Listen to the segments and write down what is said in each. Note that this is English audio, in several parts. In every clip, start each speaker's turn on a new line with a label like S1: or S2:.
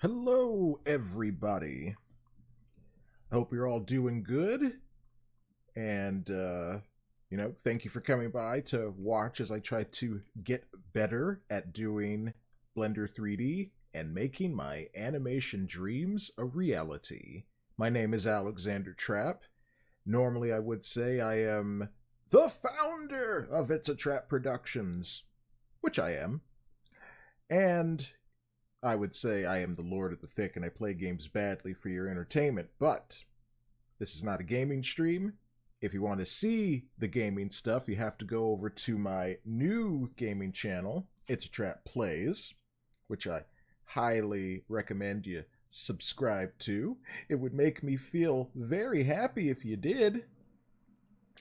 S1: Hello, everybody. I hope you're all doing good. And, thank you for coming by to watch as I try to get better at doing Blender 3D and making my animation dreams a reality. My name is Alexander Trapp. Normally, I would say I am the founder of It's a Trap Productions, which I am. And I would say I am the Lord of the Thick and I play games badly for your entertainment, but this is not a gaming stream. If you want to see the gaming stuff, you have to go over to my new gaming channel, It's a Trap Plays, which I highly recommend you subscribe to. It would make me feel very happy if you did.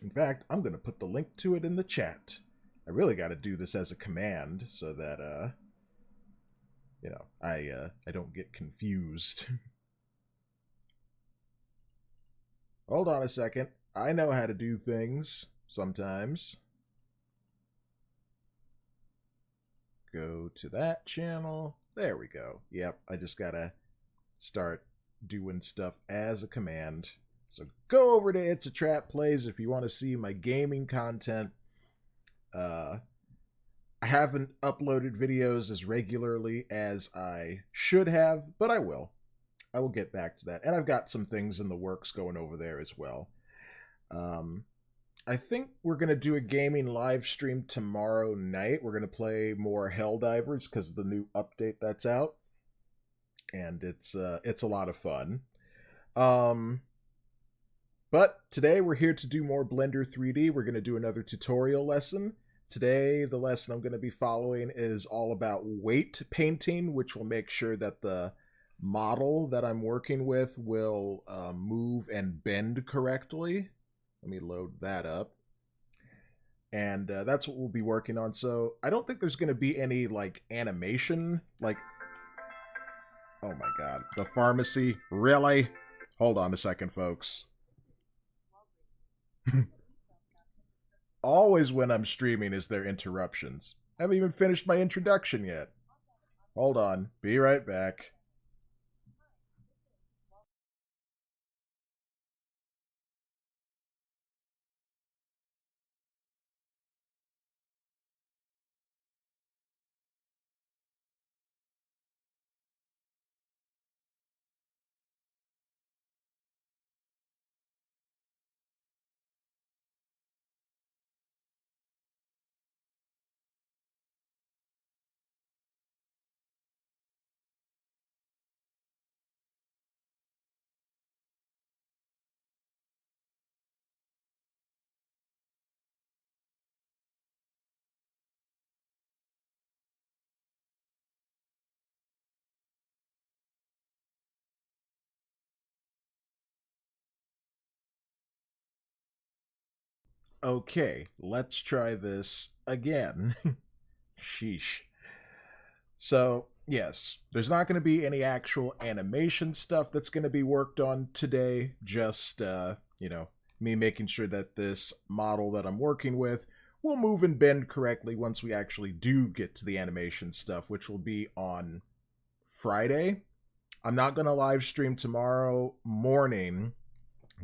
S1: In fact, I'm going to put the link to it in the chat. I really got to do this as a command so that, I don't get confused. Hold on a second. I know how to do things sometimes. Go to that channel. There we go. Yep, I just gotta start doing stuff as a command. So go over to It's a Trap Plays if you want to see my gaming content. I haven't uploaded videos as regularly as I should have, but I will. I will get back to that. And I've got some things in the works going over there as well. I think we're going to do a gaming live stream tomorrow night. We're going to play more Helldivers because of the new update that's out. And it's a lot of fun. But today we're here to do more Blender 3D. We're going to do another tutorial lesson. Today, the lesson I'm going to be following is all about weight painting, which will make sure that the model that I'm working with will move and bend correctly. Let me load that up. And that's what we'll be working on. So I don't think there's going to be any, like, animation. Like, oh my god. The pharmacy? Really? Hold on a second, folks. Always when I'm streaming is there interruptions. I haven't even finished my introduction yet. Hold on. Be right back. Okay, let's try this again. Sheesh. So, yes, there's not going to be any actual animation stuff that's going to be worked on today. Just, me making sure that this model that I'm working with will move and bend correctly once we actually do get to the animation stuff, which will be on Friday. I'm not going to live stream tomorrow morning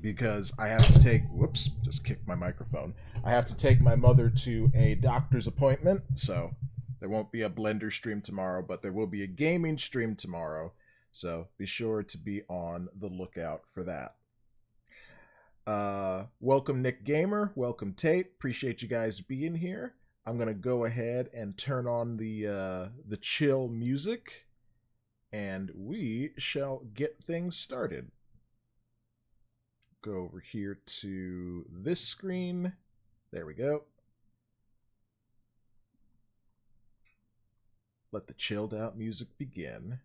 S1: because I have to take, whoops, just kicked my microphone. I have to take my mother to a doctor's appointment, so there won't be a Blender stream tomorrow, but there will be a gaming stream tomorrow, so be sure to be on the lookout for that. Welcome Nick Gamer, welcome Tate, appreciate you guys being here. I'm going to go ahead and turn on the chill music, and we shall get things started. Go over here to this screen. There we go. Let the chilled out music begin.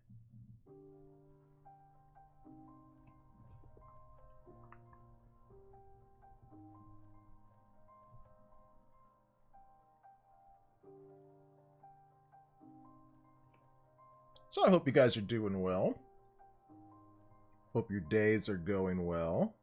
S1: So I hope you guys are doing well. Hope your days are going well.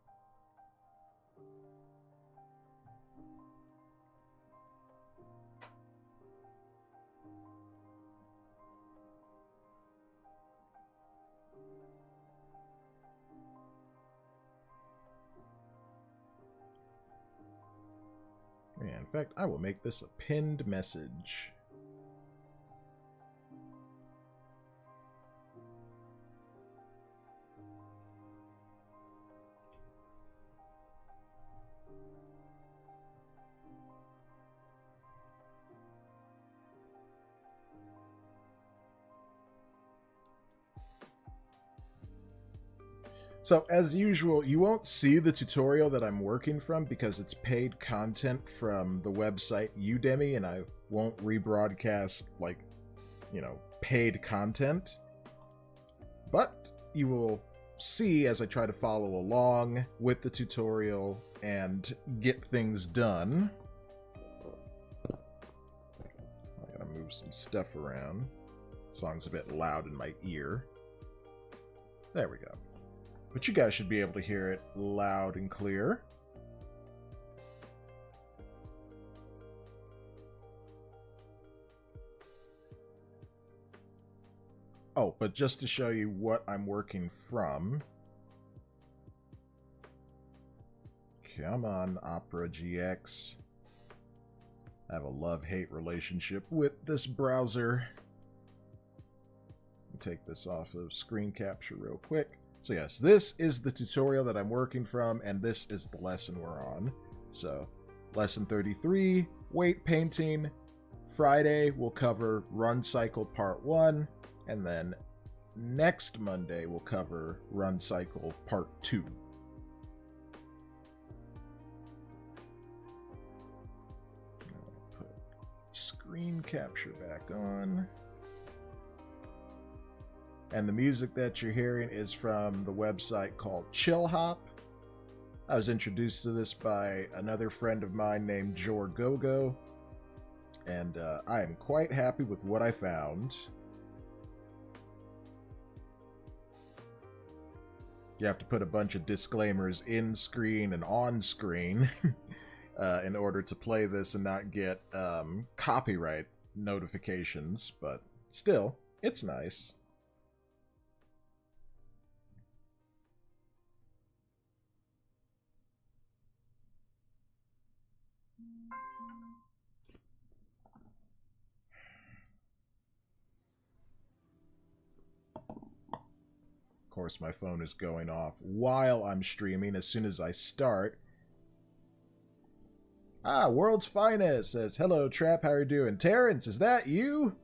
S1: Yeah, in fact, I will make this a pinned message. So, as usual, you won't see the tutorial that I'm working from because it's paid content from the website Udemy, and I won't rebroadcast, like, you know, paid content. But you will see as I try to follow along with the tutorial and get things done. I gotta move some stuff around. Song's a bit loud in my ear. There we go. But you guys should be able to hear it loud and clear. Oh, but just to show you what I'm working from. Come on, Opera GX. I have a love-hate relationship with this browser. Take this off of screen capture real quick. So yes, this is the tutorial that I'm working from, and this is the lesson we're on. So, lesson 33, weight painting. Friday, we'll cover run cycle part 1, and then next Monday, we'll cover run cycle part 2. I'll put screen capture back on. And the music that you're hearing is from the website called Chill Hop. I was introduced to this by another friend of mine named Jor Gogo, and I am quite happy with what I found. You have to put a bunch of disclaimers in screen and on screen in order to play this and not get copyright notifications, but still, it's nice. Of course, my phone is going off while I'm streaming as soon as I start. Ah, World's Finest says, "Hello, Trapp, how are you doing?" Terrence, is that you?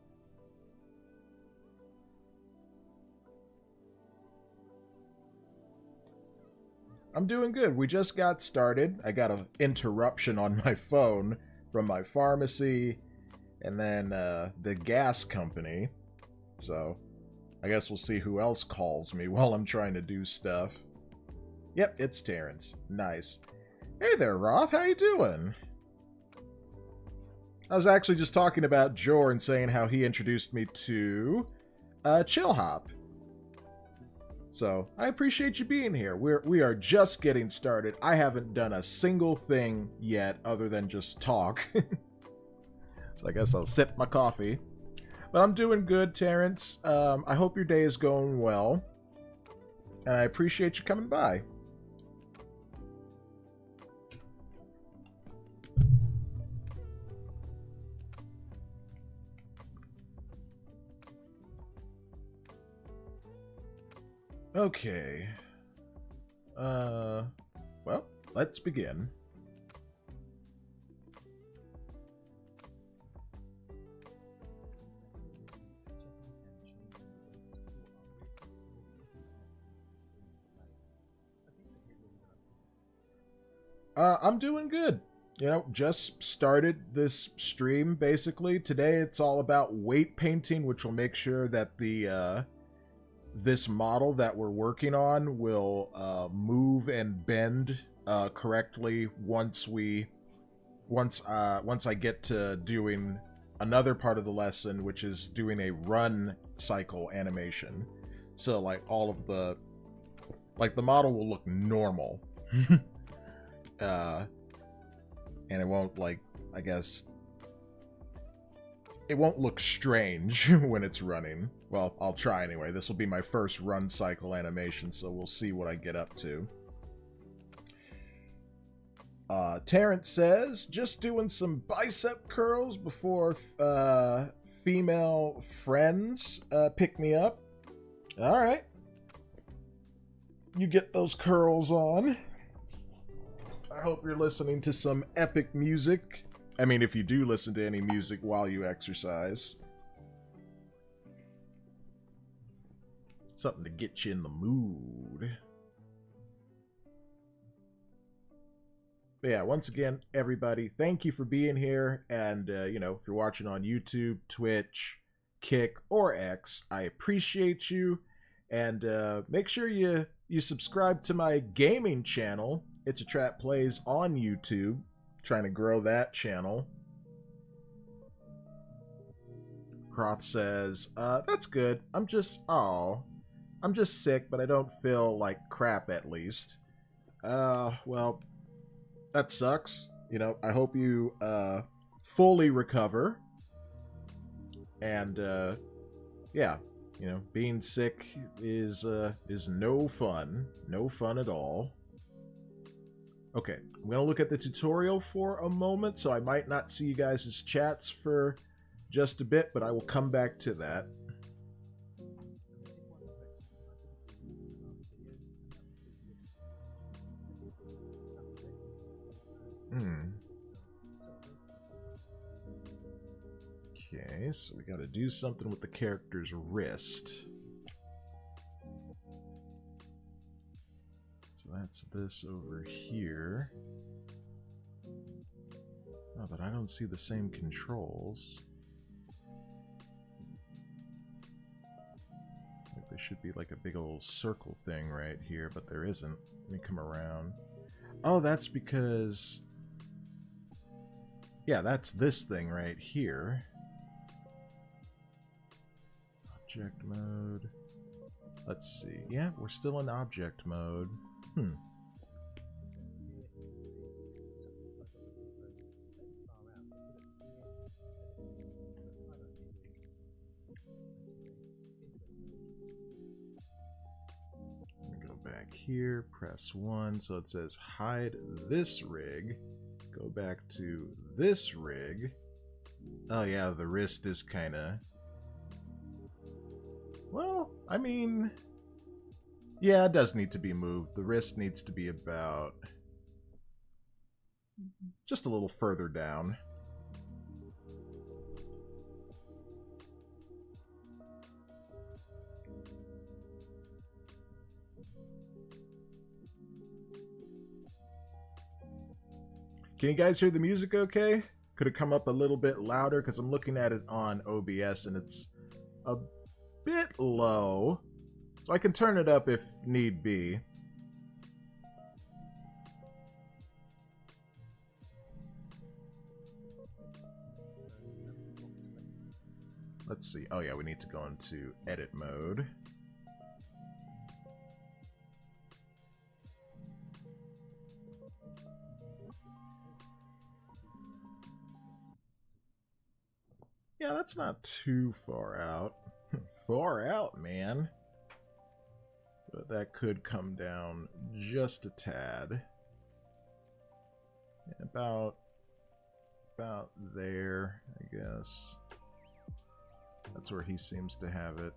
S1: I'm doing good. We just got started. I got an interruption on my phone from my pharmacy and then the gas company. So I guess we'll see who else calls me while I'm trying to do stuff. Yep, it's Terrence. Nice. Hey there, Roth. How you doing? I was actually just talking about Jor and saying how he introduced me to Chill Hop. So, I appreciate you being here. We are just getting started. I haven't done a single thing yet other than just talk. So I guess I'll sip my coffee. But I'm doing good, Terrence. I hope your day is going well. And I appreciate you coming by. Okay. Well, let's begin. I'm doing good. You know, just started this stream, basically. Today it's all about weight painting, which will make sure that the, this model that we're working on will move and bend correctly once I get to doing another part of the lesson, which is doing a run cycle animation. So like all of the the model will look normal. And it won't I guess it won't look strange when it's running. Well, I'll try anyway. This will be my first run cycle animation, so we'll see what I get up to. Terrence says, just doing some bicep curls before female friends pick me up. All right. You get those curls on. I hope you're listening to some epic music. I mean, if you do listen to any music while you exercise. Something to get you in the mood. But yeah, once again, everybody, thank you for being here. And, you know, if you're watching on YouTube, Twitch, Kick, or X, I appreciate you. And make sure you subscribe to my gaming channel. It's a Trap Plays on YouTube. Trying to grow that channel. Croth says, that's good. I'm just sick, but I don't feel like crap at least. Well, that sucks. You know, I hope you fully recover. And yeah, you know, being sick is no fun. No fun at all. Okay, I'm gonna look at the tutorial for a moment, so I might not see you guys' chats for just a bit, but I will come back to that. Okay, so we gotta do something with the character's wrist. So that's this over here. Oh, but I don't see the same controls. Like there should be like a big old circle thing right here, but there isn't. Let me come around. Oh, that's because... yeah, that's this thing right here. Object mode. Let's see. Yeah, we're still in object mode. Go back here, press 1, so it says hide this rig. Go back to this rig. Oh yeah, the wrist is kinda... well, I mean... yeah, it does need to be moved. The wrist needs to be about... just a little further down. Can you guys hear the music okay? Could it come up a little bit louder? Because I'm looking at it on OBS and it's a bit low. So I can turn it up if need be. Let's see. Oh yeah, we need to go into edit mode. Yeah, that's not too far out. Far out, man. But that could come down just a tad. About there, I guess. That's where he seems to have it.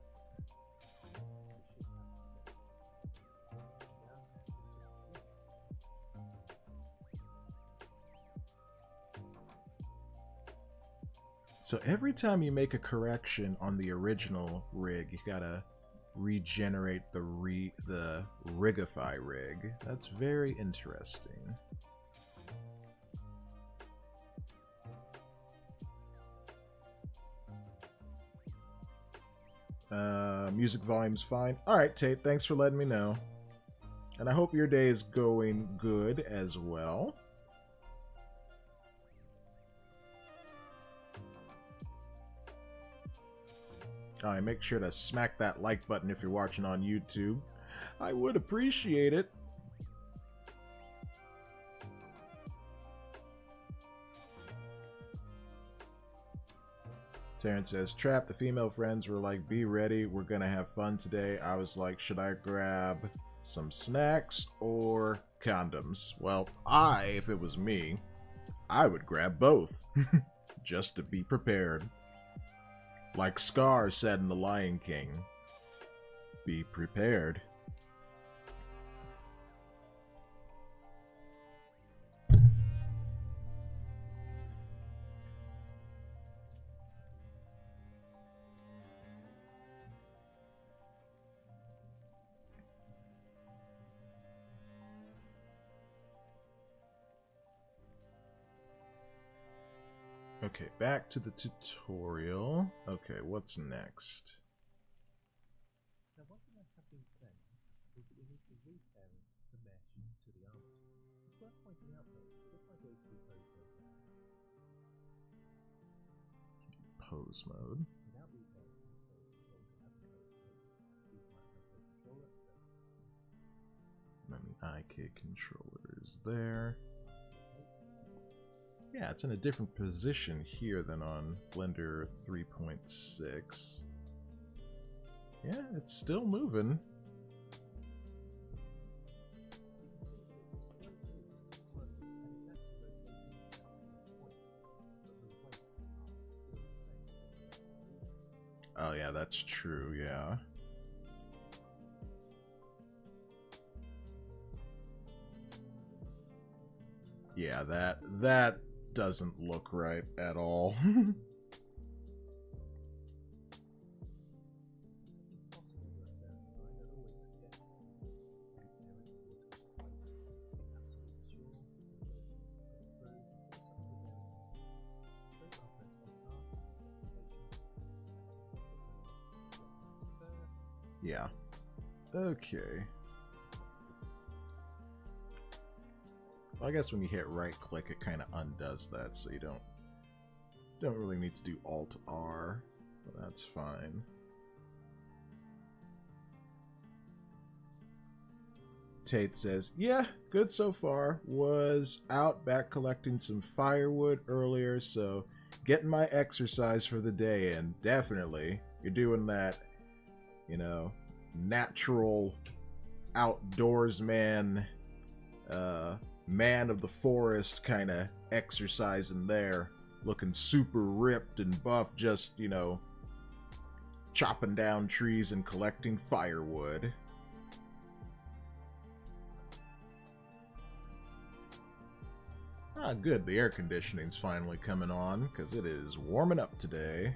S1: So every time you make a correction on the original rig, you gotta regenerate the Rigify rig. That's very interesting. Music volume's fine. Alright, Tate, thanks for letting me know. And I hope your day is going good as well. Alright, make sure to smack that like button if you're watching on YouTube. I would appreciate it. Terrence says, Trap, the female friends were like, be ready, we're gonna have fun today. I was like, should I grab some snacks or condoms. Well, if it was me, I would grab both. Just to be prepared. Like Scar said in The Lion King, be prepared. Okay, back to the tutorial. Okay, what's next?
S2: Now, one thing I have been saying is that we need to reparent the mesh to the arm. It's worth pointing out though, that if I go to pose mode,
S1: Pose mode.
S2: without reparenting, so control can have a pose mode, use my IK controller,
S1: And then the IK controller is there. Yeah, it's in a different position here than on Blender 3.6. Yeah, it's still moving. Oh yeah, that's true, yeah. Yeah, that doesn't look right at all. Yeah. Okay. Well, I guess when you hit right click, it kind of undoes that, so you don't really need to do Alt R, but that's fine. Tate says, yeah, good so far. Was out back collecting some firewood earlier, so getting my exercise for the day in. Definitely. You're doing that, you know, natural outdoors man of the forest kind of exercising there, looking super ripped and buff, just, you know, chopping down trees and collecting firewood. Ah, good, the air conditioning's finally coming on, because it is warming up today.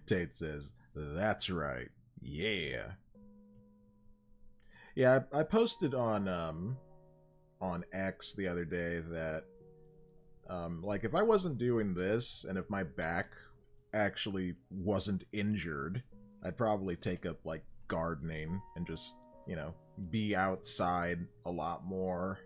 S1: Tate says, that's right. Yeah. Yeah, I posted on X the other day that like if I wasn't doing this and if my back actually wasn't injured, I'd probably take up like gardening and just, you know, be outside a lot more.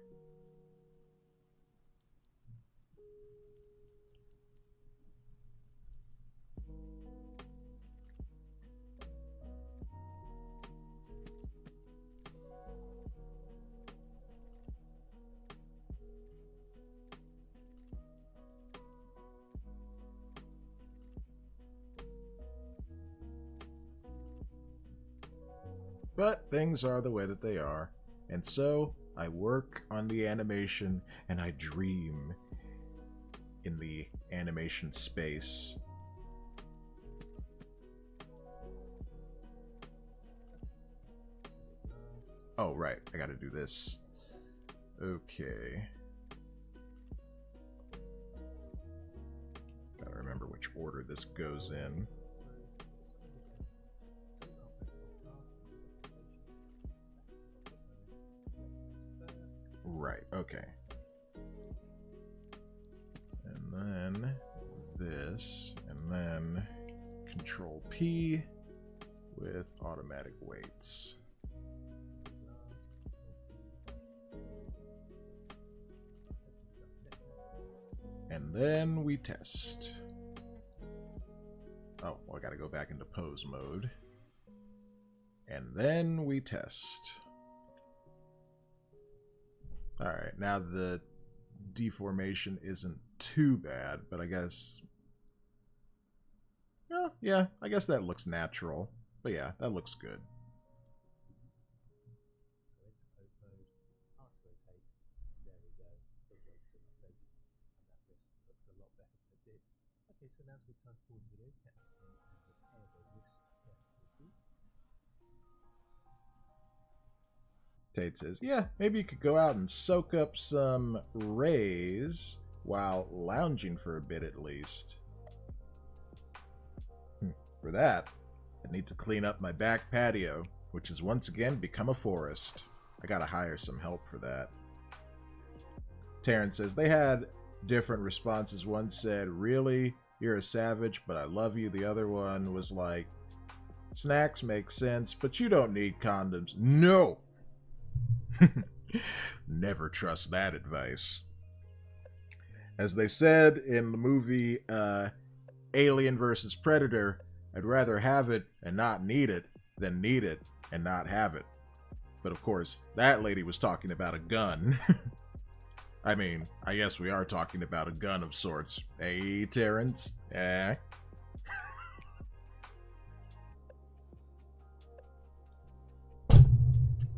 S1: But things are the way that they are, and so I work on the animation and I dream in the animation space. Oh, right, I gotta do this. Okay. Gotta remember which order this goes in. Right, okay. And then this, and then Control P with automatic weights. And then we test. Oh, well, I gotta go back into pose mode. And then we test. Alright, now the deformation isn't too bad, but I guess... Well, yeah, I guess that looks natural. But yeah, that looks good.
S2: So into pose mode, arc rotate, there we go, the weights are updated, and that wrist looks a lot better than it did. Okay, so now's a good time to pause the video, catch up on the repair the wrist diagnoses.
S1: Tate says, yeah, maybe you could go out and soak up some rays while lounging for a bit at least. For that, I need to clean up my back patio, which has once again become a forest. I gotta hire some help for that. Terrence says, they had different responses. One said, really? You're a savage, but I love you. The other one was like, snacks make sense, but you don't need condoms. No! Never trust that advice. As they said in the movie Alien vs. Predator, I'd rather have it and not need it than need it and not have it. But of course, that lady was talking about a gun. I mean, I guess we are talking about a gun of sorts. Hey, Terrence? Eh?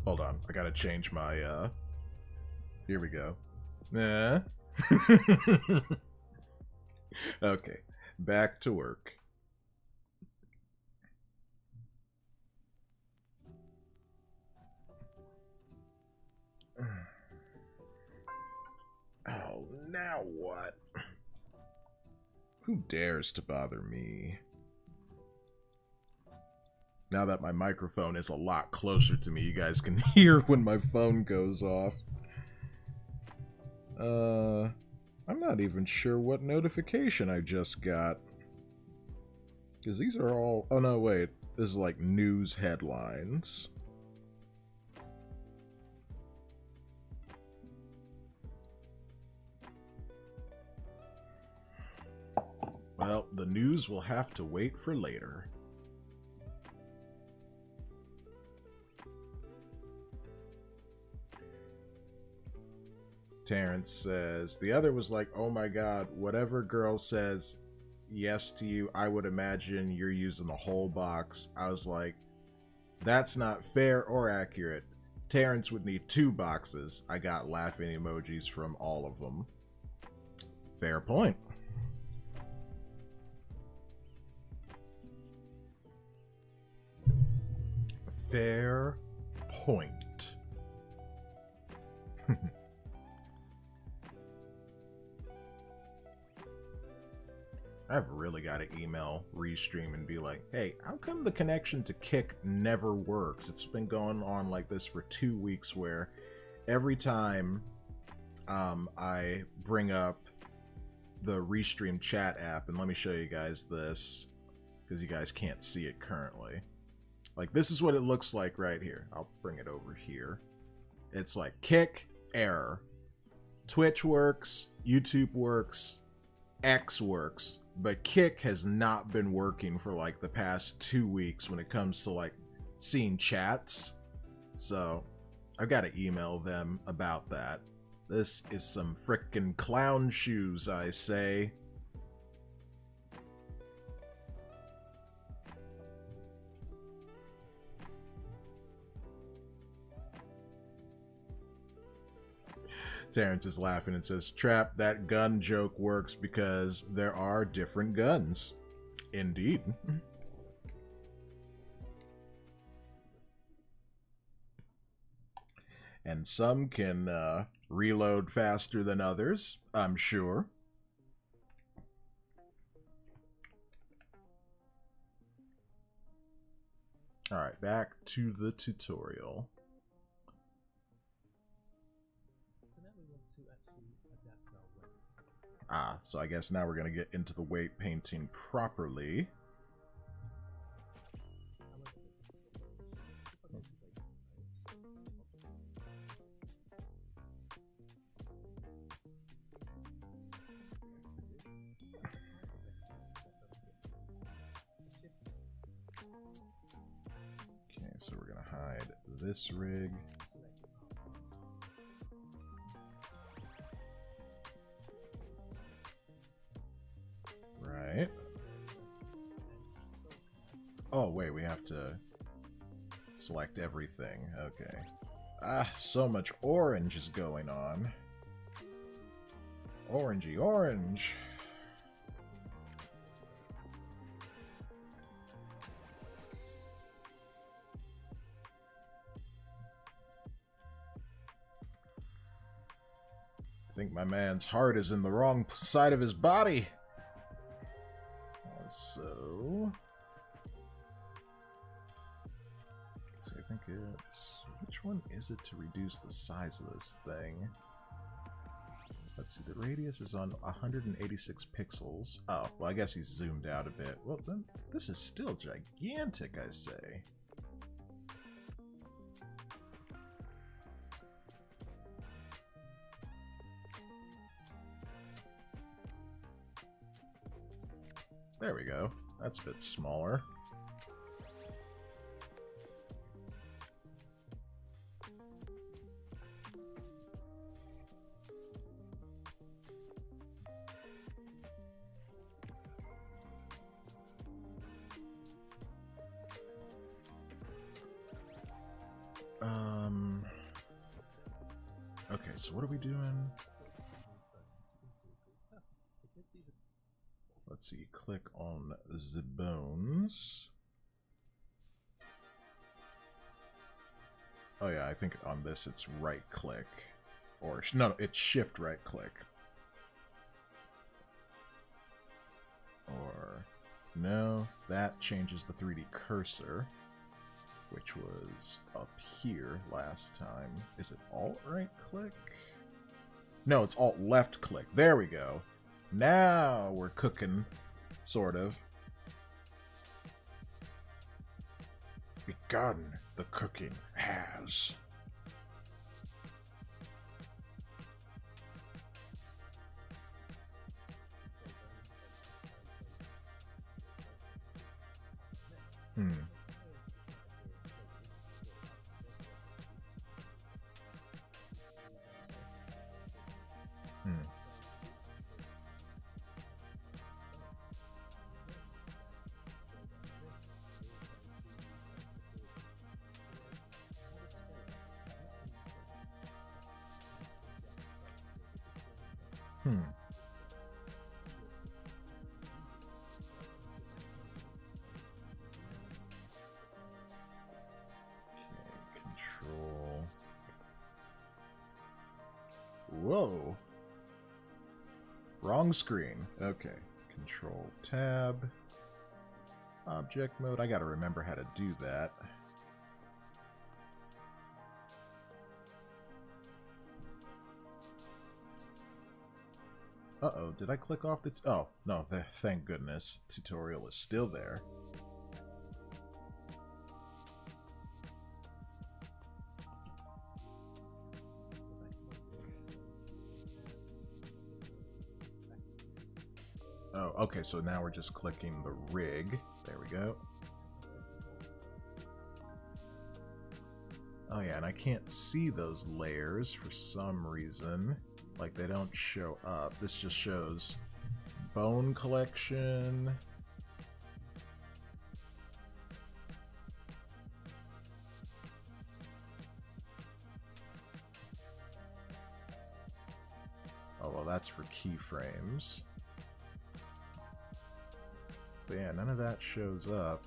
S1: Hold on, I gotta change my, here we go. Okay, back to work. Oh, now what? Who dares to bother me? Now that my microphone is a lot closer to me, you guys can hear when my phone goes off. I'm not even sure what notification I just got. Because these are all... Oh, no, wait. This is like news headlines. Well, the news will have to wait for later. Terrence says, the other was like, oh my god, whatever girl says yes to you, I would imagine you're using the whole box. I was like, that's not fair or accurate. Terrence would need 2 boxes. I got laughing emojis from all of them. Fair point. Fair point. I've really got to email Restream and be like, hey, how come the connection to Kick never works? It's been going on like this for 2 weeks where every time I bring up the Restream chat app, and let me show you guys this because you guys can't see it currently. Like, this is what it looks like right here. I'll bring it over here. It's like Kick, error. Twitch works, YouTube works, X works, but Kick has not been working for like the past 2 weeks when it comes to like seeing chats. So I've got to email them about that. This is some frickin' clown shoes, I say. Terrence is laughing and says, Trap, that gun joke works because there are different guns. Indeed. And some can reload faster than others, I'm sure. Alright, back to the tutorial. Ah, so I guess now we're going to get into the weight painting properly. Okay, so we're going to hide this rig. Oh, wait, we have to select everything. Okay. Ah, so much orange is going on. Orangey orange. I think my man's heart is in the wrong side of his body. So I think it's... Which one is it to reduce the size of this thing? Let's see, the radius is on 186 pixels. Oh, well, I guess he's zoomed out a bit. Well, then, this is still gigantic, I say. There we go. That's a bit smaller. Okay, so what are we doing? Let's see, click on the bones. Oh yeah, I think on this it's right click. Or, no, it's shift right click. Or, no, that changes the 3D cursor, which was up here last time. Is it alt right click? No, it's alt left click. There we go. Now we're cooking, sort of. Begun, the cooking has. Hmm. Hmm. Okay, control. Whoa. Wrong screen. Okay. Control tab. Object mode. I gotta remember how to do that. Uh-oh, did I click off the... Oh, no, thank goodness. Tutorial is still there. Oh, okay, so now we're just clicking the rig. There we go. Oh yeah, and I can't see those layers for some reason. Like, they don't show up. This just shows bone collection. Oh, well, that's for keyframes. But yeah, none of that shows up.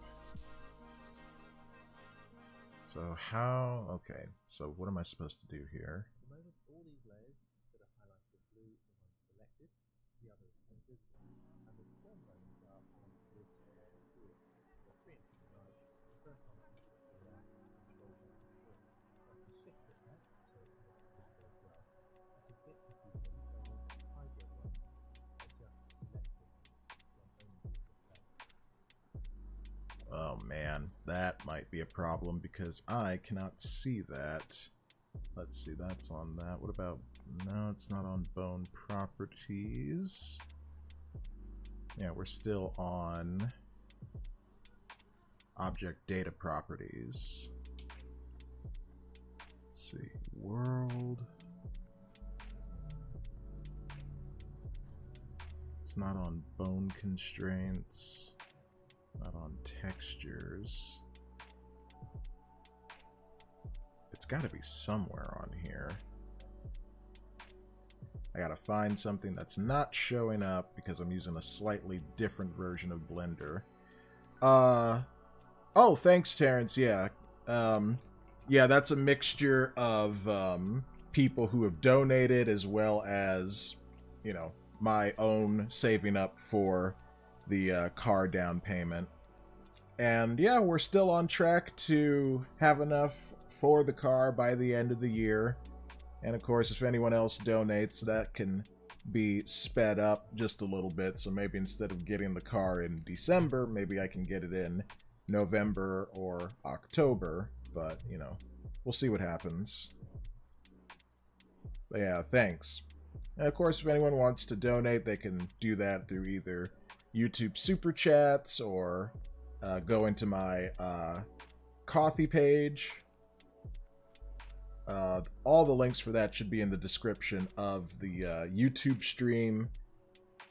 S1: So how... Okay, so what am I supposed to do here?
S2: All these layers that are highlighted in blue are selected, the others are invisible, and the form bones are on this area here. There are three on the right, the first one is to the left, control button 4. So I can shift it there, so it makes it visible as well. It's a bit confusing, so I'll just hide the other one, adjust left click to only do this left.
S1: Oh man, that might be a problem because I cannot see that. Let's see, that's on that. What about... No, it's not on bone properties. Yeah, we're still on object data properties. Let's see, world. It's not on bone constraints. Not on textures. It's got to be somewhere on here. I gotta find something that's not showing up because I'm using a slightly different version of Blender. Oh, thanks, Terrence. Yeah. Yeah, that's a mixture of people who have donated as well as, you know, my own saving up for the car down payment. And yeah, we're still on track to have enough for the car by the end of the year. And of course, if anyone else donates, that can be sped up just a little bit. So maybe instead of getting the car in December, maybe I can get it in November or October. But, you know, we'll see what happens. But yeah, thanks. And of course, if anyone wants to donate, they can do that through either YouTube Super Chats or go into my Ko-fi page. All the links for that should be in the description of the YouTube stream.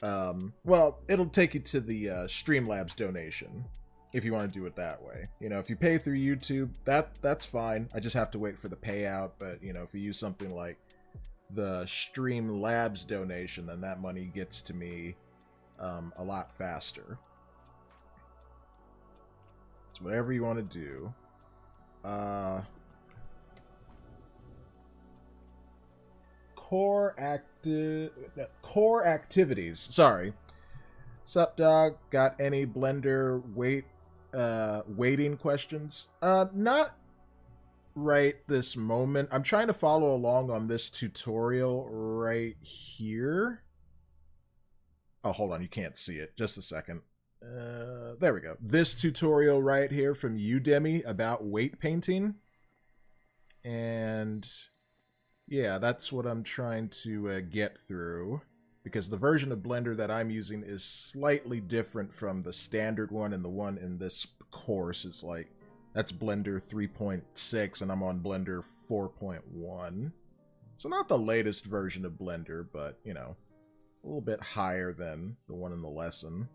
S1: Well, it'll take you to the Streamlabs donation if you want to do it that way. You know, if you pay through YouTube, that's fine. I just have to wait for the payout. But, you know, if you use something like the Streamlabs donation, then that money gets to me a lot faster. So whatever you want to do. Core activities. Sorry. Sup, dog? Got any Blender waiting questions? Not right this moment. I'm trying to follow along on this tutorial right here. Oh, hold on. You can't see it. Just a second. There we go. This tutorial right here from Udemy about weight painting. And yeah, that's what I'm trying to get through, because the version of Blender that I'm using is slightly different from the standard one, and the one in this course is like, that's Blender 3.6 and I'm on Blender 4.1. So not the latest version of Blender, but, you know, a little bit higher than the one in the lesson.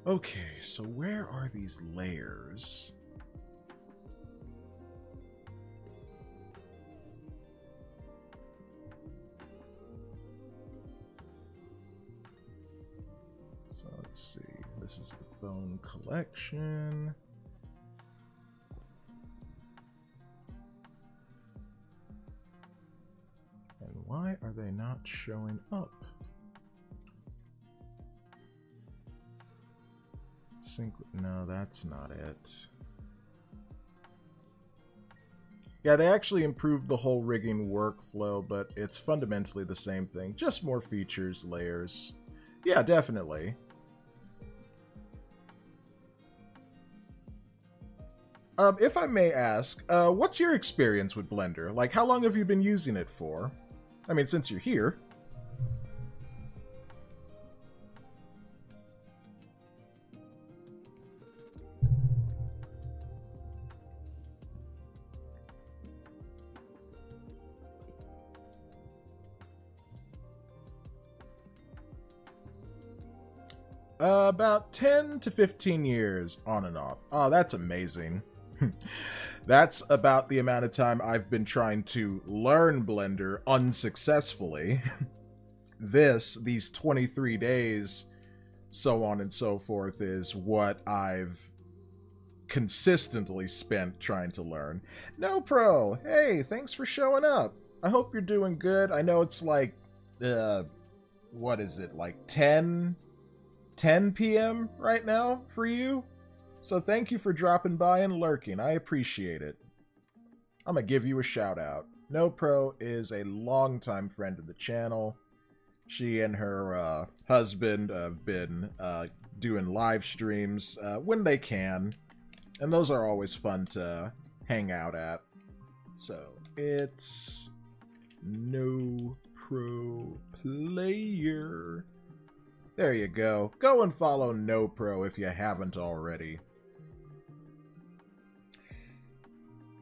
S1: Okay, so where are these layers? So let's see. This is the bone collection. And why are they not showing up? No, that's not it. Yeah, they actually improved the whole rigging workflow, but it's fundamentally the same thing. Just more features, layers. Yeah, definitely. If I may ask, what's your experience with Blender? Like, how long have you been using it for? I mean, since you're here. About 10 to 15 years, on and off. Oh, that's amazing. That's about the amount of time I've been trying to learn Blender unsuccessfully. These 23 days, so on and so forth, is what I've consistently spent trying to learn. No Pro, hey, thanks for showing up. I hope you're doing good. I know it's like, what is it, like 10 p.m. right now for you? So thank you for dropping by and lurking. I appreciate it. I'm gonna give you a shout out. No Pro is a longtime friend of the channel. She and her husband have been doing live streams when they can, and those are always fun to hang out at. So it's No Pro Player. There you go. Go and follow No Pro if you haven't already.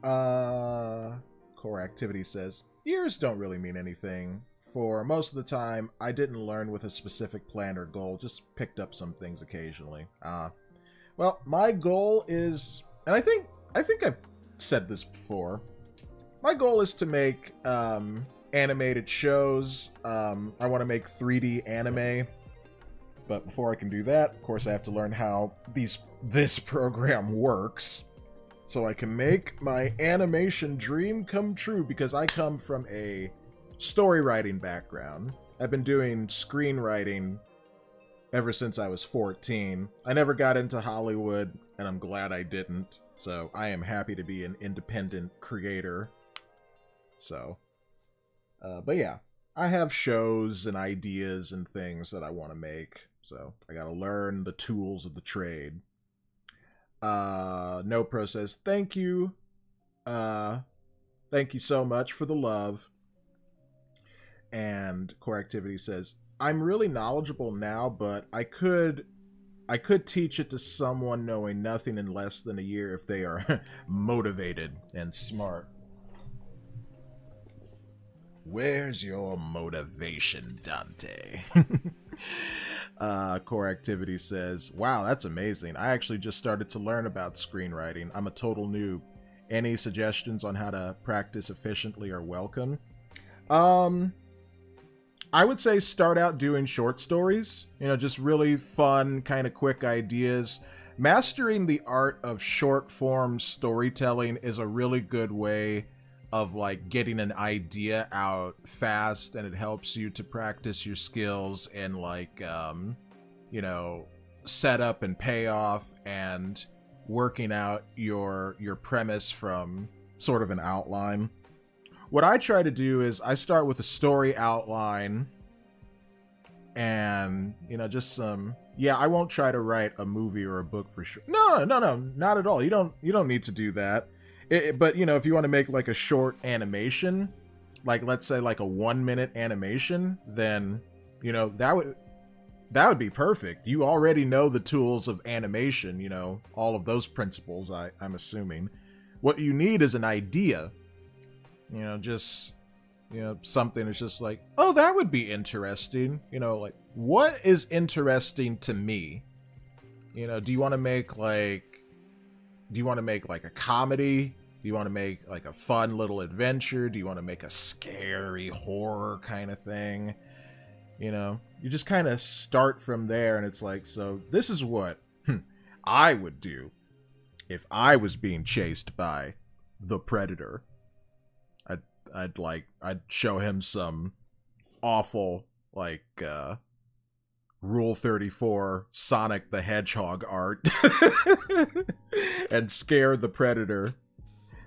S1: Core Activity says, years don't really mean anything. For most of the time, I didn't learn with a specific plan or goal, just picked up some things occasionally. Well, my goal is, and I think I've said this before, my goal is to make animated shows. I want to make 3D anime, but before I can do that, of course, I have to learn how this program works, so I can make my animation dream come true, because I come from a story writing background. I've been doing screenwriting ever since I was 14. I never got into Hollywood, and I'm glad I didn't, so I am happy to be an independent creator. So, but yeah, I have shows and ideas and things that I want to make, so I gotta learn the tools of the trade. No Pro says, thank you. Thank you so much for the love. And Core Activity says, I'm really knowledgeable now, but I could teach it to someone knowing nothing in less than a year if they are motivated and smart. Where's your motivation, Dante? Core Activity says, wow, that's amazing. I actually just started to learn about screenwriting. I'm a total noob. Any suggestions on how to practice efficiently are welcome. I would say start out doing short stories, you know, just really fun, kind of quick ideas. Mastering the art of short form storytelling is a really good way of like getting an idea out fast, and it helps you to practice your skills and like, you know, setup and payoff and working out your premise from sort of an outline. What I try to do is I start with a story outline and, you know, just some, yeah, I won't try to write a movie or a book for sure. No, not at all. You don't need to do that. But, you know, if you want to make like a short animation, like let's say like a 1-minute animation, then, you know, that would be perfect. You already know the tools of animation, you know, all of those principles, I'm assuming. What you need is an idea. You know, just, you know, something that's just like, oh, that would be interesting. You know, like, what is interesting to me? You know, do you want to make like a comedy? Do you want to make like a fun little adventure? Do you want to make a scary horror kind of thing? You know, you just kind of start from there, and it's like, so this is what I would do if I was being chased by the Predator. I'd show him some awful, like, Rule 34 Sonic the Hedgehog art and scare the Predator.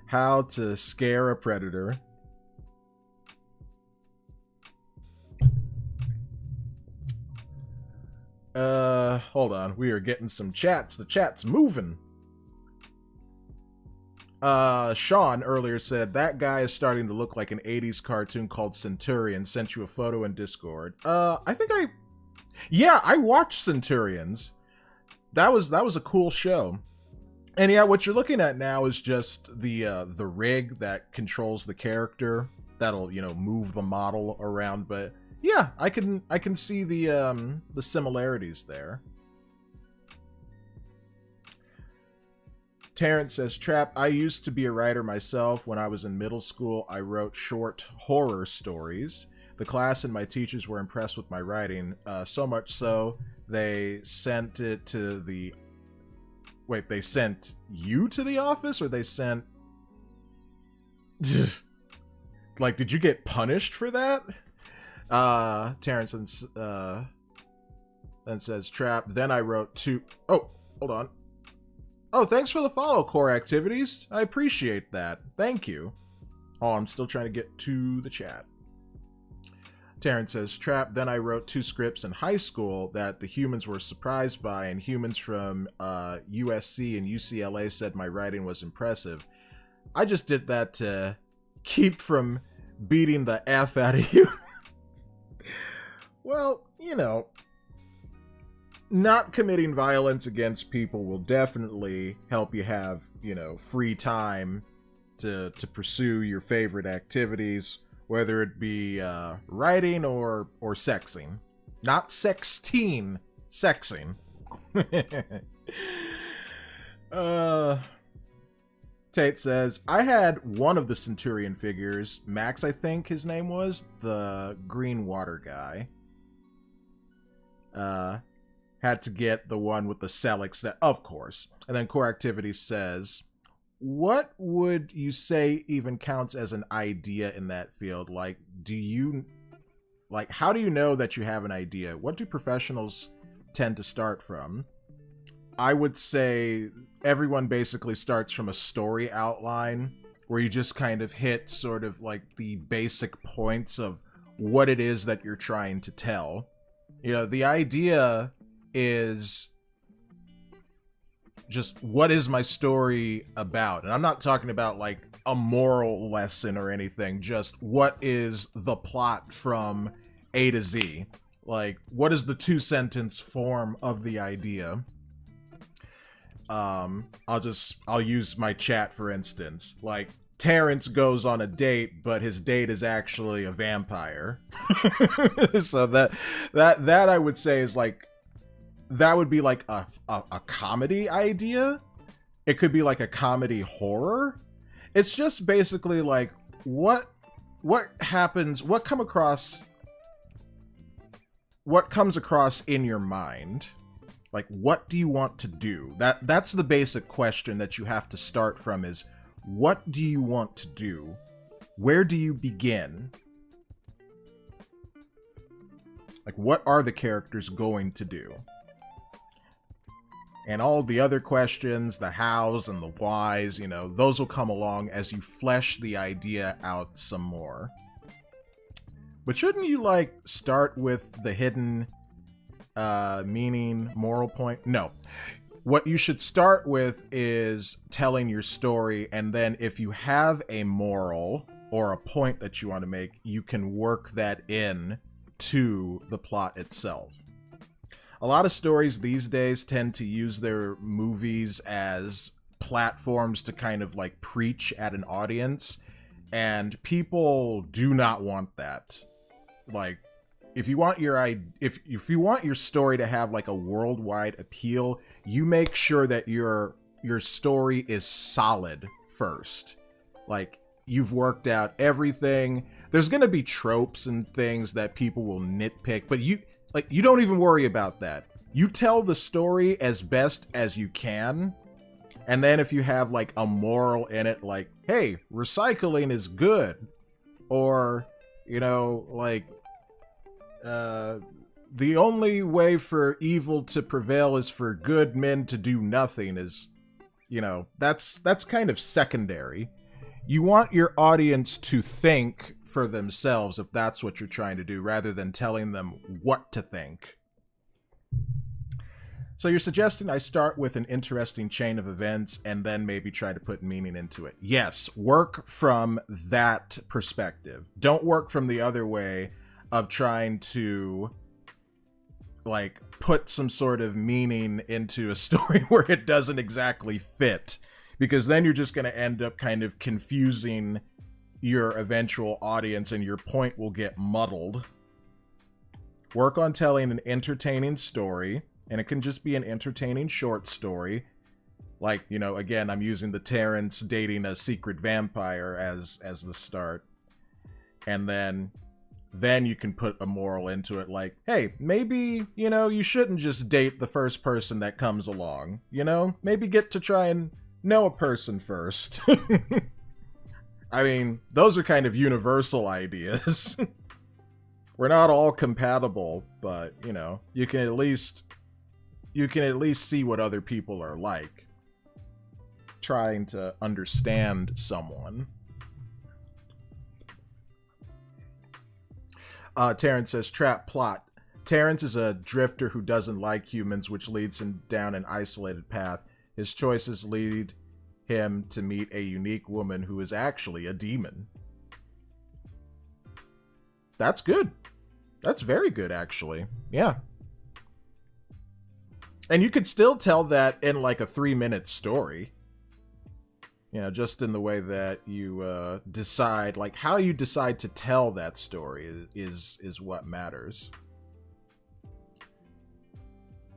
S1: How to scare a Predator. Hold on. We are getting some chats. The chat's moving. Sean earlier said, that guy is starting to look like an 80s cartoon called Centurion. Sent you a photo in Discord. I watched Centurions. That was a cool show. And yeah, what you're looking at now is just the rig that controls the character. That'll, you know, move the model around, but yeah, I can see the similarities there. Terrence says, Trapp, I used to be a writer myself. When I was in middle school, I wrote short horror stories. The class and my teachers were impressed with my writing, so much so they sent it to the... Wait, they sent you to the office, or they sent... Like, did you get punished for that? Terrence then says, Trapp, then I wrote 2... Oh, hold on. Oh, thanks for the follow, Core Activities. I appreciate that. Thank you. Oh, I'm still trying to get to the chat. Terrence says, Trapp, then I wrote 2 scripts in high school that the humans were surprised by, and humans from USC and UCLA said my writing was impressive. I just did that to keep from beating the F out of you. Well, you know, not committing violence against people will definitely help you have, you know, free time to pursue your favorite activities whether it be writing or sexing. Not sexting, sexing. Tate says, I had one of the Centurion figures, Max I think his name was, the green water guy. Had to get the one with the Celix, that, of course. And then Core Activity says, what would you say even counts as an idea in that field? Like, how do you know that you have an idea? What do professionals tend to start from? I would say everyone basically starts from a story outline where you just kind of hit sort of like the basic points of what it is that you're trying to tell. You know, the idea is just, what is my story about? And I'm not talking about like a moral lesson or anything, just what is the plot from A to Z? Like, what is the 2-sentence form of the idea? I'll use my chat for instance. Like, Terrence goes on a date, but his date is actually a vampire. So that I would say is like, that would be like a comedy idea. It could be like a comedy horror. It's just basically like, what happens, what comes across in your mind. Like, what do you want to do? That's the basic question that you have to start from is, what do you want to do? Where do you begin? Like, what are the characters going to do? And all the other questions, the hows and the whys, you know, those will come along as you flesh the idea out some more. But shouldn't you, like, start with the hidden meaning, moral point? No. What you should start with is telling your story, and then if you have a moral or a point that you want to make, you can work that in to the plot itself. A lot of stories these days tend to use their movies as platforms to kind of like preach at an audience, and people do not want that. Like, if you want your story to have like a worldwide appeal, you make sure that your story is solid first. Like, you've worked out everything. There's gonna be tropes and things that people will nitpick, but you don't even worry about that. You tell the story as best as you can, and then if you have like a moral in it, like, hey, recycling is good, or, you know, like, the only way for evil to prevail is for good men to do nothing, is, you know, that's kind of secondary. You want your audience to think for themselves if that's what you're trying to do, rather than telling them what to think. So you're suggesting I start with an interesting chain of events and then maybe try to put meaning into it. Yes, work from that perspective. Don't work from the other way of trying to, like, put some sort of meaning into a story where it doesn't exactly fit. Because then you're just going to end up kind of confusing your eventual audience and your point will get muddled. Work on telling an entertaining story, and it can just be an entertaining short story. Like, you know, again, I'm using the Terrence dating a secret vampire as the start. And then you can put a moral into it, like, hey, maybe, you know, you shouldn't just date the first person that comes along, you know? Maybe get to try and know a person first. I mean, those are kind of universal ideas. We're not all compatible, but, you know, you can at least see what other people are like. Trying to understand someone. Terrence says, Trapp plot. Terrence is a drifter who doesn't like humans, which leads him down an isolated path. His choices lead him to meet a unique woman who is actually a demon. That's good. That's very good, actually. Yeah. And you could still tell that in like a 3-minute story. You know, just in the way that you decide, like how you decide to tell that story is what matters.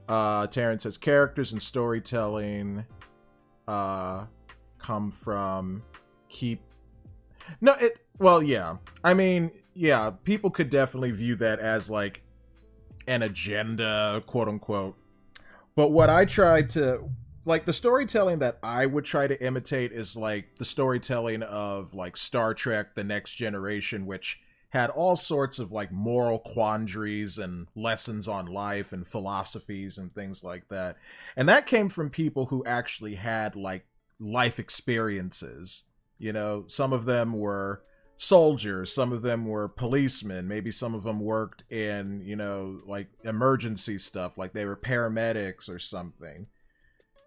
S1: Terrence says characters and storytelling come from well, yeah. I mean, yeah, people could definitely view that as like an agenda, quote unquote. But what I try to, like, the storytelling that I would try to imitate is like the storytelling of like Star Trek: The Next Generation, which had all sorts of like moral quandaries and lessons on life and philosophies and things like that. And that came from people who actually had like life experiences. You know, some of them were soldiers, some of them were policemen, maybe some of them worked in, you know, like emergency stuff, like they were paramedics or something.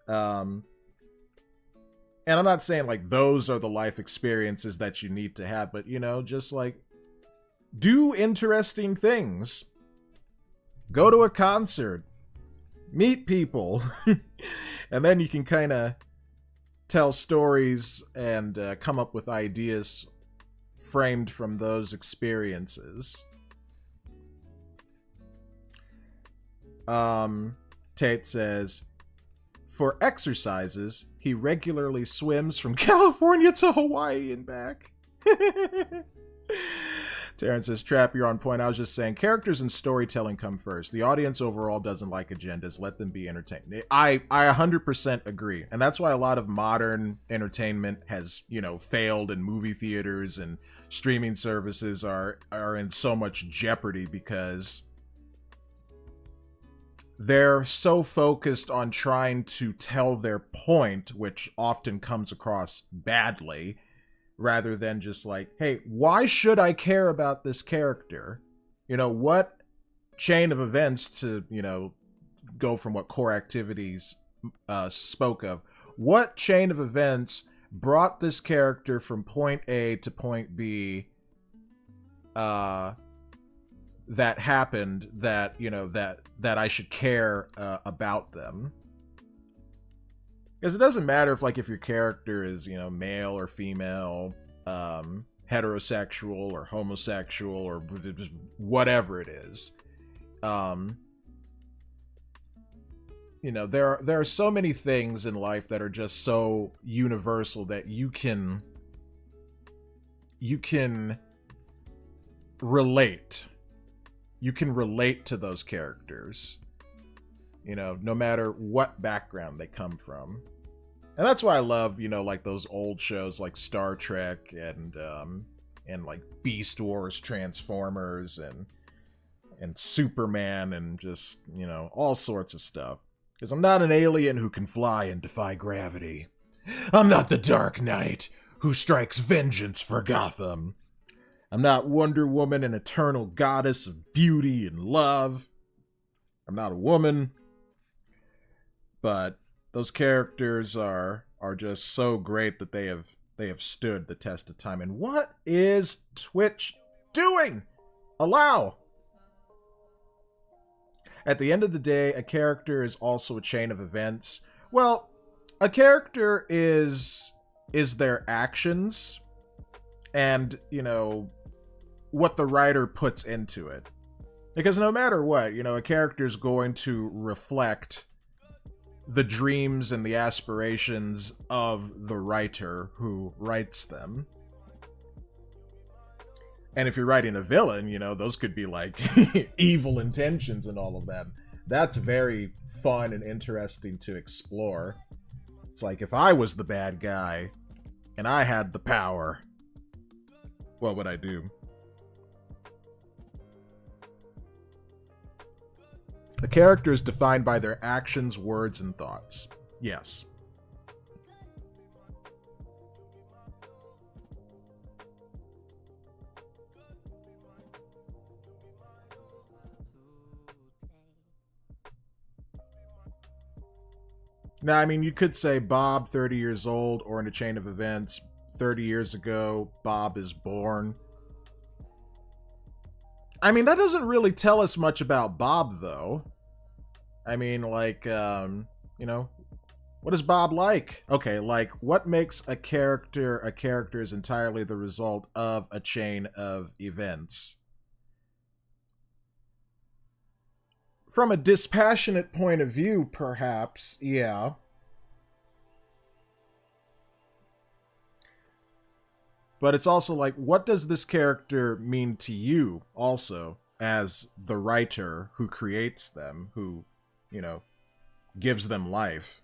S1: And I'm not saying like those are the life experiences that you need to have, but, you know, just like do interesting things. Go to a concert. Meet people. And then you can kind of tell stories and come up with ideas framed from those experiences. Tate says, for exercises, he regularly swims from California to Hawaii and back. Terrence says, Trapp, you're on point. I was just saying, characters and storytelling come first. The audience overall doesn't like agendas. Let them be entertained. I 100% agree. And that's why a lot of modern entertainment has, you know, failed, and movie theaters and streaming services are in so much jeopardy because they're so focused on trying to tell their point, which often comes across badly, rather than just like, hey, why should I care about this character? You know, what chain of events to, you know, go from what core activities spoke of. What chain of events brought this character from point A to point B that happened that, you know, that I should care about them? Because it doesn't matter if your character is, you know, male or female, heterosexual or homosexual or just whatever it is. You know, there are so many things in life that are just so universal that you can relate. You can relate to those characters, you know, no matter what background they come from. And that's why I love, you know, like those old shows like Star Trek and like Beast Wars, Transformers, and Superman, and just, you know, all sorts of stuff. Because I'm not an alien who can fly and defy gravity. I'm not the Dark Knight who strikes vengeance for Gotham. I'm not Wonder Woman, an eternal goddess of beauty and love. I'm not a woman. But those characters are just so great that they have stood the test of time. And what is Twitch doing? Allow! At the end of the day, a character is also a chain of events. Well, a character is their actions and, you know, what the writer puts into it. Because no matter what, you know, a character is going to reflect the dreams and the aspirations of the writer who writes them. And if you're writing a villain, you know, those could be like evil intentions and all of that. That's very fun and interesting to explore. It's like, if I was the bad guy and I had the power, what would I do? A character is defined by their actions, words, and thoughts. Yes. Now, I mean, you could say Bob, 30 years old, or in a chain of events, 30 years ago, Bob is born. I mean, that doesn't really tell us much about Bob, though. I mean, like, you know, What is Bob like? Okay, like, what makes a character is entirely the result of a chain of events? From a dispassionate point of view, perhaps, yeah. But it's also like, what does this character mean to you also, as the writer who creates them, who, you know, gives them life?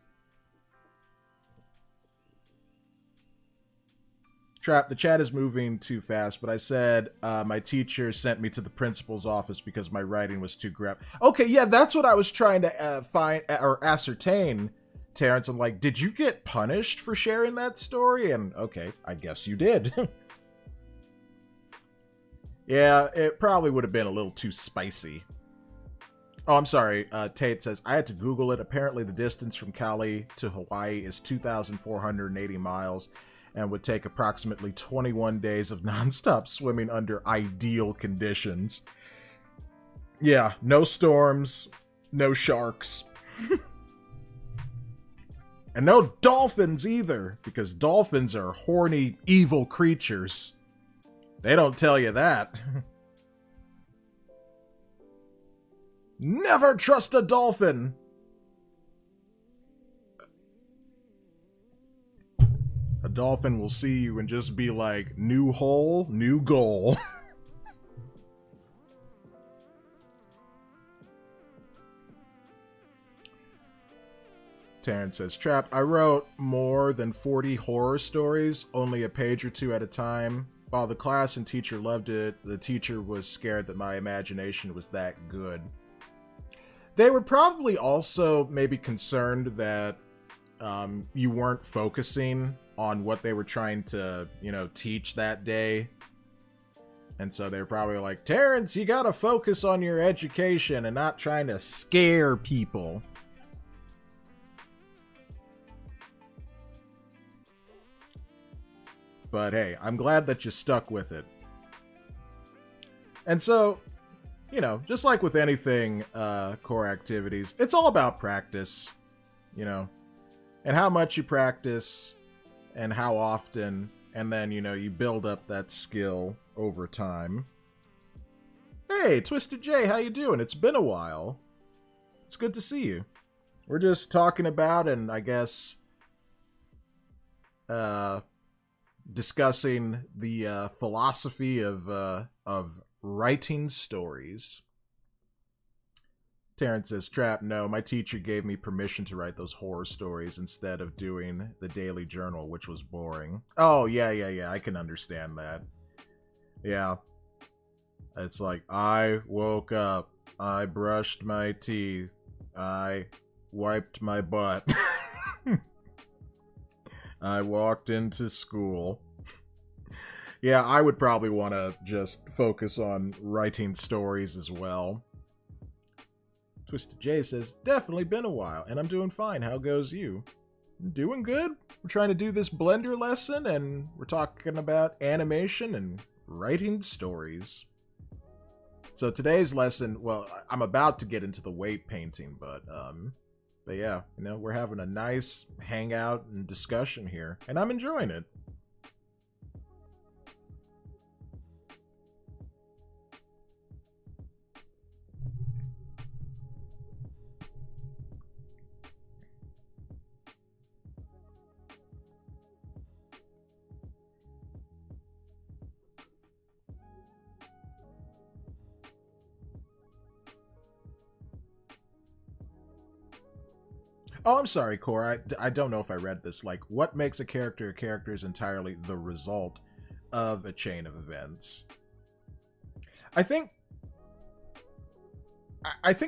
S1: Trap, the chat is moving too fast, but I said my teacher sent me to the principal's office because my writing was too graphic. Okay, yeah, that's what I was trying to find or ascertain, Terrence. I'm like, did you get punished for sharing that story? And okay, I guess you did. Yeah, it probably would have been a little too spicy. Oh, I'm sorry. Tate says, I had to Google it. Apparently the distance from Cali to Hawaii is 2,480 miles and would take approximately 21 days of nonstop swimming under ideal conditions. Yeah, no storms, no sharks. And no dolphins either, because dolphins are horny, evil creatures. They don't tell you that. Never trust a dolphin! A dolphin will see you and just be like, new hole, new goal. Terrence says, Trap, I wrote more than 40 horror stories, only a page or two at a time. While the class and teacher loved it, the teacher was scared that my imagination was that good. They were probably also maybe concerned that you weren't focusing on what they were trying to, you know, teach that day. And so they're probably like, Terrence, you gotta focus on your education and not trying to scare people. But hey, I'm glad that you stuck with it. And so, you know, just like with anything, core activities, it's all about practice, you know, and how much you practice and how often, and then, you know, you build up that skill over time. Hey, Twisted J, how you doing? It's been a while. It's good to see you. We're just talking about, and I guess, discussing the philosophy of writing stories. Terrence says, Trap, no, my teacher gave me permission to write those horror stories instead of doing the daily journal, which was boring. Oh, yeah, I can understand that. Yeah. It's like, I woke up, I brushed my teeth, I wiped my butt, I walked into school. Yeah, I would probably want to just focus on writing stories as well. Twisted J says, definitely been a while, and I'm doing fine. How goes you? Doing good. We're trying to do this Blender lesson, and we're talking about animation and writing stories. So today's lesson, well, I'm about to get into the weight painting, but yeah, you know, we're having a nice hangout and discussion here, and I'm enjoying it. Oh, I'm sorry, Core. I don't know if I read this. Like, what makes a character is entirely the result of a chain of events. I think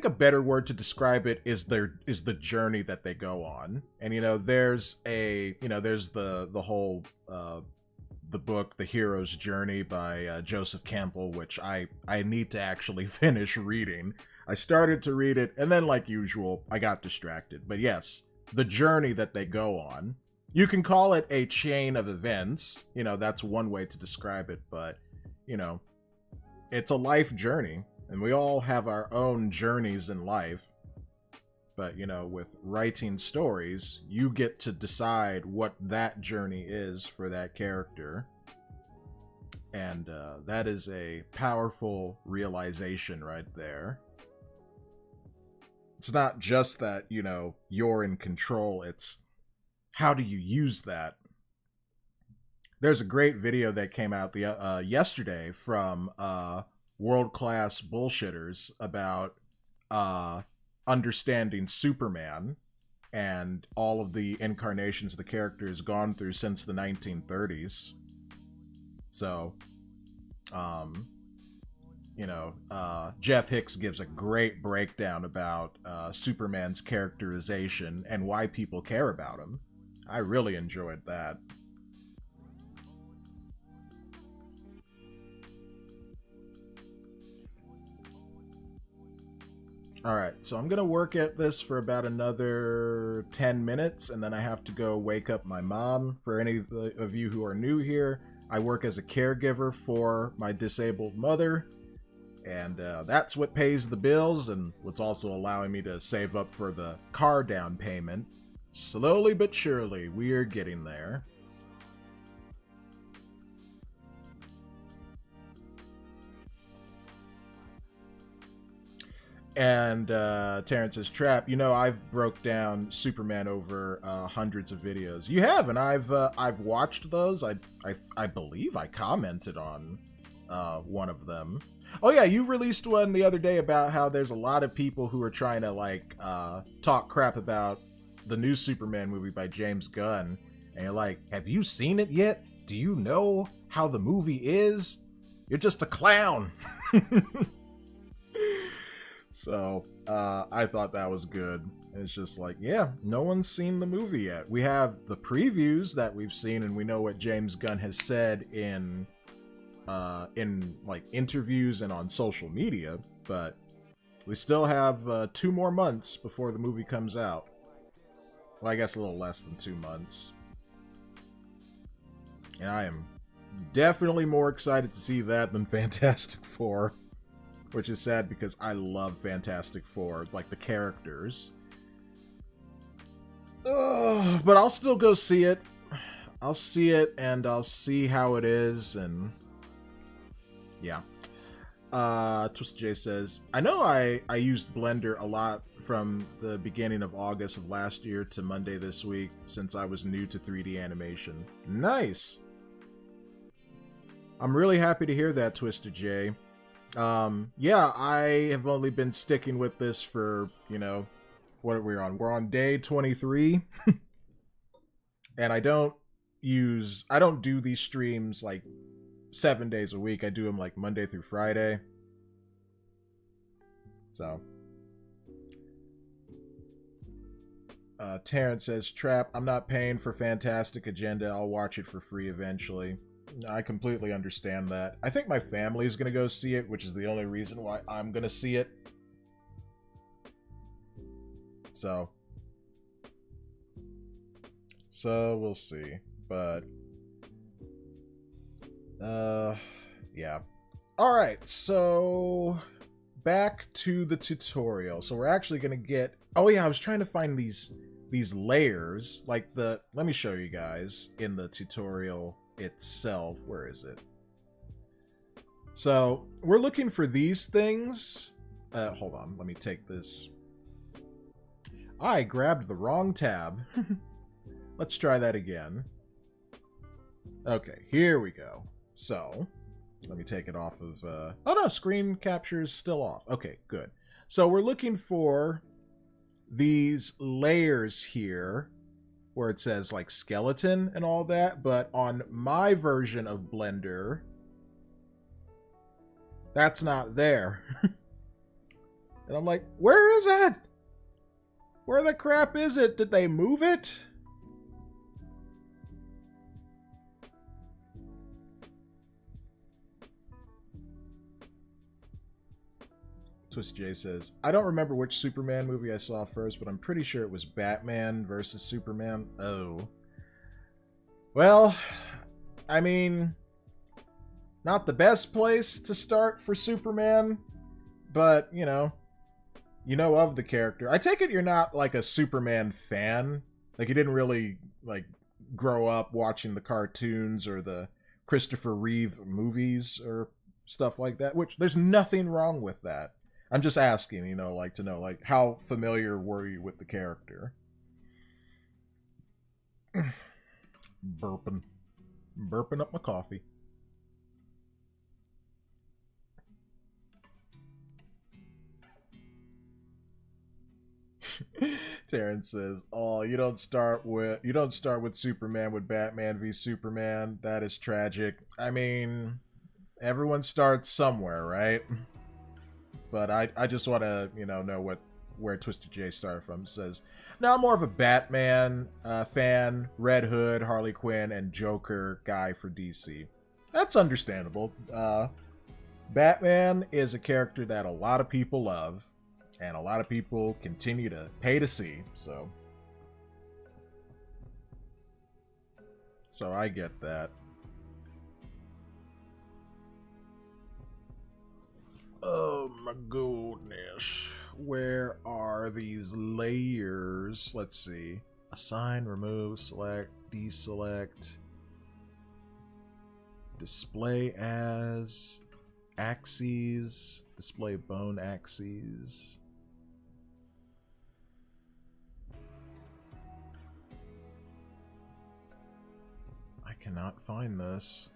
S1: a better word to describe it is the journey that they go on. And you know, there's the whole the book The Hero's Journey by Joseph Campbell, which I need to actually finish reading. I started to read it, and then, like usual, I got distracted. But yes, the journey that they go on. You can call it a chain of events. You know, that's one way to describe it. But, you know, it's a life journey. And we all have our own journeys in life. But, you know, with writing stories, you get to decide what that journey is for that character. And that is a powerful realization right there. It's not just that, you know, you're in control. It's how do you use that? There's a great video that came out yesterday from World-Class Bullshitters about understanding Superman and all of the incarnations the character has gone through since the 1930s. So, you know, Jeff Hicks gives a great breakdown about Superman's characterization and why people care about him. I really enjoyed that. Alright, so I'm gonna work at this for about another 10 minutes, and then I have to go wake up my mom. For any of you who are new here, I work as a caregiver for my disabled mother, and that's what pays the bills, and what's also allowing me to save up for the car down payment. Slowly but surely, we are getting there. And Terrence says, Trapp, you know, I've broke down Superman over hundreds of videos. You have, and I've watched those. I believe I commented on one of them. Oh yeah, you released one the other day about how there's a lot of people who are trying to like talk crap about the new Superman movie by James Gunn, and you're like, have you seen it yet? Do you know how the movie is? You're just a clown. So, I thought that was good. It's just like, yeah, no one's seen the movie yet. We have the previews that we've seen, and we know what James Gunn has said in like interviews and on social media, but we still have 2 more months before the movie comes out. Well, I guess a little less than 2 months. And I am definitely more excited to see that than Fantastic Four. Which is sad because I love Fantastic Four, like the characters. But I'll still go see it. I'll see it and I'll see how it is, and yeah. Twisted J says, I know I used Blender a lot from the beginning of August of last year to Monday this week since I was new to 3D animation. Nice! I'm really happy to hear that, Twisted J. Yeah, I have only been sticking with this for, you know, what are we on? We're on day 23. And I don't do these streams like 7 days a week. I do them like Monday through Friday. So. Terrence says, Trapp, I'm not paying for Fantastic Agenda. I'll watch it for free eventually. I completely understand that. I think my family is going to go see it, which is the only reason why I'm going to see it. So we'll see. But, yeah. Alright, so back to the tutorial. So we're actually going to get... Oh yeah, I was trying to find these layers. Like the... Let me show you guys in the tutorial itself. Where is it? So we're looking for these things. Hold on, let me take this. I grabbed the wrong tab. Let's try that again. Okay, here we go. So let me take it off of oh no, screen capture is still off. Okay, good. So we're looking for these layers here where it says like skeleton and all that, but on my version of Blender, that's not there. And I'm like, where is it? Where the crap is it? Did they move it? Twist J says, I don't remember which Superman movie I saw first, but I'm pretty sure it was Batman versus Superman. Oh. Well, I mean, not the best place to start for Superman, but, you know, you know of the character. I take it you're not like a Superman fan. Like you didn't really like grow up watching the cartoons or the Christopher Reeve movies or stuff like that, which there's nothing wrong with that. I'm just asking, you know, like to know like how familiar were you with the character? Burping up my coffee. Terrence says, "Oh, you don't start with Superman with Batman v Superman. That is tragic. I mean, everyone starts somewhere, right? But I just want to, you know where Twisted J started from. It says, now I'm more of a Batman fan, Red Hood, Harley Quinn, and Joker guy for DC. That's understandable. Batman is a character that a lot of people love, and a lot of people continue to pay to see, so I get that. Oh my goodness. Where are these layers? Let's see. Assign, remove, select, deselect. Display as, axes, display bone axes. I cannot find this.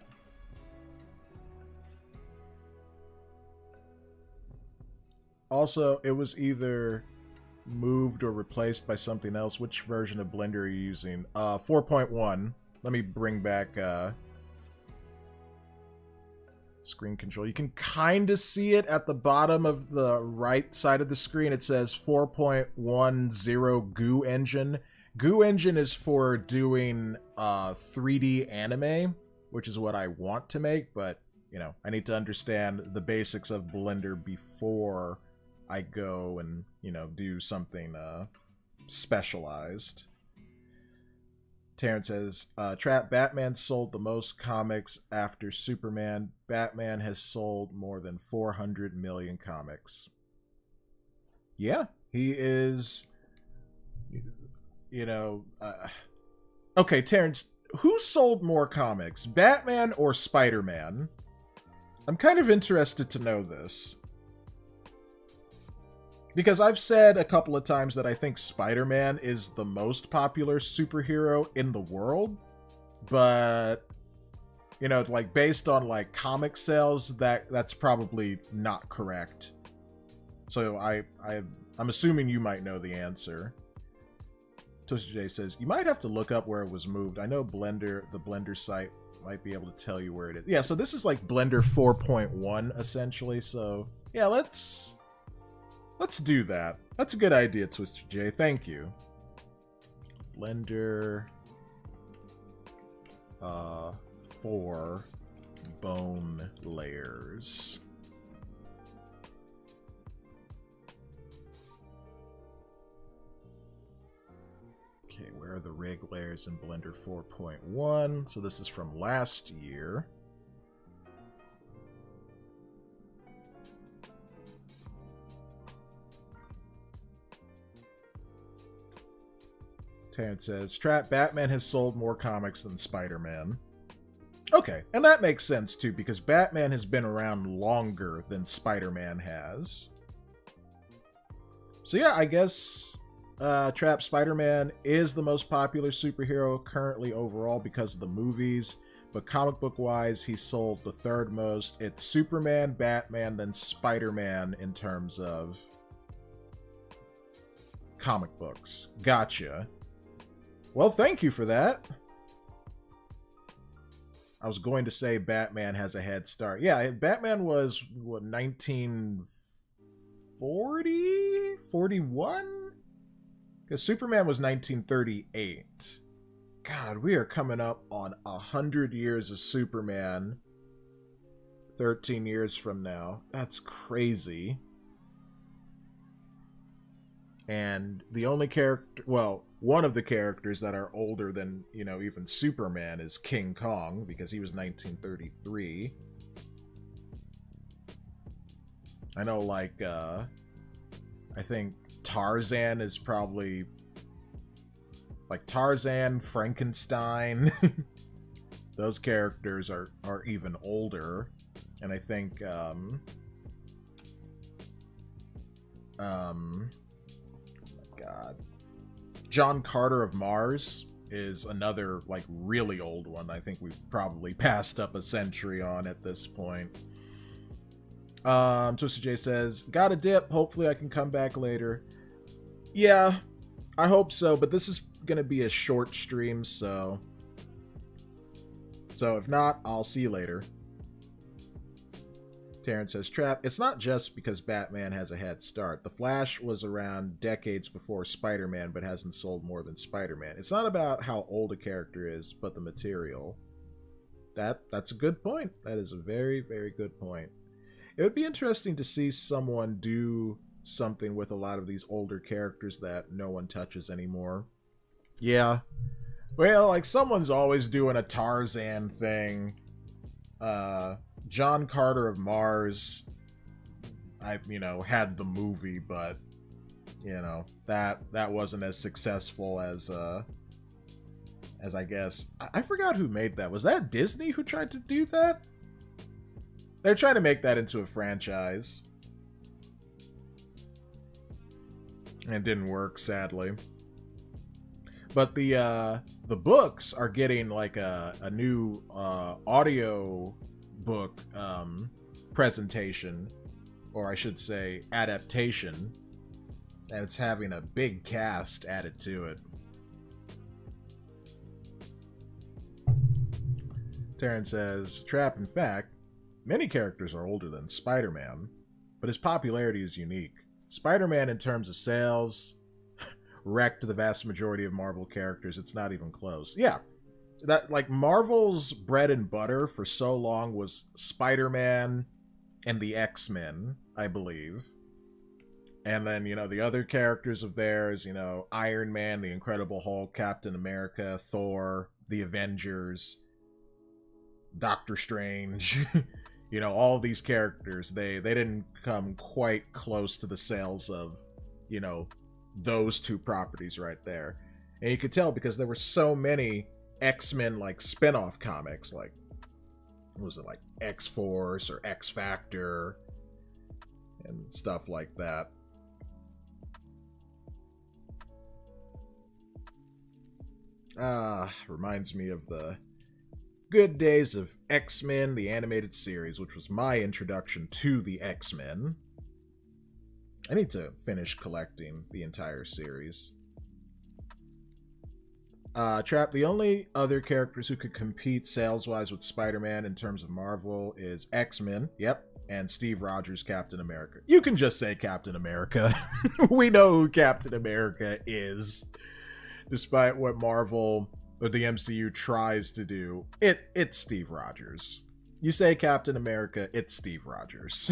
S1: Also, it was either moved or replaced by something else. Which version of Blender are you using? 4.1. Let me bring back screen control. You can kind of see it at the bottom of the right side of the screen. It says 4.10 Goo Engine. Goo Engine is for doing 3D anime, which is what I want to make, but, you know, I need to understand the basics of Blender before I go and, you know, do something specialized. Terrence says, Trapp, Batman sold the most comics after Superman. Batman has sold more than 400 million comics. Yeah, he is, you know... okay, Terrence, who sold more comics, Batman or Spider-Man? I'm kind of interested to know this. Because I've said a couple of times that I think Spider-Man is the most popular superhero in the world, but, you know, like, based on, like, comic sales, that's probably not correct. So I'm assuming you might know the answer. Toasty J says, you might have to look up where it was moved. I know Blender, the Blender site, might be able to tell you where it is. Yeah, so this is like Blender 4.1, essentially, so, yeah, let's do that. That's a good idea, Twister J. Thank you. Blender 4 bone layers. Okay, where are the rig layers in Blender 4.1? So this is from last year. Terrence says, Trapp, Batman has sold more comics than Spider-Man. Okay, and that makes sense too, because Batman has been around longer than Spider-Man has. So yeah, I guess Trapp, Spider-Man is the most popular superhero currently overall because of the movies, but comic book wise, he sold the third most. It's Superman, Batman, then Spider-Man in terms of comic books. Gotcha. Well, thank you for that. I was going to say Batman has a head start. Yeah, Batman was, what, 1940? 41? Because Superman was 1938. God, we are coming up on 100 years of Superman 13 years from now. That's crazy. And the only character, well, one of the characters that are older than, you know, even Superman is King Kong, because he was 1933. I know, like, I think Tarzan is probably like Tarzan, Frankenstein. Those characters are even older. And I think oh my god, John Carter of Mars is another like really old one. I think we've probably passed up a century on at this point. Twisted J says, got a dip, hopefully I can come back later. Yeah, I hope so, but this is gonna be a short stream, so if not, I'll see you later. Terrence says, Trapp, it's not just because Batman has a head start. The Flash was around decades before Spider-Man, but hasn't sold more than Spider-Man. It's not about how old a character is, but the material. That's a good point. That is a very, very good point. It would be interesting to see someone do something with a lot of these older characters that no one touches anymore. Yeah. Well, like, someone's always doing a Tarzan thing. John Carter of Mars, had the movie, but, that wasn't as successful as I guess. I forgot who made that. Was that Disney who tried to do that? They're trying to make that into a franchise. And it didn't work, sadly. But the books are getting like a new audio book presentation, or I should say adaptation, and it's having a big cast added to it. Terrence says, Trapp, in fact, many characters are older than Spider-Man, but his popularity is unique. Spider-Man, in terms of sales, wrecked the vast majority of Marvel characters. It's not even close. Yeah, that, like, Marvel's bread and butter for so long was Spider-Man and the X-Men, I believe. And then, the other characters of theirs, Iron Man, the Incredible Hulk, Captain America, Thor, the Avengers, Doctor Strange. All these characters, they didn't come quite close to the sales of, those two properties right there. And you could tell because there were so many X-Men, like, spin-off comics, like, what was it, like, X-Force or X-Factor and stuff like that. Reminds me of the good days of X-Men, the animated series, which was my introduction to the X-Men. I need to finish collecting the entire series. Trapp, the only other characters who could compete sales-wise with Spider-Man in terms of Marvel is X-Men, yep, and Steve Rogers' Captain America. You can just say Captain America. We know who Captain America is. Despite what Marvel or the MCU tries to do, it's Steve Rogers. You say Captain America, it's Steve Rogers.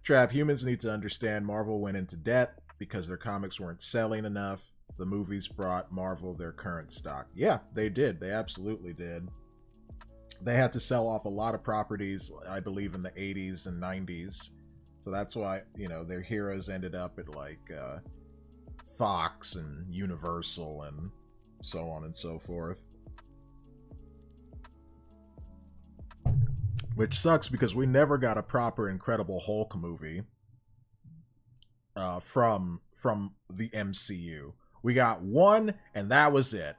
S1: Trapp, humans need to understand Marvel went into debt because their comics weren't selling enough. The movies brought Marvel their current stock. Yeah, they did. They absolutely did. They had to sell off a lot of properties, I believe, in the 80s and 90s. So that's why, their heroes ended up at, like, Fox and Universal and so on and so forth. Which sucks because we never got a proper Incredible Hulk movie from the MCU. We got one, and that was it.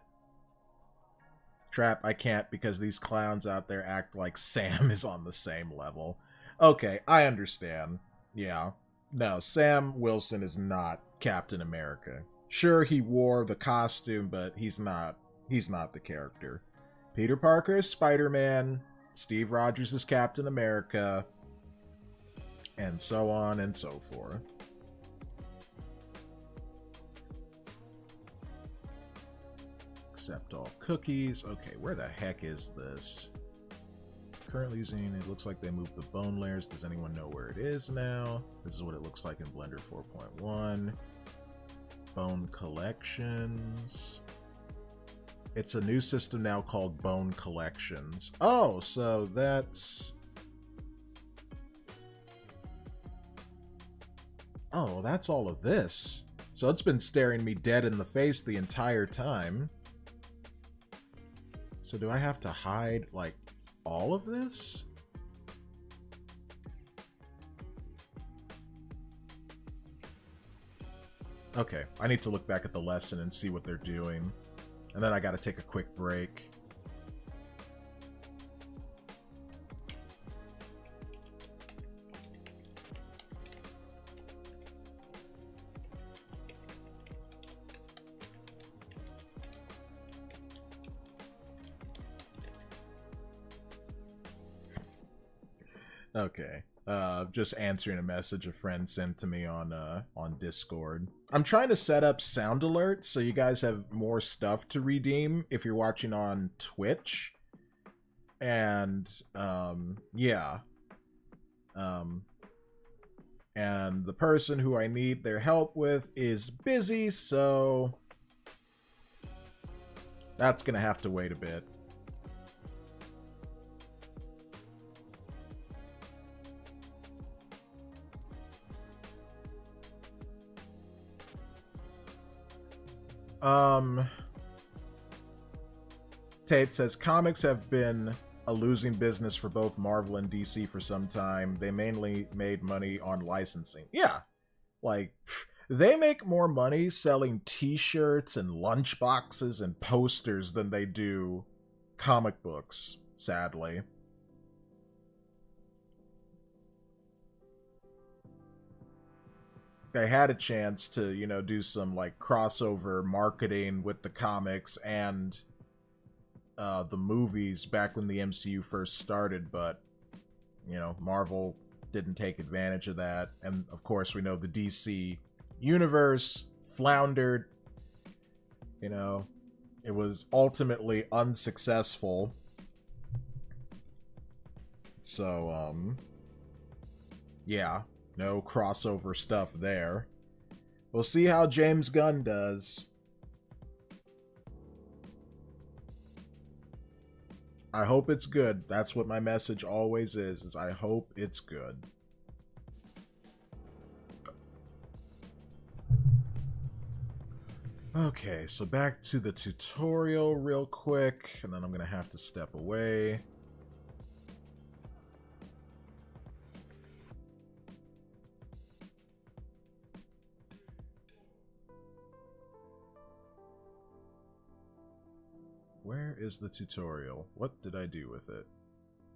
S1: Trapp, I can't because these clowns out there act like Sam is on the same level. Okay, I understand. Yeah. No, Sam Wilson is not Captain America. Sure, he wore the costume, but he's not the character. Peter Parker is Spider-Man, Steve Rogers is Captain America, and so on and so forth. Accept all cookies. Okay, where the heck is this? Currently using, it looks like they moved the bone layers. Does anyone know where it is now? This is what it looks like in Blender 4.1. Bone collections. It's a new system now called Bone Collections. Oh, so that's... Oh, that's all of this. So it's been staring me dead in the face the entire time. So do I have to hide, like, all of this? Okay, I need to look back at the lesson and see what they're doing. And then I gotta take a quick break. Okay. Just answering a message a friend sent to me on Discord. I'm trying to set up sound alerts so you guys have more stuff to redeem if you're watching on Twitch. And yeah. And the person who I need their help with is busy, so that's gonna have to wait a bit. Tate says, comics have been a losing business for both Marvel and DC for some time. They mainly made money on licensing. Yeah, like, they make more money selling t-shirts and lunchboxes and posters than they do comic books, sadly. They had a chance to, you know, do some, like, crossover marketing with the comics and the movies back when the MCU first started, but, you know, Marvel didn't take advantage of that. And, of course, we know the DC universe floundered. You know, it was ultimately unsuccessful. So, yeah. No crossover stuff there. We'll see how James Gunn does. I hope it's good. That's what my message always is I hope it's good. Okay, so back to the tutorial real quick, and then I'm gonna have to step away. Where is the tutorial? What did I do with it?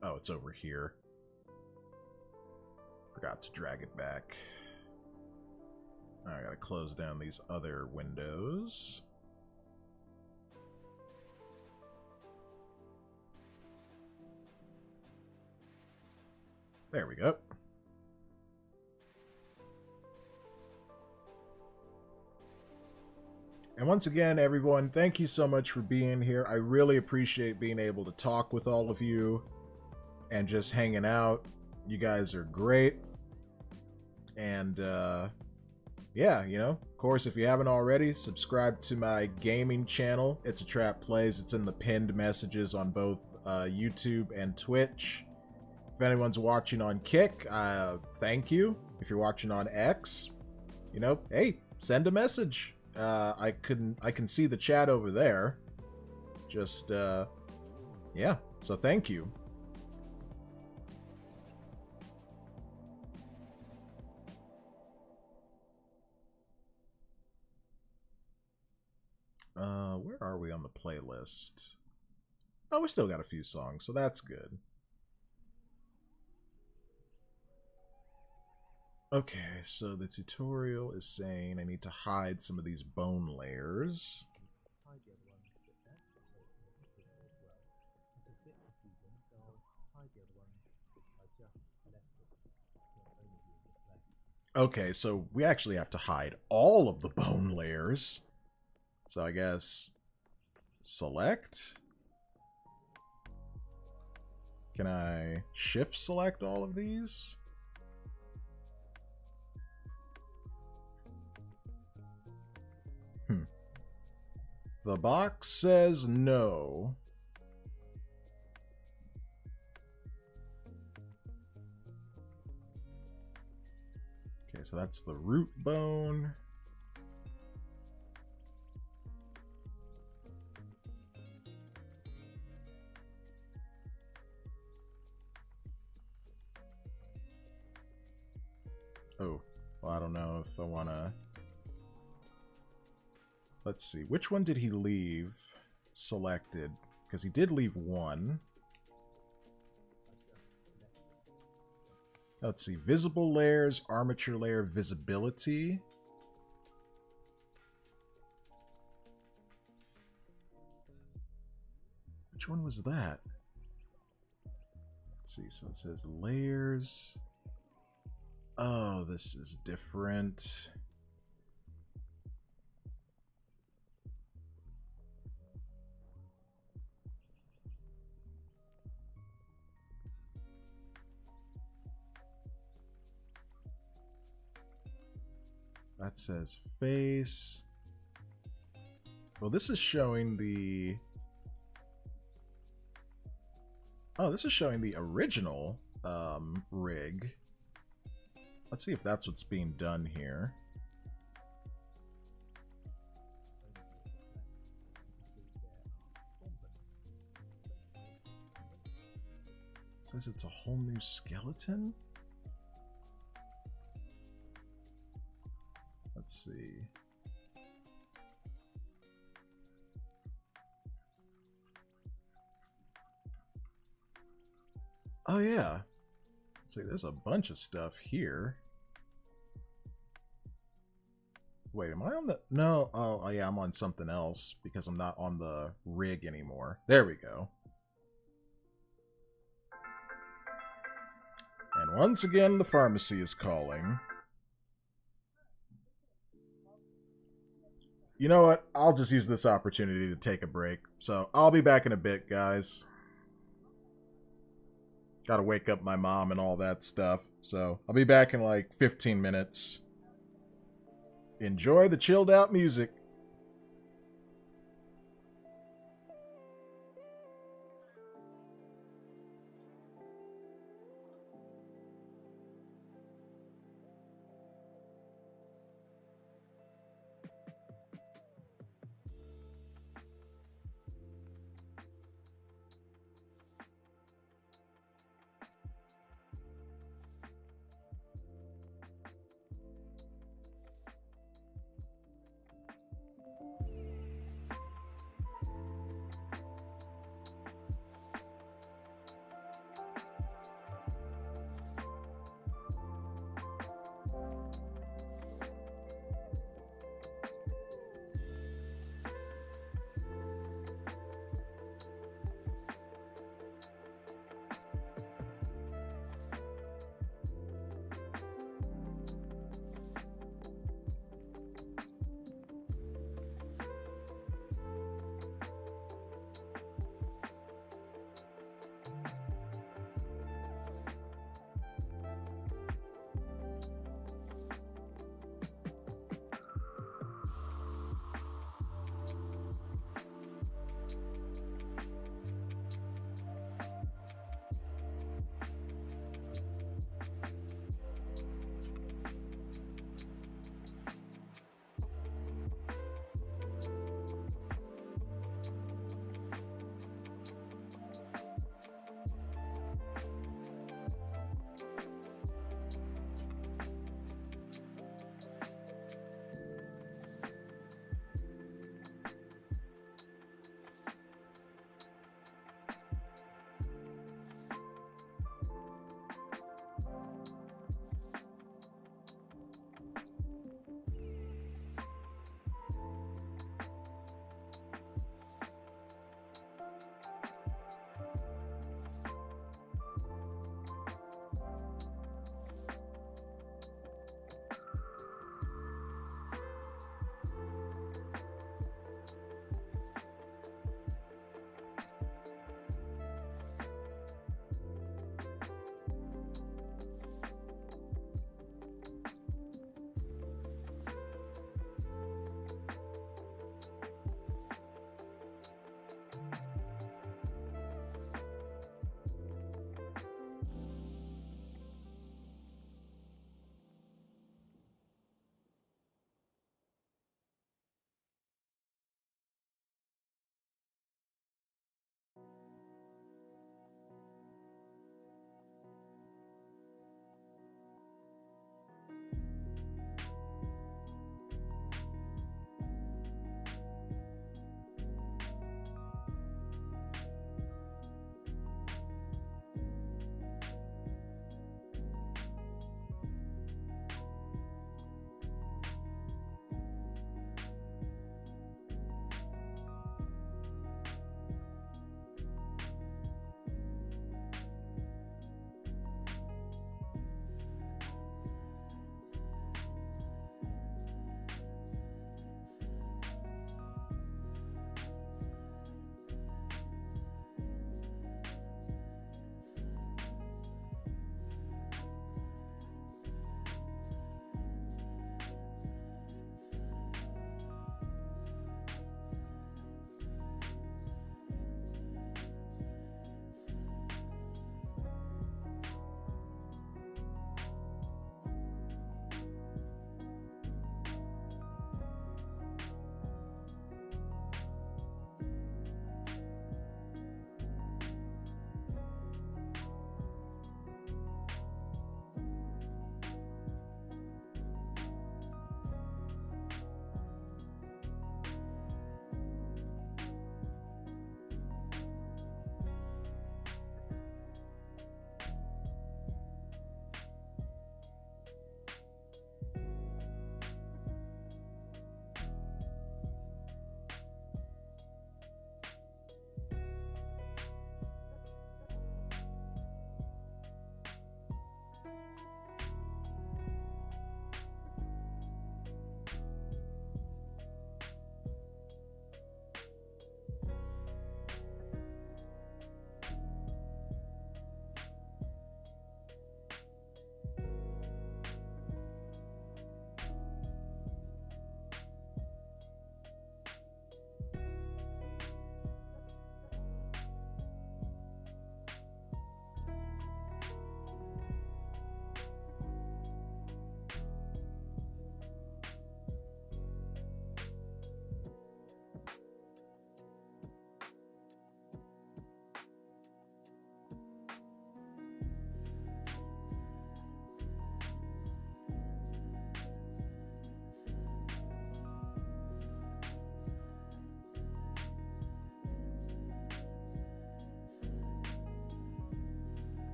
S1: Oh, it's over here. Forgot to drag it back. I gotta close down these other windows. There we go. And once again, everyone, thank you so much for being here. I really appreciate being able to talk with all of you and just hanging out. You guys are great. And, yeah, you know, of course, if you haven't already, subscribe to my gaming channel. It's a Trap Plays. It's in the pinned messages on both YouTube and Twitch. If anyone's watching on Kick, thank you. If you're watching on X, you know, hey, send a message. I can see the chat over there. Just, yeah, so thank you. Where are we on the playlist? Oh, we still got a few songs, so that's good. Okay, so the tutorial is saying I need to hide some of these bone layers. Okay, so we actually have to hide all of the bone layers. So I guess select. Can I shift select all of these? The box says no. Okay, Okay, so that's the root bone. Oh, well, I don't know if I want to... Let's see. Which one did he leave selected? Because he did leave one. Let's see. Visible layers, armature layer, visibility. Which one was that? Let's see. So it says layers. Oh, this is different. That says face. Well, this is showing the... Oh, this is showing the original rig. Let's see if that's what's being done here. It says it's a whole new skeleton? Let's see. Oh yeah. Let's see, there's a bunch of stuff here. Wait, am I on the... No, oh yeah, I'm on something else because I'm not on the rig anymore. There we go. And once again, the pharmacy is calling. You know what? I'll just use this opportunity to take a break. So I'll be back in a bit, guys. Gotta wake up my mom and all that stuff. So I'll be back in like 15 minutes. Enjoy the chilled out music.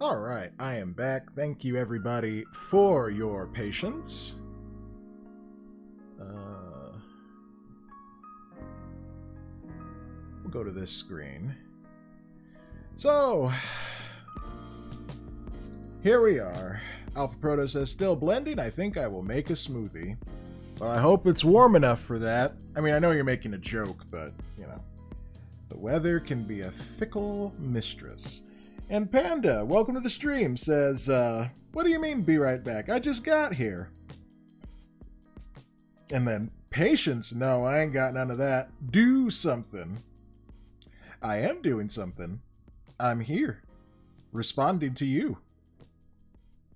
S1: All right, I am back. Thank you, everybody, for your patience. We'll go to this screen. So, here we are. Alpha Proto says, still blending? I think I will make a smoothie. Well, I hope it's warm enough for that. I mean, I know you're making a joke, but, you know. The weather can be a fickle mistress. And Panda, welcome to the stream, says, what do you mean, be right back? I just got here. And then, patience? No, I ain't got none of that. Do something. I am doing something. I'm here. Responding to you.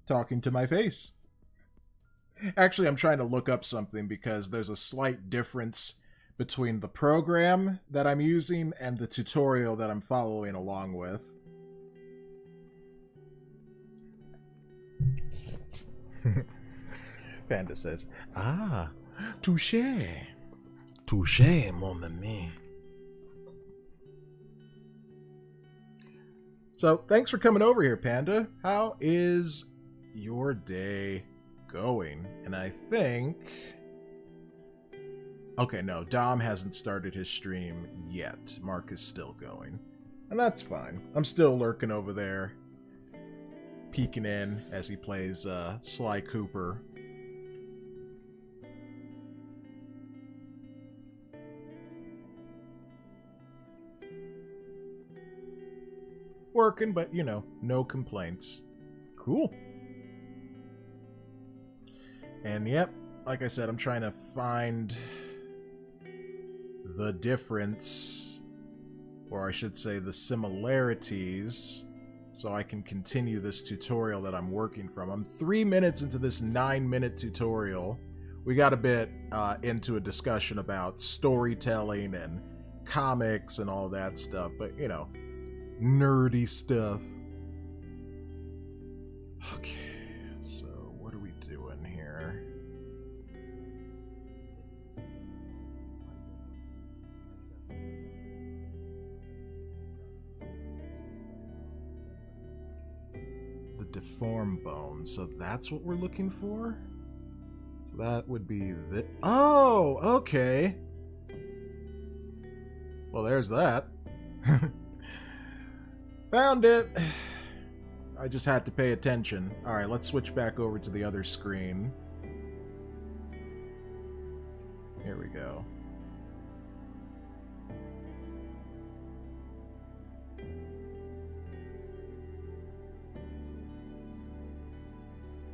S1: Talking to my face. Actually, I'm trying to look up something because there's a slight difference between the program that I'm using and the tutorial that I'm following along with. Panda says, ah, touché. Touché, mon ami. So, thanks for coming over here, Panda. How is your day going? And I think... Okay, no, Dom hasn't started his stream yet. Mark is still going. And that's fine. I'm still lurking over there, peeking in as he plays Sly Cooper. Working, but, you know, no complaints. Cool. And, yep, like I said, I'm trying to find the difference, or I should say the similarities, so I can continue this tutorial that I'm working from. I'm 3 minutes into this 9-minute tutorial. We got a bit into a discussion about storytelling and comics and all that stuff, but, you know, nerdy stuff. Okay, so what are we doing here? The deform bone, so that's what we're looking for? So that would be the... Oh, okay. Well, there's that. Found it! I just had to pay attention. Alright, let's switch back over to the other screen. Here we go.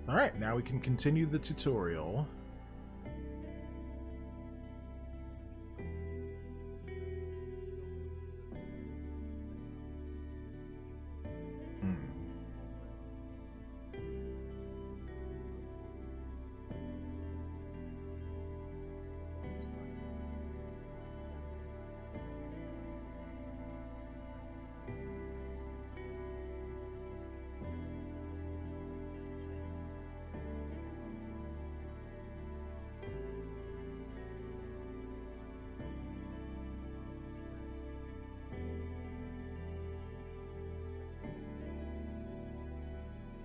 S1: Alright, now we can continue the tutorial.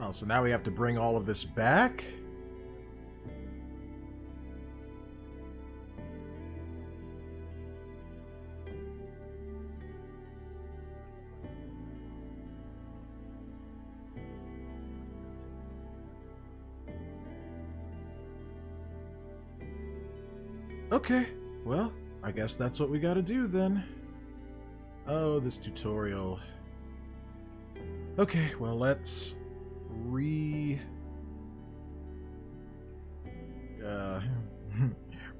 S1: Oh, so now we have to bring all of this back? Okay, well, I guess that's what we gotta do then. Oh, this tutorial. Okay, well, let's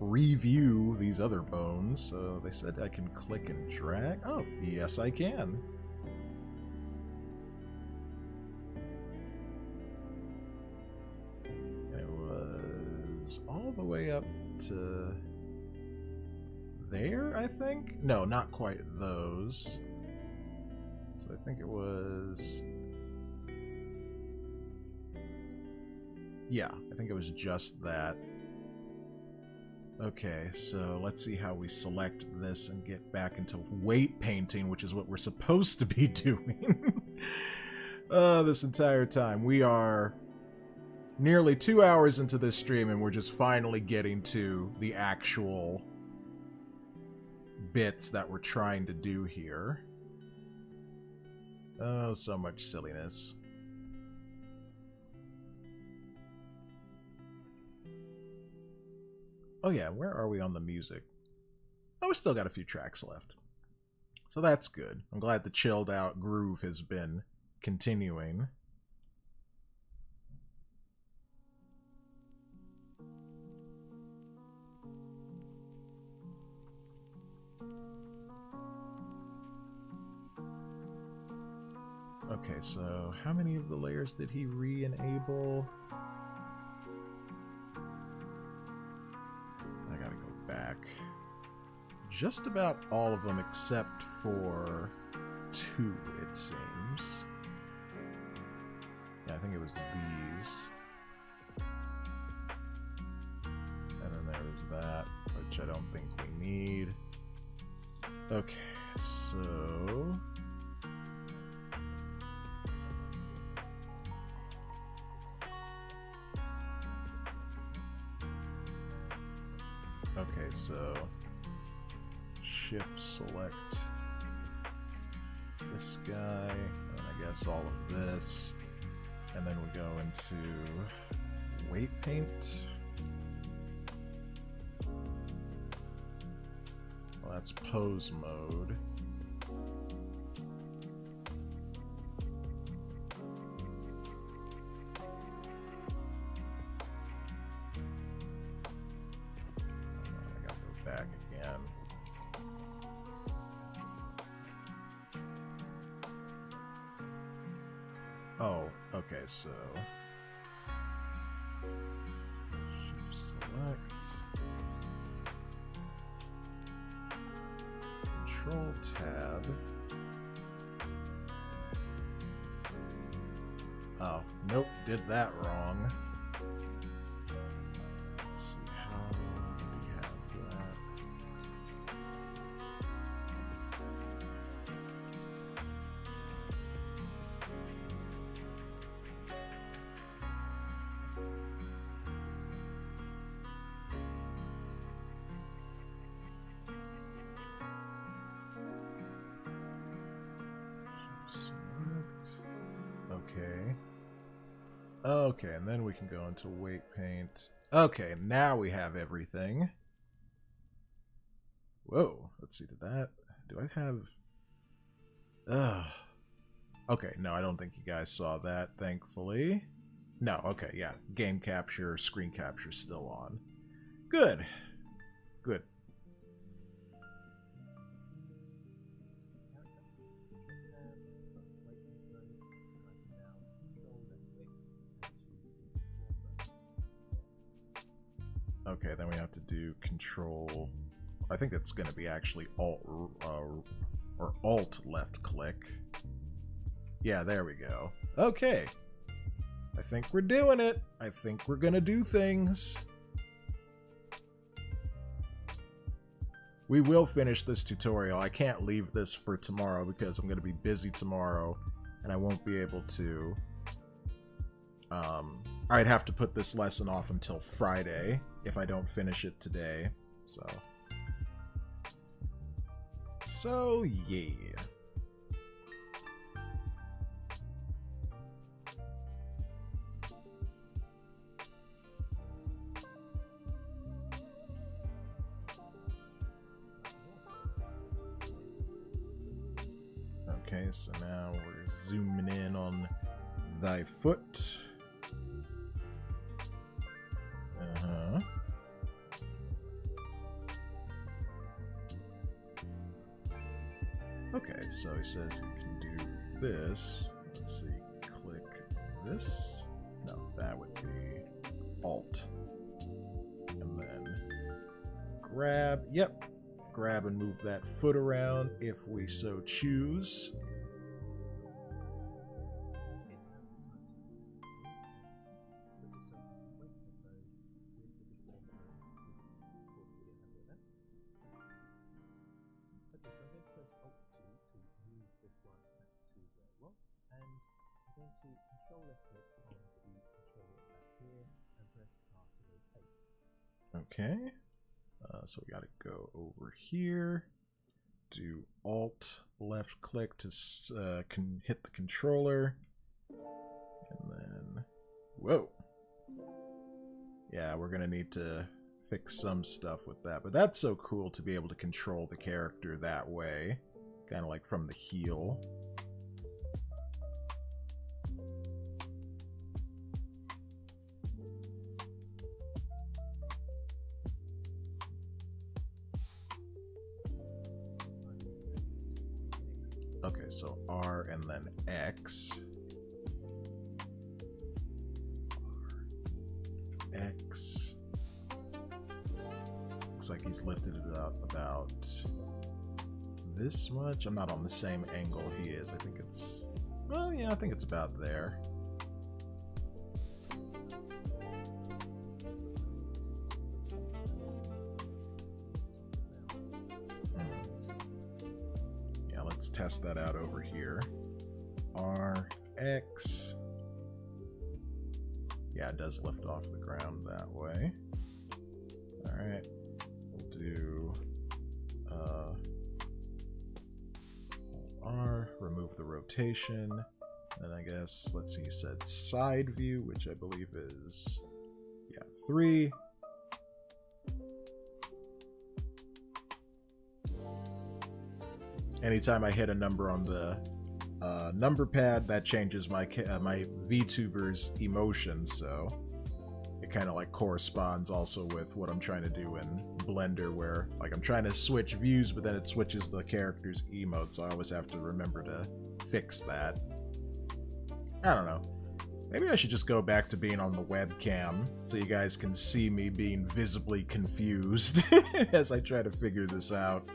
S1: review these other bones. So they said I can click and drag. Oh, yes I can. And it was all the way up to there, I think? No, not quite those. So I think it was... Yeah, I think it was just that. Okay, so let's see how we select this and get back into weight painting, which is what we're supposed to be doing. This entire time. We are nearly 2 hours into this stream and we're just finally getting to the actual bits that we're trying to do here. Oh, so much silliness. Oh yeah, where are we on the music? Oh, we still got a few tracks left. So that's good. I'm glad the chilled out groove has been continuing. Okay, so how many of the layers did he re-enable? I gotta go back. Just about all of them except for 2, it seems. Yeah, I think it was these. And then there was that, which I don't think we need. Okay, so... Okay, so... Shift select this guy, and I guess all of this, and then we go into weight paint. Well, that's pose mode. I gotta go back again. Oh, okay, so shift select, control tab. Oh, nope, did that wrong. Let's see, how do we have that? Okay. Okay, and then we can go into weight paint. Okay, now we have everything. Whoa, let's see, do I have... Okay, no, I don't think you guys saw that, thankfully. No, okay, yeah, game capture, screen capture still on. Good. Good. Okay, then we have to do control... I think it's going to be actually alt left click. Yeah, there we go. Okay. I think we're doing it. I think we're going to do things. We will finish this tutorial. I can't leave this for tomorrow because I'm going to be busy tomorrow and I won't be able to... I'd have to put this lesson off until Friday if I don't finish it today. So yeah. Okay, so now we're zooming in on thy foot. Uh-huh. Okay, so he says you can do this. Let's see, click this. No, that would be Alt. And then grab, yep, grab and move that foot around if we so choose.
S2: going to control left click on the controller back here and press R to rotate.
S1: Okay. So we got to go over here. Do Alt left click to hit the controller. And then... Whoa! Yeah, we're going to need to fix some stuff with that. But that's so cool to be able to control the character that way. Kind of like from the heel. Okay, so R and then X. R, X. Looks like he's lifted it up about this much. I'm not on the same angle he is. I think it's... Well, yeah, I think it's about there. Let's test that out over here. RX. Yeah, it does lift off the ground that way. Alright. We'll do R, remove the rotation. And I guess, let's see, he said side view, which I believe is, yeah, 3. Anytime I hit a number on the number pad, that changes my my VTuber's emotion, so it kind of like corresponds also with what I'm trying to do in Blender, where like I'm trying to switch views, but then it switches the character's emote, so I always have to remember to fix that. I don't know. Maybe I should just go back to being on the webcam so you guys can see me being visibly confused as I try to figure this out.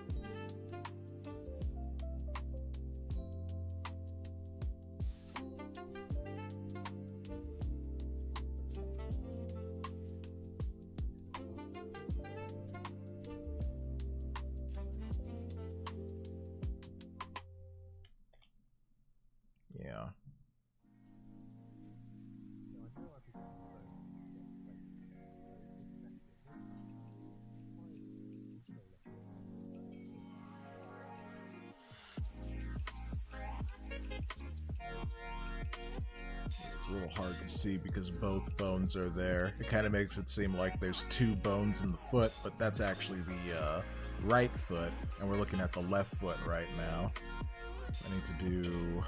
S1: Yeah. It's a little hard to see because both bones are there. It kind of makes it seem like there's 2 bones in the foot, but that's actually the right foot, and we're looking at the left foot right now. I need to do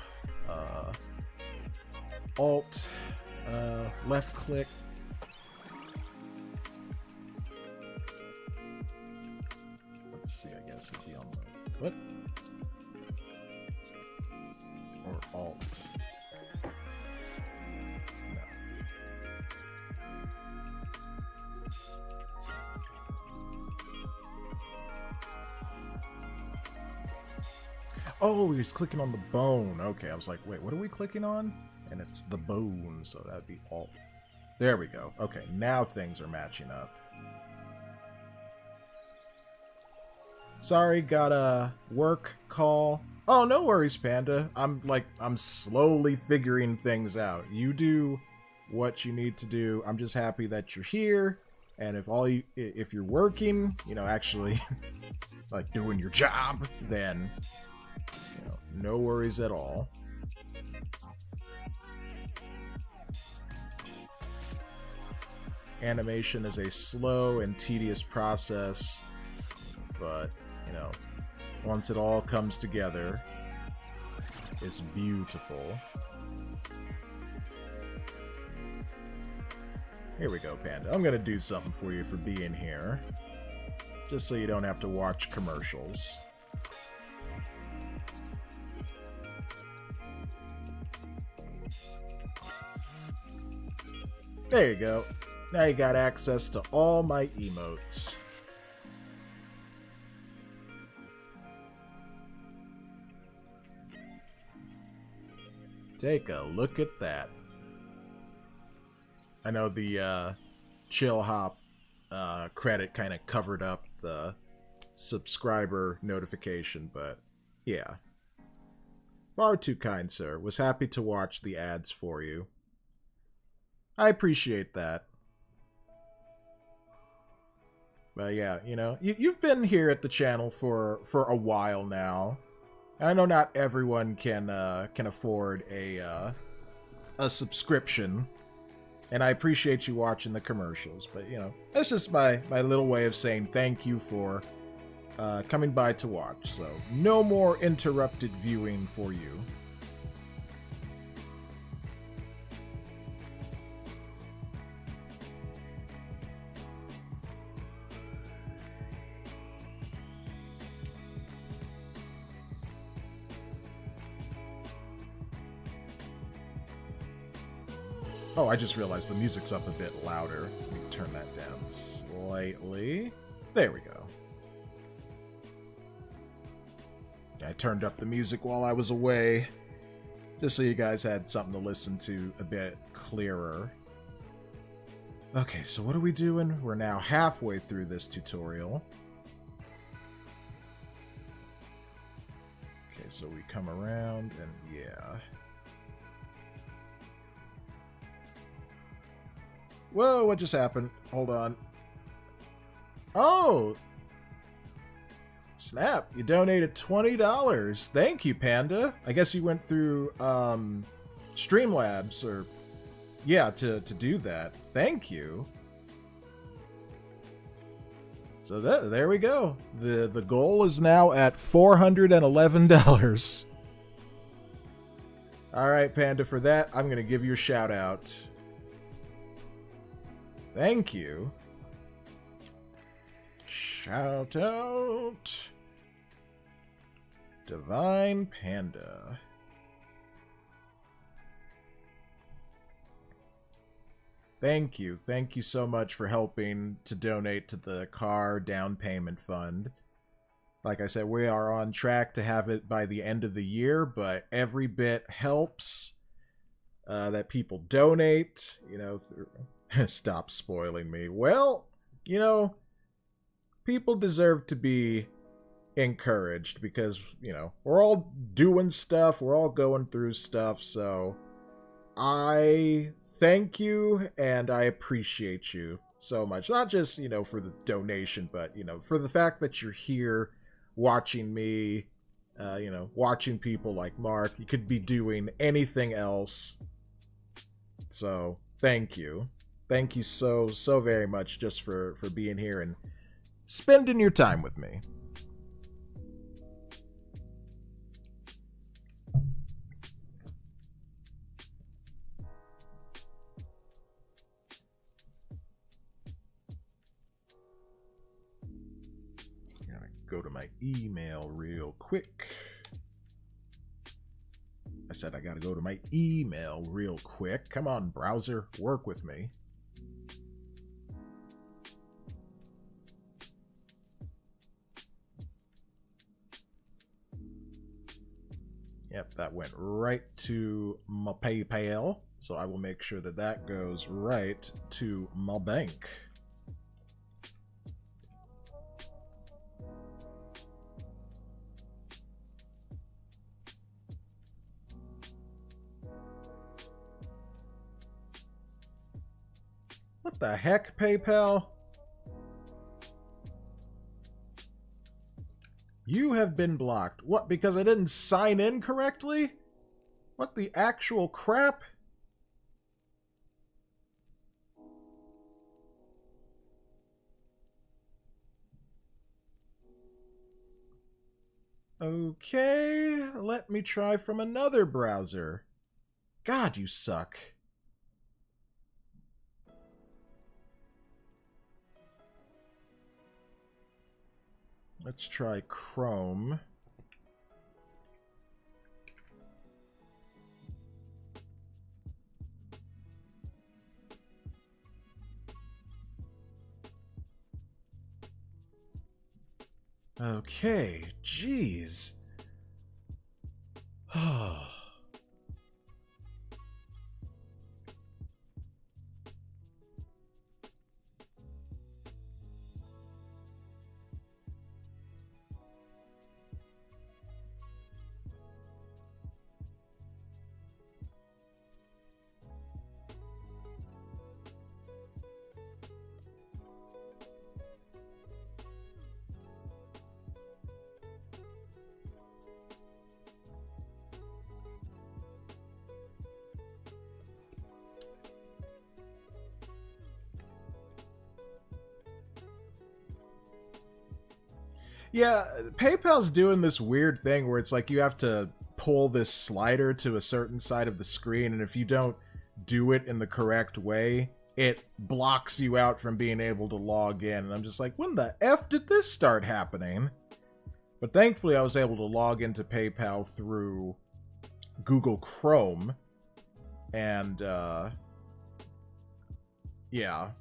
S1: Alt, left click. Let's see, I guess it'd be on the foot. Or Alt. No. Oh, he's clicking on the bone. Okay, I was like, wait, what are we clicking on? And it's the bone, so that'd be Alt. There we go. Okay, now things are matching up. Sorry, got a work call. Oh, no worries, Panda. I'm slowly figuring things out. You do what you need to do. I'm just happy that you're here. And if you're working, you know, actually like doing your job, then you know, no worries at all. Animation is a slow and tedious process, but you know, once it all comes together, it's beautiful. Here we go, Panda. I'm gonna do something for you for being here, just so you don't have to watch commercials. There you go. Now you got access to all my emotes. Take a look at that. I know the Chill Hop credit kind of covered up the subscriber notification, but yeah. Far too kind, sir. Was happy to watch the ads for you. I appreciate that. But yeah, you know, you've been here at the channel for a while now. And I know not everyone can afford a subscription. And I appreciate you watching the commercials. But, you know, that's just my little way of saying thank you for coming by to watch. So, no more interrupted viewing for you. Oh, I just realized the music's up a bit louder. Let me turn that down slightly. There we go. I turned up the music while I was away, just so you guys had something to listen to a bit clearer. Okay, so what are we doing? We're now halfway through this tutorial. Okay, so we come around and yeah. Whoa, what just happened? Hold on. Oh! Snap, you donated $20. Thank you, Panda. I guess you went through Streamlabs or yeah, to do that. Thank you. So there we go. The goal is now at $411. All right, Panda, for that, I'm going to give you a shout out. Thank you. Shout out. Divine Panda. Thank you. Thank you so much for helping to donate to the car down payment fund. Like I said, we are on track to have it by the end of the year, but every bit helps that people donate, you know, through... Stop spoiling me. Well, you know, people deserve to be encouraged because, you know, we're all doing stuff, we're all going through stuff, so I thank you and I appreciate you so much. Not just, you know, for the donation, but, you know, for the fact that you're here watching me, you know, watching people like Mark. You could be doing anything else. So, thank you. Thank you so very much just for being here and spending your time with me. Gotta go to my email real quick. I said I gotta go to my email real quick. Come on, browser, work with me. Yep, that went right to my PayPal, so I will make sure that that goes right to my bank. What the heck, PayPal? You have been blocked. What, because I didn't sign in correctly? What the actual crap? Okay, let me try from another browser. God, you suck. Let's try Chrome. Okay, jeez. Yeah, PayPal's doing this weird thing where it's like you have to pull this slider to a certain side of the screen, and if you don't do it in the correct way, it blocks you out from being able to log in. And I'm just like, when the F did this start happening? But thankfully I was able to log into PayPal through Google Chrome, and yeah.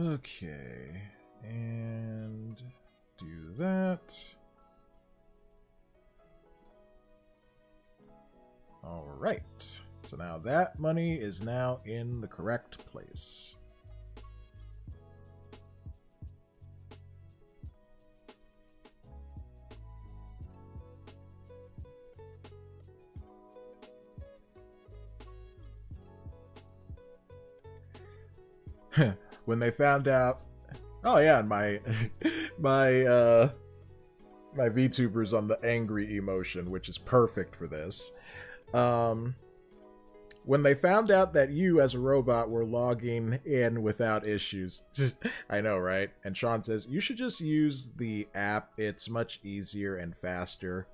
S1: Okay, and do that. All right, so now that money is now in the correct place. When they found out, oh yeah, and my my VTuber's on the angry emotion, which is perfect for this. When they found out that you as a robot were logging in without issues, I know, right? And Sean says you should just use the app. It's much easier and faster.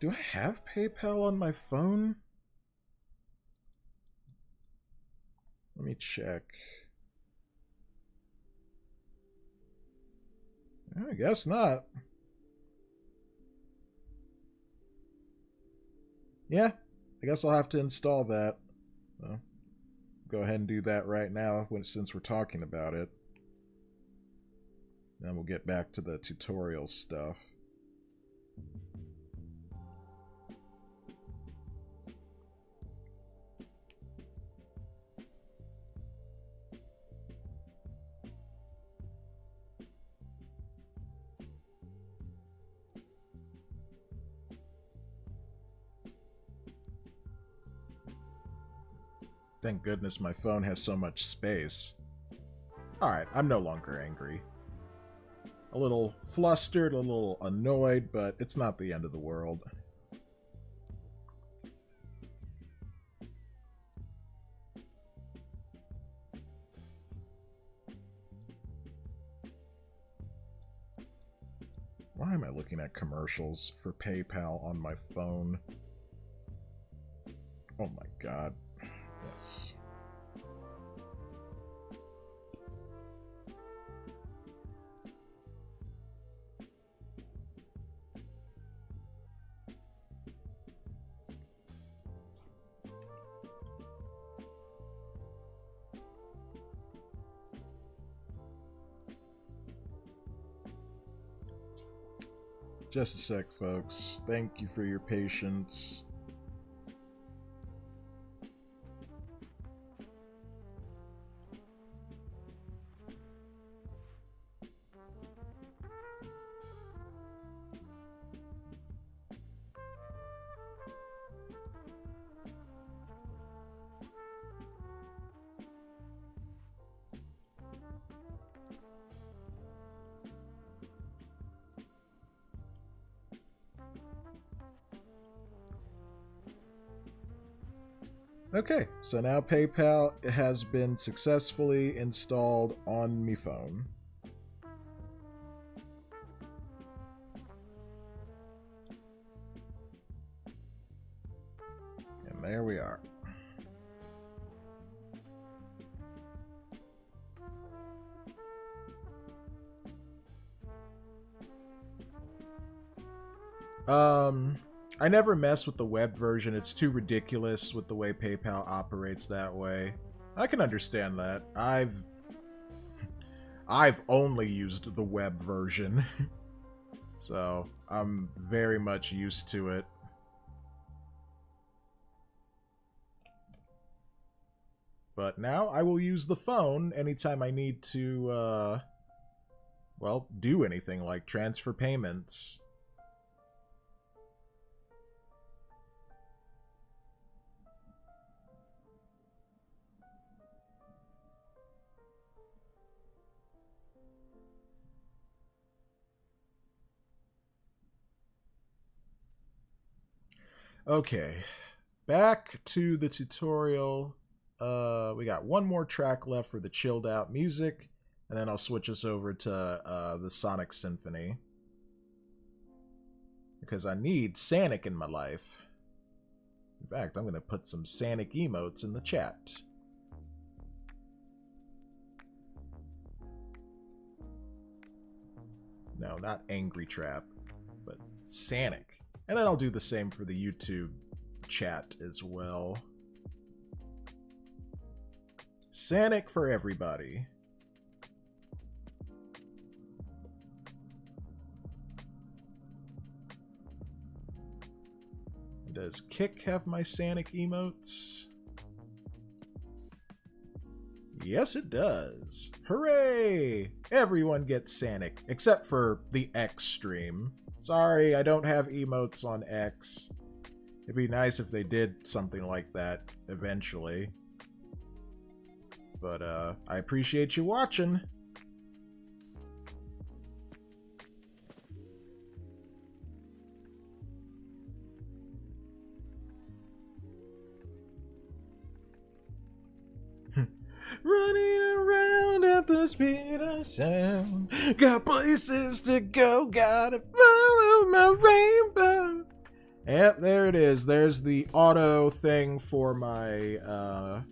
S1: Do I have PayPal on my phone? Let me check. I guess not. Yeah, I guess I'll have to install that. So, go ahead and do that right now since we're talking about it. Then we'll get back to the tutorial stuff. Thank goodness my phone has so much space. Alright, I'm no longer angry. A little flustered, a little annoyed, but it's not the end of the world. Why am I looking at commercials for PayPal on my phone? Oh my god. Yes. Just a sec, folks. Thank you for your patience. Okay, so now PayPal has been successfully installed on my phone. And there we are. I never mess with the web version. It's too ridiculous with the way PayPal operates that way. I can understand that. I've only used the web version. So, I'm very much used to it. But now I will use the phone anytime I need to, well, do anything like transfer payments. Okay, back to the tutorial. We got one more track left for the chilled out music, and then I'll switch us over to the Sonic Symphony. Because I need Sonic in my life. In fact, I'm going to put some Sonic emotes in the chat. No, not Angry Trap, but Sonic. And then I'll do the same for the YouTube chat as well. Sonic for everybody. Does Kick have my Sonic emotes? Yes, it does. Hooray! Everyone gets Sonic, except for the X stream. Sorry, I don't have emotes on X. It'd be nice if they did something like that eventually. But, I appreciate you watching. Running around at the speed of sound. Got places to go, gotta follow my rainbow. Yep, there it is. There's the auto thing for my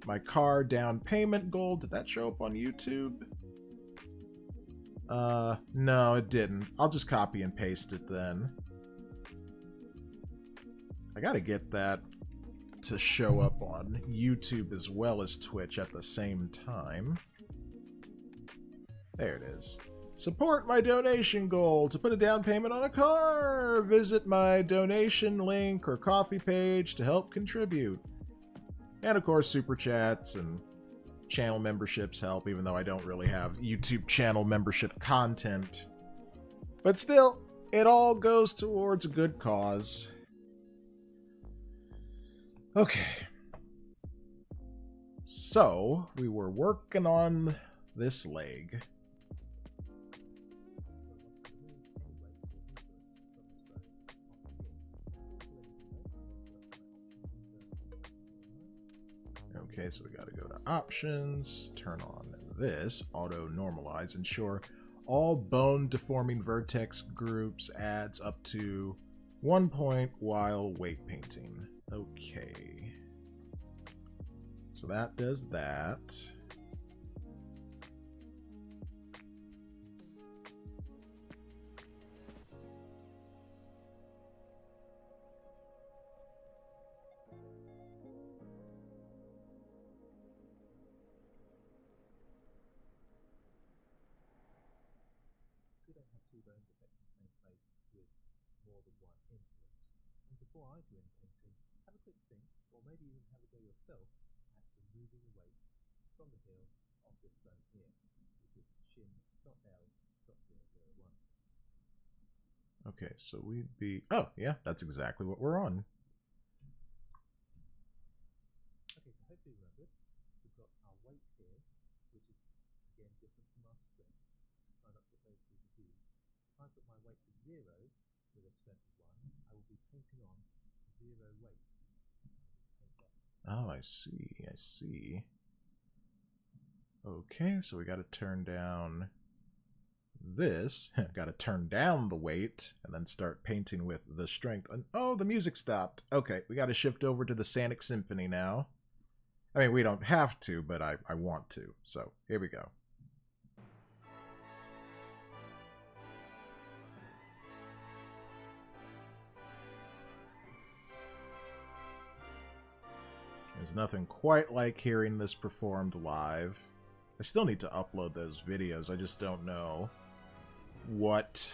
S1: my car down payment goal. Did that show up on YouTube? No, it didn't. I'll just copy and paste it then. I gotta get that to show up on YouTube as well as Twitch at the same time. There it is. Support my donation goal. To put a down payment on a car, visit my donation link or coffee page to help contribute. And of course, super chats and channel memberships help, even though I don't really have YouTube channel membership content. But still, it all goes towards a good cause. Okay. So, we were working on this leg. Okay, so we gotta go to options, turn on this, auto normalize, ensure all bone deforming vertex groups adds up to 1 point while weight painting. Okay. So that does that.
S2: Before I do any painting, have a quick think, or maybe even have a go yourself at removing the weights from the heel of this bone here, which is shin.L.001.
S1: Okay, so we'd be... Oh, yeah, that's exactly what we're on.
S2: Okay, so hopefully you remembered, we've got our weight here, which is, again, different from our strength. Try not to put those two confused. If I put my weight to 0 with a strength of 1, I will be painting on 0 weight.
S1: Oh, I see, I see. Okay, so we gotta turn down this. Gotta turn down the weight, and then start painting with the strength. And, oh, the music stopped. Okay, we gotta shift over to the Sonic Symphony now. I mean, we don't have to, but I want to. So, here we go. There's nothing quite like hearing this performed live. I still need to upload those videos. I just don't know what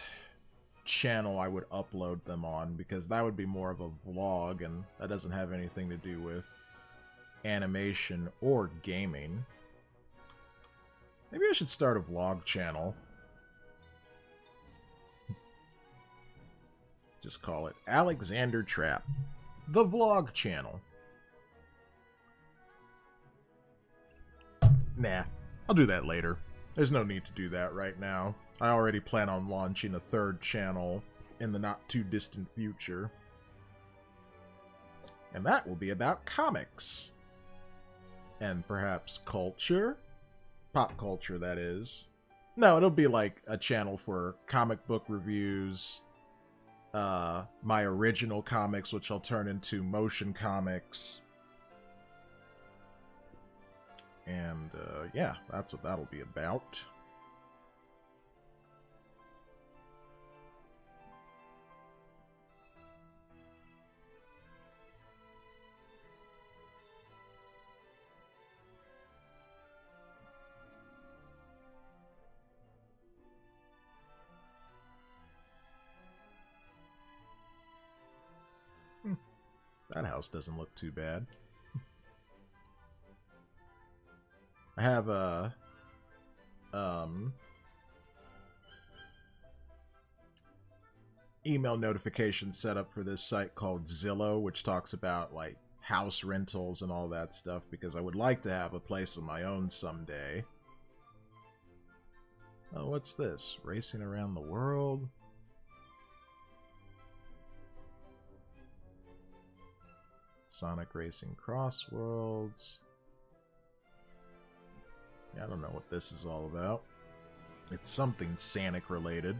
S1: channel I would upload them on, because that would be more of a vlog, and that doesn't have anything to do with animation or gaming. Maybe I should start a vlog channel. Just call it Alexander Trapp, the vlog channel. Nah, I'll do that later. There's no need to do that right now. I already plan on launching a third channel in the not too distant future. And that will be about comics. And perhaps culture? Pop culture, that is. No, it'll be like a channel for comic book reviews, my original comics, which I'll turn into motion comics. And, yeah, that's what that'll be about. That house doesn't look too bad. I have a email notification set up for this site called Zillow, which talks about like house rentals and all that stuff, because I would like to have a place of my own someday. Oh, what's this? Racing around the world? Sonic Racing Crossworlds. Yeah, I don't know what this is all about. It's something Sonic related.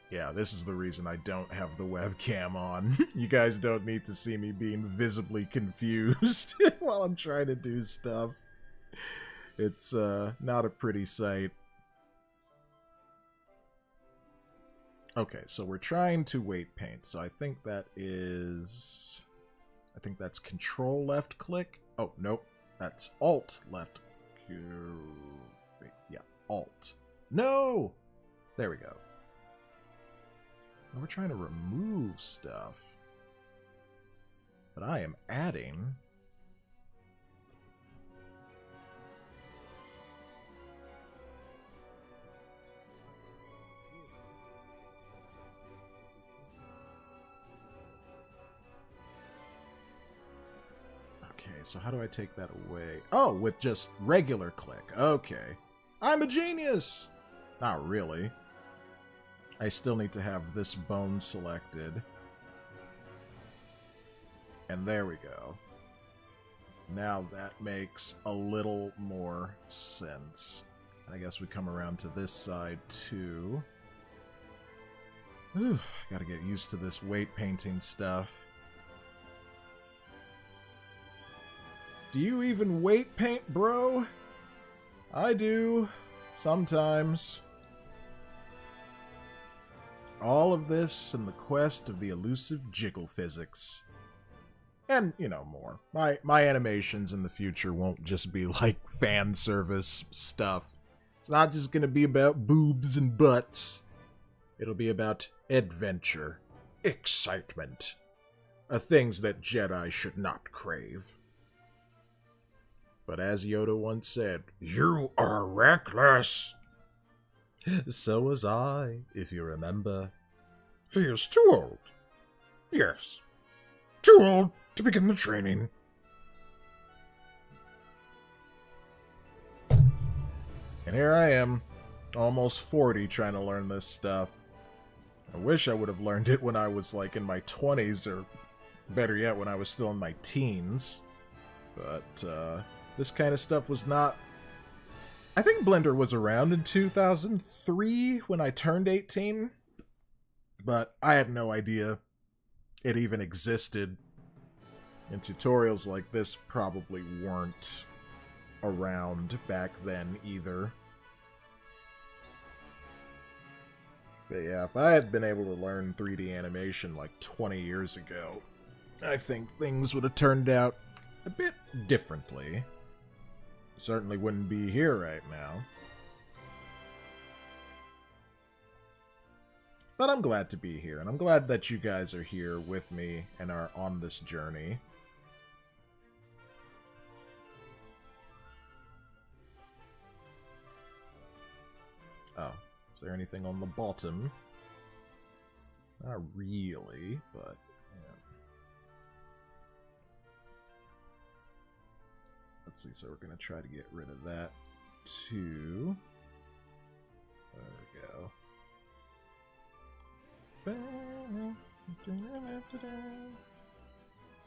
S1: Yeah, this is the reason I don't have the webcam on. You guys don't need to see me being visibly confused while I'm trying to do stuff. It's not a pretty sight. Okay, so we're trying to weight paint. So I think that is... I think that's Control left click. Oh, nope. That's Alt left. Yeah, Alt. No! There we go. We're trying to remove stuff. But I am adding. Okay, so how do I take that away? Oh, with just regular click. Okay. I'm a genius! Not really. I still need to have this bone selected. And there we go. Now that makes a little more sense. And I guess we come around to this side too. Whew, gotta get used to this weight painting stuff. Do you even weight paint, bro? I do. Sometimes. All of this in the quest of the elusive jiggle physics. And, you know, more. My animations in the future won't just be like fan service stuff. It's not just gonna be about boobs and butts. It'll be about adventure, excitement, things that Jedi should not crave. But as Yoda once said, "You are reckless." So was I, if you remember. He is too old. Yes. Too old to begin the training. And here I am, almost 40, trying to learn this stuff. I wish I would have learned it when I was, like, in my 20s, or better yet, when I was still in my teens. But, this kind of stuff was not... I think Blender was around in 2003 when I turned 18, but I had no idea it even existed, and tutorials like this probably weren't around back then either. But yeah, if I had been able to learn 3D animation like 20 years ago, I think things would have turned out a bit differently. Certainly wouldn't be here right now. But I'm glad to be here, and I'm glad that you guys are here with me and are on this journey. Oh, is there anything on the bottom? Not really, but yeah. Let's see, so we're going to try to get rid of that too. There we go.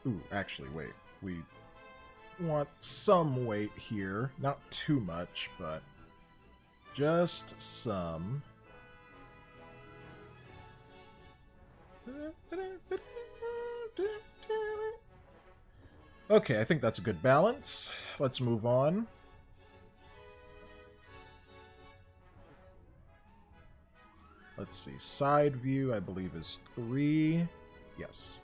S1: Ooh, actually, wait. We want some weight here. Not too much, but just some. Okay, I think that's a good balance. Let's move on. Let's see. Side view, I believe, is 3. Yes.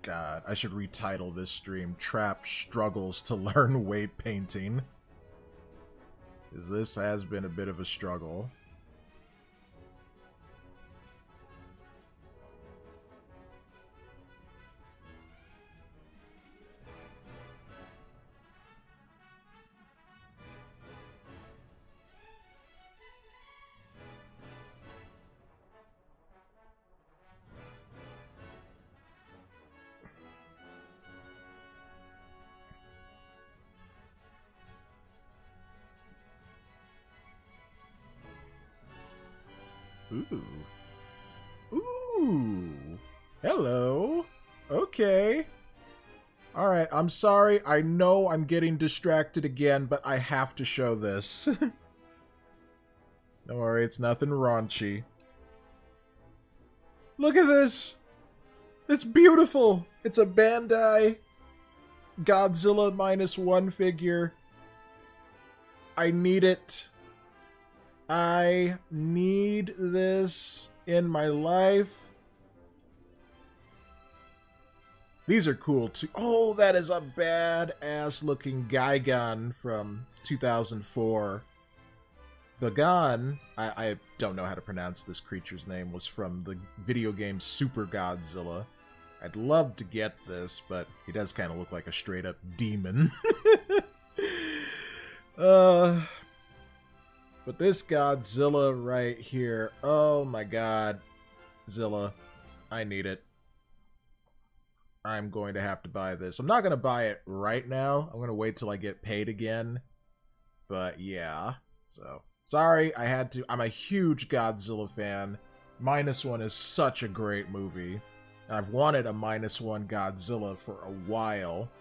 S1: God, I should retitle this stream, Trapp Struggles to Learn Weight Painting. Because this has been a bit of a struggle. Ooh. Ooh. Hello. Okay. Alright, I'm sorry. I know I'm getting distracted again, but I have to show this. Don't worry, it's nothing raunchy. Look at this! It's beautiful! It's a Bandai Godzilla -1 figure. I need it. I need this in my life. These are cool too. Oh, that is a badass looking Gigan from 2004. Bagan, I don't know how to pronounce this creature's name, was from the video game Super Godzilla. I'd love to get this, but he does kind of look like a straight up demon. But this Godzilla right here, oh my god, Zilla, I need it. I'm going to have to buy this. I'm not going to buy it right now. I'm going to wait till I get paid again. But yeah, so sorry, I had to. I'm a huge Godzilla fan. -1 is such a great movie. And I've wanted a -1 Godzilla for a while.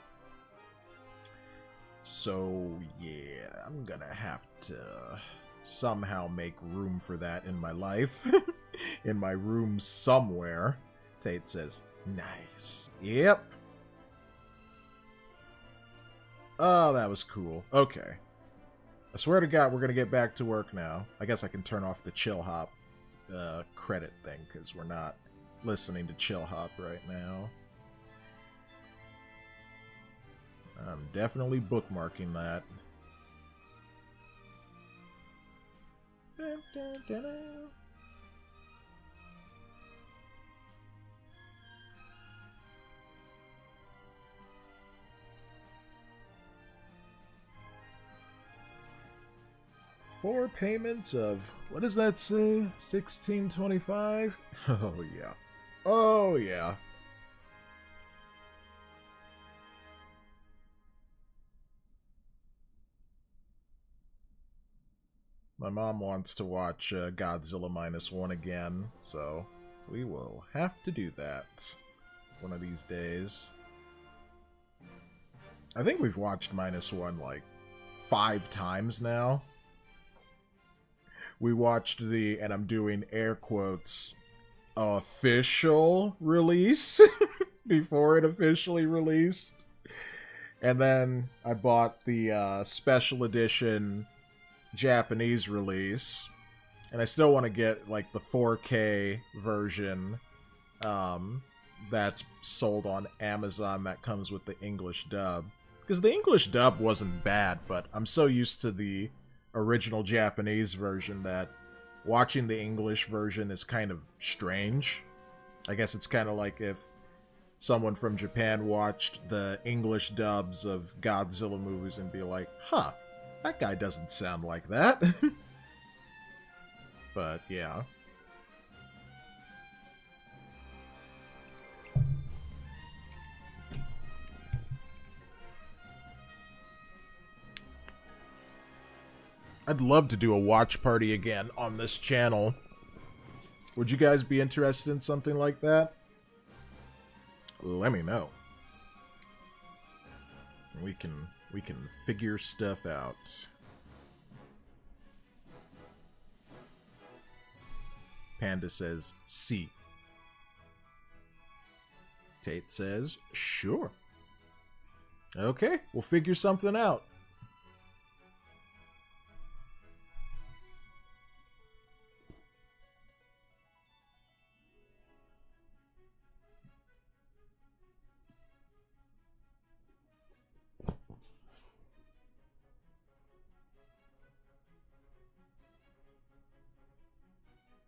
S1: So yeah, I'm going to have to somehow make room for that in my life. In my room somewhere. Tate says, nice. Yep. Oh, that was cool. Okay. I swear to God, we're going to get back to work now. I guess I can turn off the Chill Hop credit thing, because we're not listening to Chill Hop right now. I'm definitely bookmarking that. Dun, dun, dun, dun. Four payments of, what does that say? $16.25? Oh yeah. Oh yeah. My mom wants to watch Godzilla -1 again, so we will have to do that one of these days. I think we've watched -1 like 5 times now. We watched the, and I'm doing air quotes, official release before it officially released. And then I bought the special edition Japanese release, and I still want to get like the 4K version that's sold on Amazon that comes with the English dub, because the English dub wasn't bad, but I'm so used to the original Japanese version that watching the English version is kind of strange. I guess it's kind of like if someone from Japan watched the English dubs of Godzilla movies and be like, huh, that guy doesn't sound like that. But yeah. I'd love to do a watch party again on this channel. Would you guys be interested in something like that? Let me know. We can figure stuff out. Panda says, "See." Tate says, "Sure." Okay, we'll figure something out.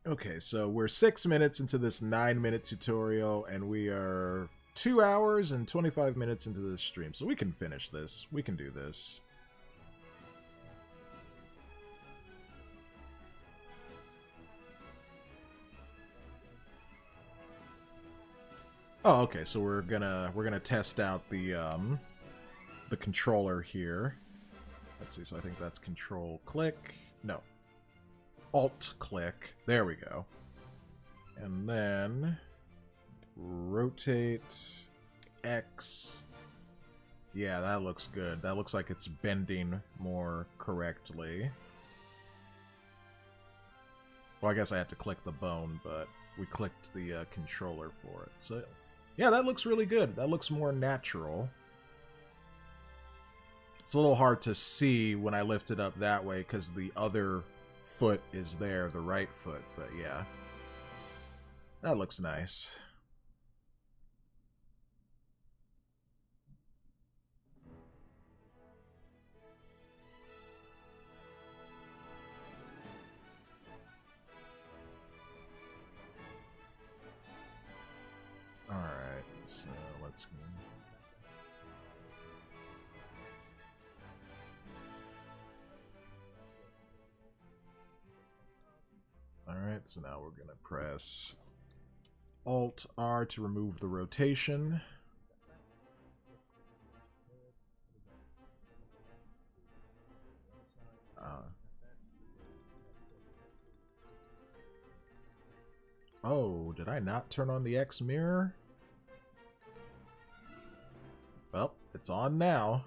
S1: Okay, so we're 6 minutes into this 9-minute tutorial, and we are 2 hours and 25 minutes into this stream, so we can finish this. We can do this. Oh, okay, so we're gonna test out the controller here. Let's see, so I think that's control click. No. Alt click. There we go. And then rotate X. Yeah, that looks good. That looks like it's bending more correctly. Well, I guess I had to click the bone, but we clicked the controller for it. So, yeah, that looks really good. That looks more natural. It's a little hard to see when I lift it up that way because the other foot is there, the right foot, but yeah. That looks nice. Alright, so let's... Alright, so now we're gonna press Alt-R to remove the rotation. Oh, did I not turn on the X mirror? Well, it's on now.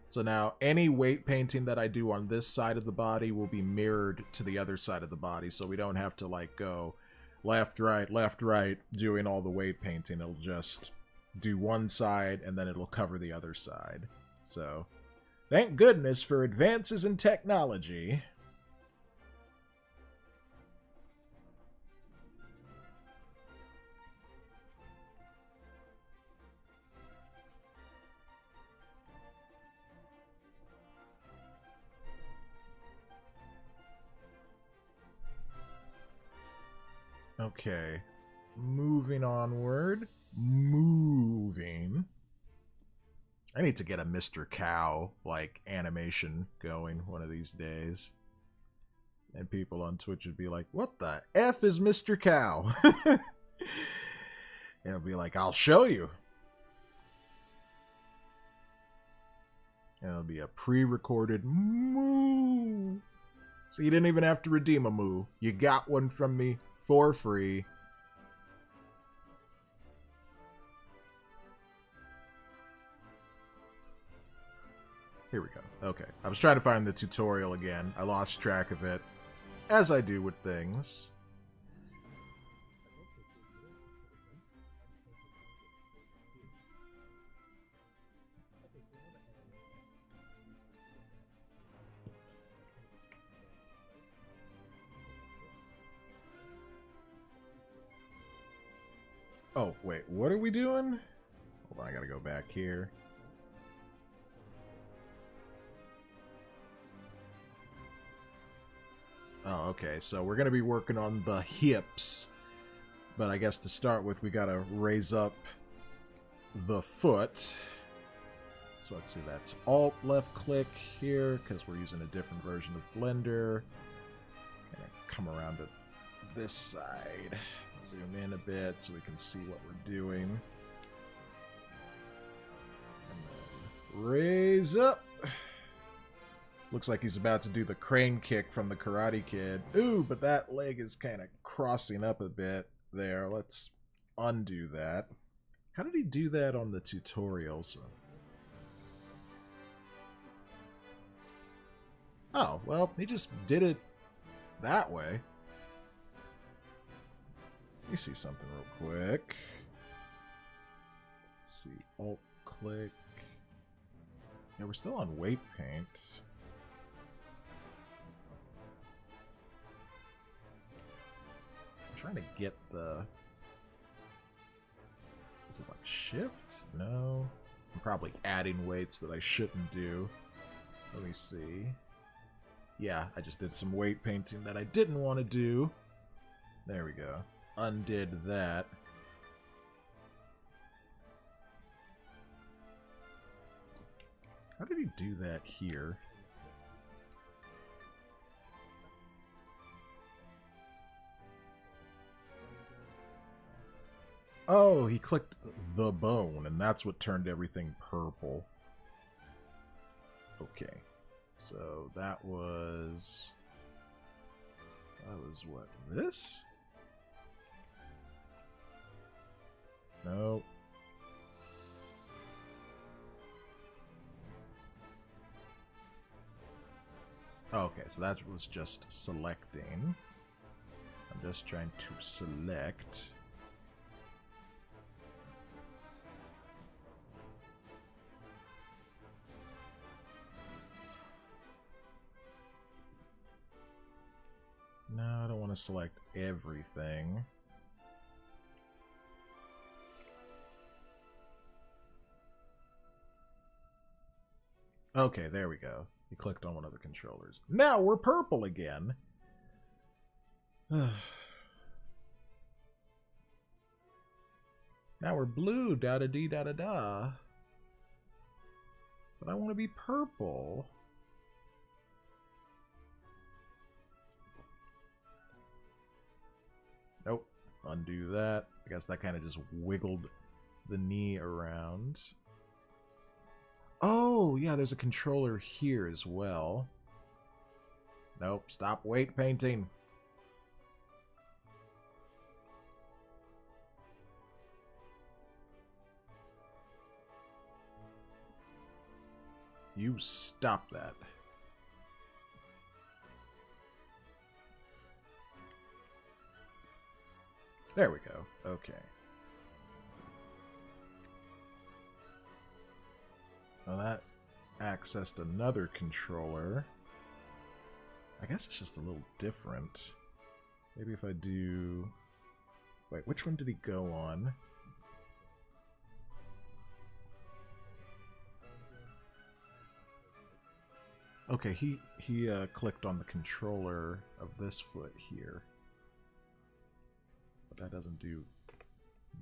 S1: So now any weight painting that I do on this side of the body will be mirrored to the other side of the body, so we don't have to like go left, right, doing all the weight painting. It'll just do one side and then it'll cover the other side. So thank goodness for advances in technology. Okay, moving onward. Moving. I need to get a Mr. Cow, like, animation going one of these days. And people on Twitch would be like, what the F is Mr. Cow? And it'll be like, I'll show you. And it'll be a pre-recorded moo. So you didn't even have to redeem a moo. You got one from me for free. Here we go. Okay. I was trying to find the tutorial again. I lost track of it, as I do with things. Oh, wait, what are we doing? Hold on, I gotta go back here. Oh, okay, so we're gonna be working on the hips. But I guess to start with, we gotta raise up the foot. So let's see, that's Alt left click here because we're using a different version of Blender. Gonna come around to this side, zoom in a bit so we can see what we're doing. And then raise up. Looks like he's about to do the crane kick from the Karate Kid. Ooh, but that leg is kind of crossing up a bit there. Let's undo that. How did he do that on the tutorials? Oh, well, he just did it that way. Let me see something real quick. Let's see, Alt click. Yeah, we're still on weight paint. I'm trying to get the... Is it like shift? No. I'm probably adding weights that I shouldn't do. Let me see. Yeah, I just did some weight painting that I didn't want to do. There we go. Undid that. How did he do that here? Oh, he clicked the bone, and that's what turned everything purple. Okay. So that was what? This? No. Okay, so that was just selecting. I'm just trying to select. No, I don't want to select everything. Okay, there we go. He clicked on one of the controllers. Now we're purple again. Now we're blue, da-da-dee, da-da-da. But I want to be purple. Nope. Undo that. I guess that kind of just wiggled the knee around. Oh, yeah, there's a controller here as well. Nope, stop weight painting. You stop that. There we go. Okay. Now that accessed another controller. I guess it's just a little different. Maybe if I do... Wait, which one did he go on? Okay, he clicked on the controller of this foot here. But that doesn't do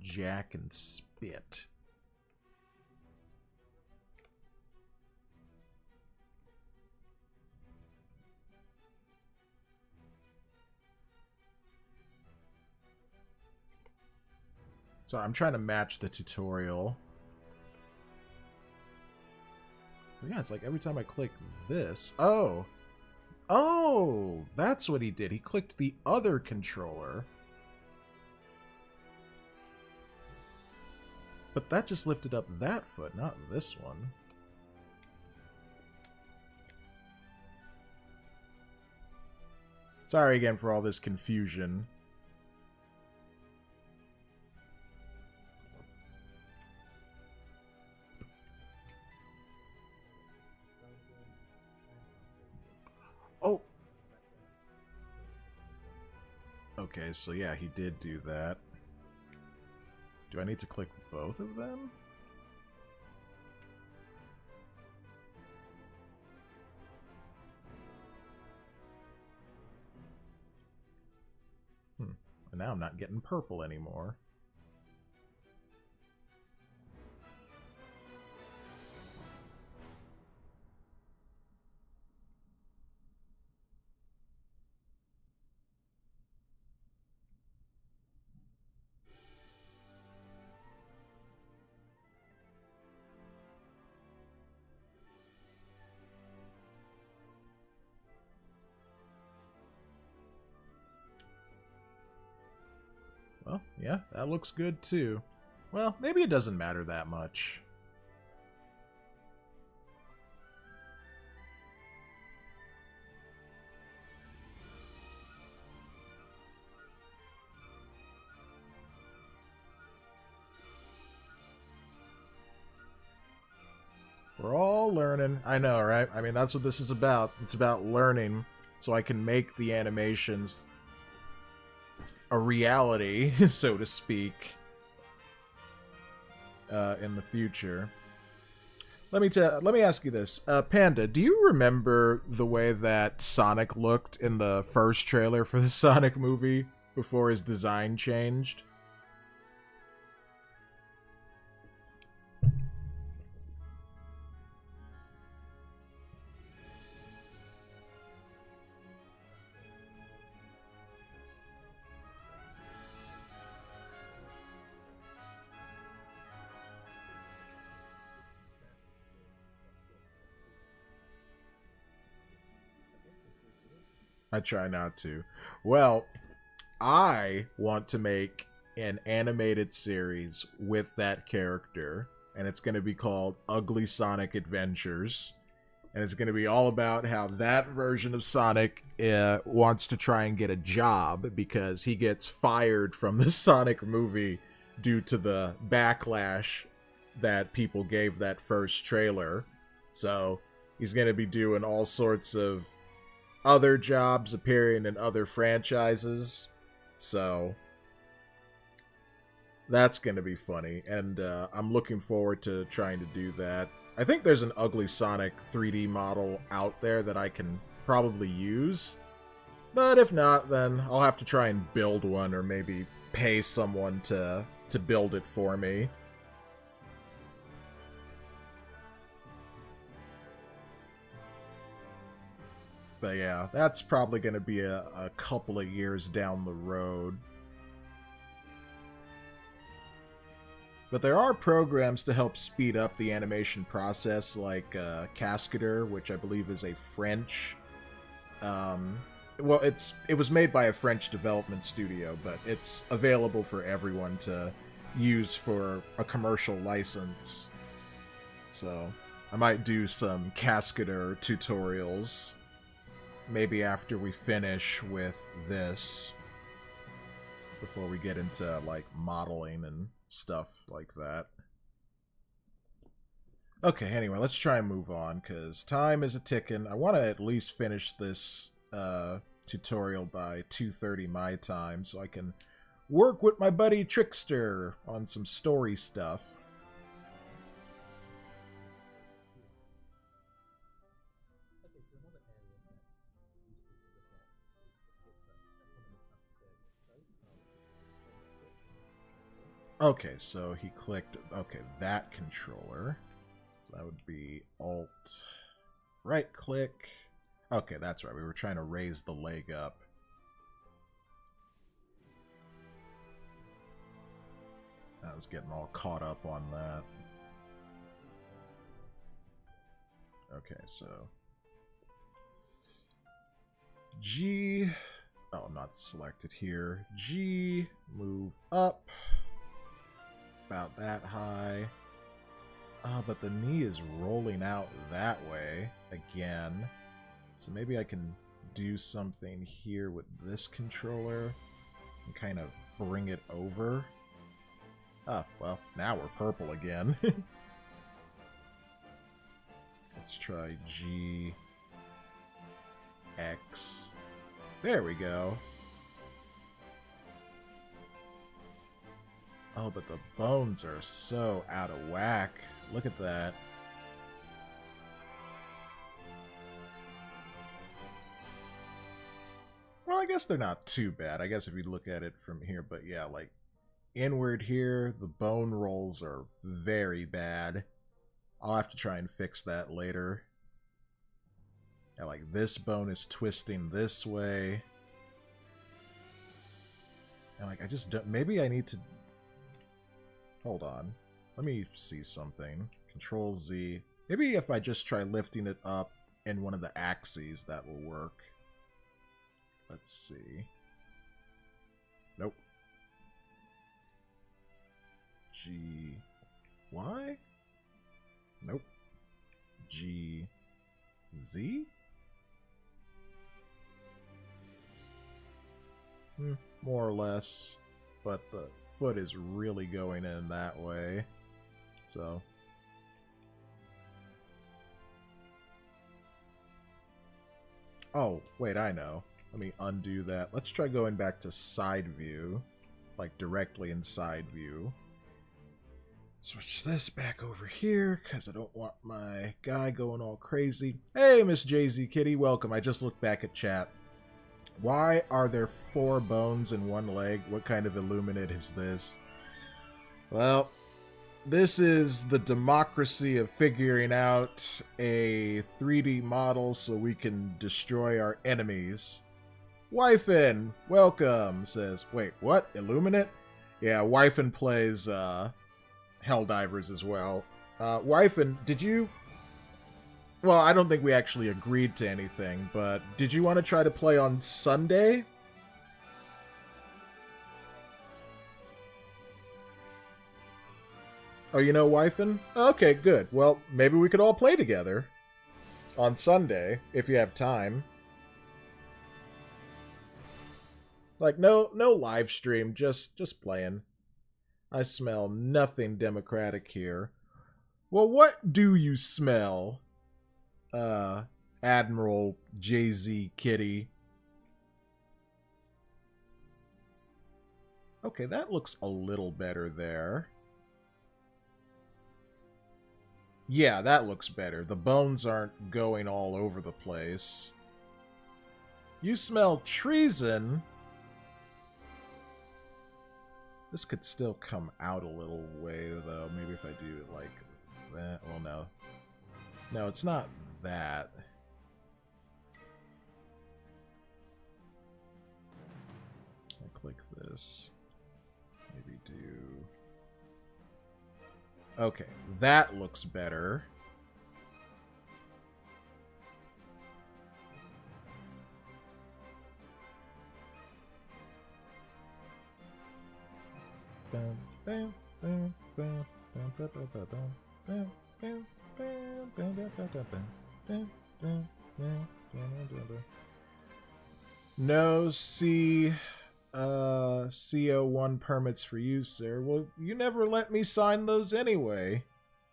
S1: jack and spit. So I'm trying to match the tutorial. But yeah, it's like every time I click this... Oh! Oh! That's what he did. He clicked the other controller. But that just lifted up that foot, not this one. Sorry again for all this confusion. Oh! Okay, so yeah, he did do that. Do I need to click both of them? And now I'm not getting purple anymore. Well, yeah, that looks good too. Well, maybe it doesn't matter that much. We're all learning. I know, right? I mean, that's what this is about. It's about learning so I can make the animations a reality, so to speak, in the future. Let me ask you this. Panda, do you remember the way that Sonic looked in the first trailer for the Sonic movie before his design changed? I try not to. Well, I want to make an animated series with that character, and it's going to be called Ugly Sonic Adventures. And it's going to be all about how that version of Sonic wants to try and get a job because he gets fired from the Sonic movie due to the backlash that people gave that first trailer. So he's going to be doing all sorts of other jobs, appearing in other franchises. So that's going to be funny, and I'm looking forward to trying to do that. I think there's an Ugly Sonic 3D model out there that I can probably use, but if not, then I'll have to try and build one, or maybe pay someone to build it for me. But yeah, that's probably going to be a couple of years down the road. But there are programs to help speed up the animation process, like Cascadeur, which I believe is a French... well, it was made by a French development studio, but it's available for everyone to use for a commercial license. So I might do some Cascadeur tutorials maybe after we finish with this, before we get into like modeling and stuff like that. Okay, anyway, let's try and move on, because time is a-ticking. I want to at least finish this tutorial by 2:30 my time, so I can work with my buddy Trickster on some story stuff. Okay, so he clicked, okay, that controller. That would be Alt, right click. Okay, that's right, we were trying to raise the leg up. I was getting all caught up on that. Okay, so G, oh, not selected here. G, move up. About that high. Oh, but the knee is rolling out that way again. So maybe I can do something here with this controller and kind of bring it over. Ah, well, now we're purple again. Let's try G, X. There we go. Oh, but the bones are so out of whack. Look at that. Well, I guess they're not too bad. I guess if you look at it from here, but yeah, like inward here, the bone rolls are very bad. I'll have to try and fix that later. Yeah, like this bone is twisting this way. And like I just don't, maybe I need to, hold on. Let me see something. Control Z. Maybe if I just try lifting it up in one of the axes, that will work. Let's see. Nope. G-Y? Nope. G-Z? More or less. But the foot is really going in that way. So... Oh, wait, I know. Let me undo that. Let's try going back to side view. Like, directly in side view. Switch this back over here, because I don't want my guy going all crazy. Hey, Miss Jay-Z Kitty, welcome. I just looked back at chat. Why are there 4 bones in one leg? What kind of Illuminate is this? Well, this is the democracy of figuring out a 3D model so we can destroy our enemies. Wyfin, welcome, says, wait, what? Illuminate? Yeah, Wyfin plays Helldivers as well. Wyfin, did you... Well, I don't think we actually agreed to anything, but did you want to try to play on Sunday? Oh, you know Wyfin? Okay, good. Well, maybe we could all play together on Sunday, if you have time. Like, no live stream, just playing. I smell nothing democratic here. Well, what do you smell, Admiral Jay-Z Kitty? Okay, that looks a little better there. Yeah, that looks better. The bones aren't going all over the place. You smell treason. This could still come out a little way, though. Maybe if I do it like that. Well, no. No, it's not that. I click this. Maybe do... Okay, that looks better. No CO1 permits for you, sir. Well, you never let me sign those anyway.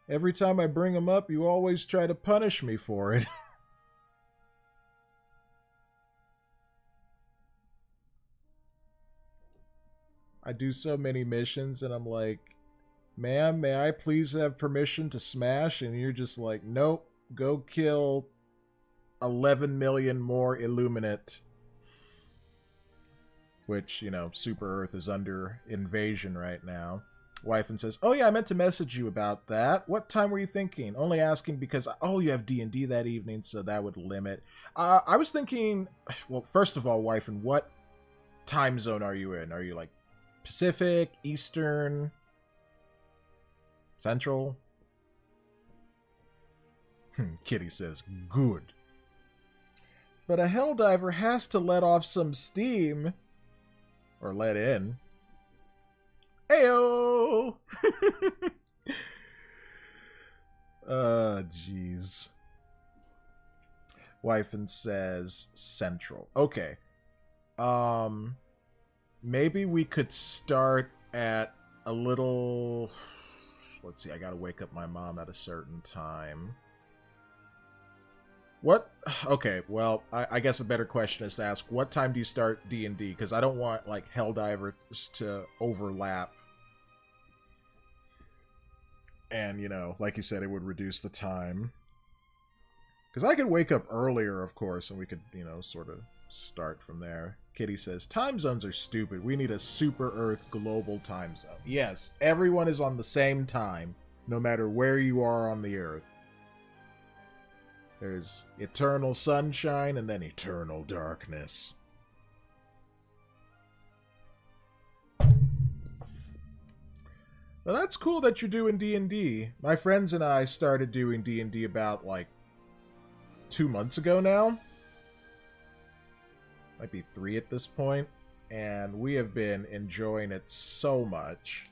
S1: Every time I bring them up, you always try to punish me for it. I do so many missions, and I'm like, ma'am, may I please have permission to smash? And you're just like, nope, go kill 11 million more Illuminate. Which, you know, Super Earth is under invasion right now. Wyfin says, oh yeah, I meant to message you about that. What time were you thinking? Only asking because, oh, you have D&D that evening, so that would limit. I was thinking, well, first of all, Wyfin, what time zone are you in? Are you like Pacific, Eastern, Central? Kitty says, good. But a Helldiver has to let off some steam. Or let in. Ayo! Jeez. Wyfin says Central. Okay. Maybe we could start at a little... Let's see, I gotta wake up my mom at a certain time. What? Okay, well, I guess a better question is to ask, what time do you start D&D? Because I don't want, like, Helldivers to overlap. And, you know, like you said, it would reduce the time. Because I could wake up earlier, of course, and we could, you know, sort of start from there. Kitty says, time zones are stupid. We need a Super Earth global time zone. Yes, everyone is on the same time, no matter where you are on the Earth. There's eternal sunshine and then eternal darkness. Well, that's cool that you're doing D&D. My friends and I started doing D&D about, like, 2 months ago now. Might be 3 at this point. And we have been enjoying it so much.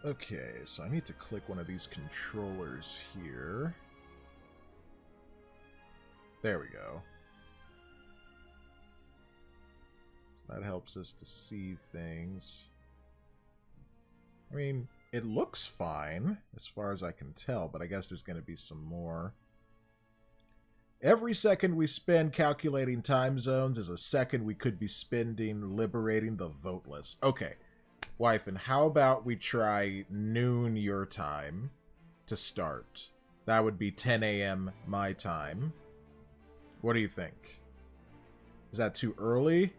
S1: Okay, so I need to click one of these controllers here. There we go. That helps us to see things. I mean, it looks fine, as far as I can tell, but I guess there's going to be some more. Every second we spend calculating time zones is a second we could be spending liberating the voteless. Okay, wife, and how about we try noon your time to start? That would be 10 a.m. my time. What do you think? Is that too early?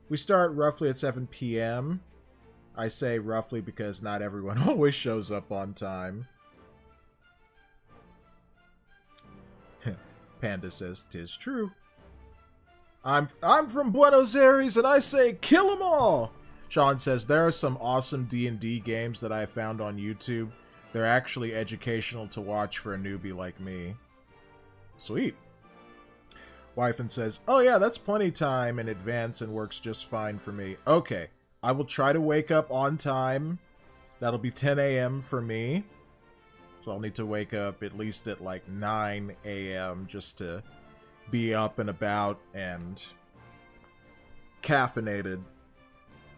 S1: We start roughly at 7 p.m. I say roughly because not everyone always shows up on time. Panda says, "'Tis true. I'm from Buenos Aires and I say kill 'em all." Sean says, "There are some awesome D&D games that I found on YouTube. They're actually educational to watch for a newbie like me." Sweet. Wyfin says, "Oh yeah, that's plenty time in advance and works just fine for me." Okay, I will try to wake up on time. That'll be 10 a.m. for me. So I'll need to wake up at least at like 9 a.m. just to be up and about and caffeinated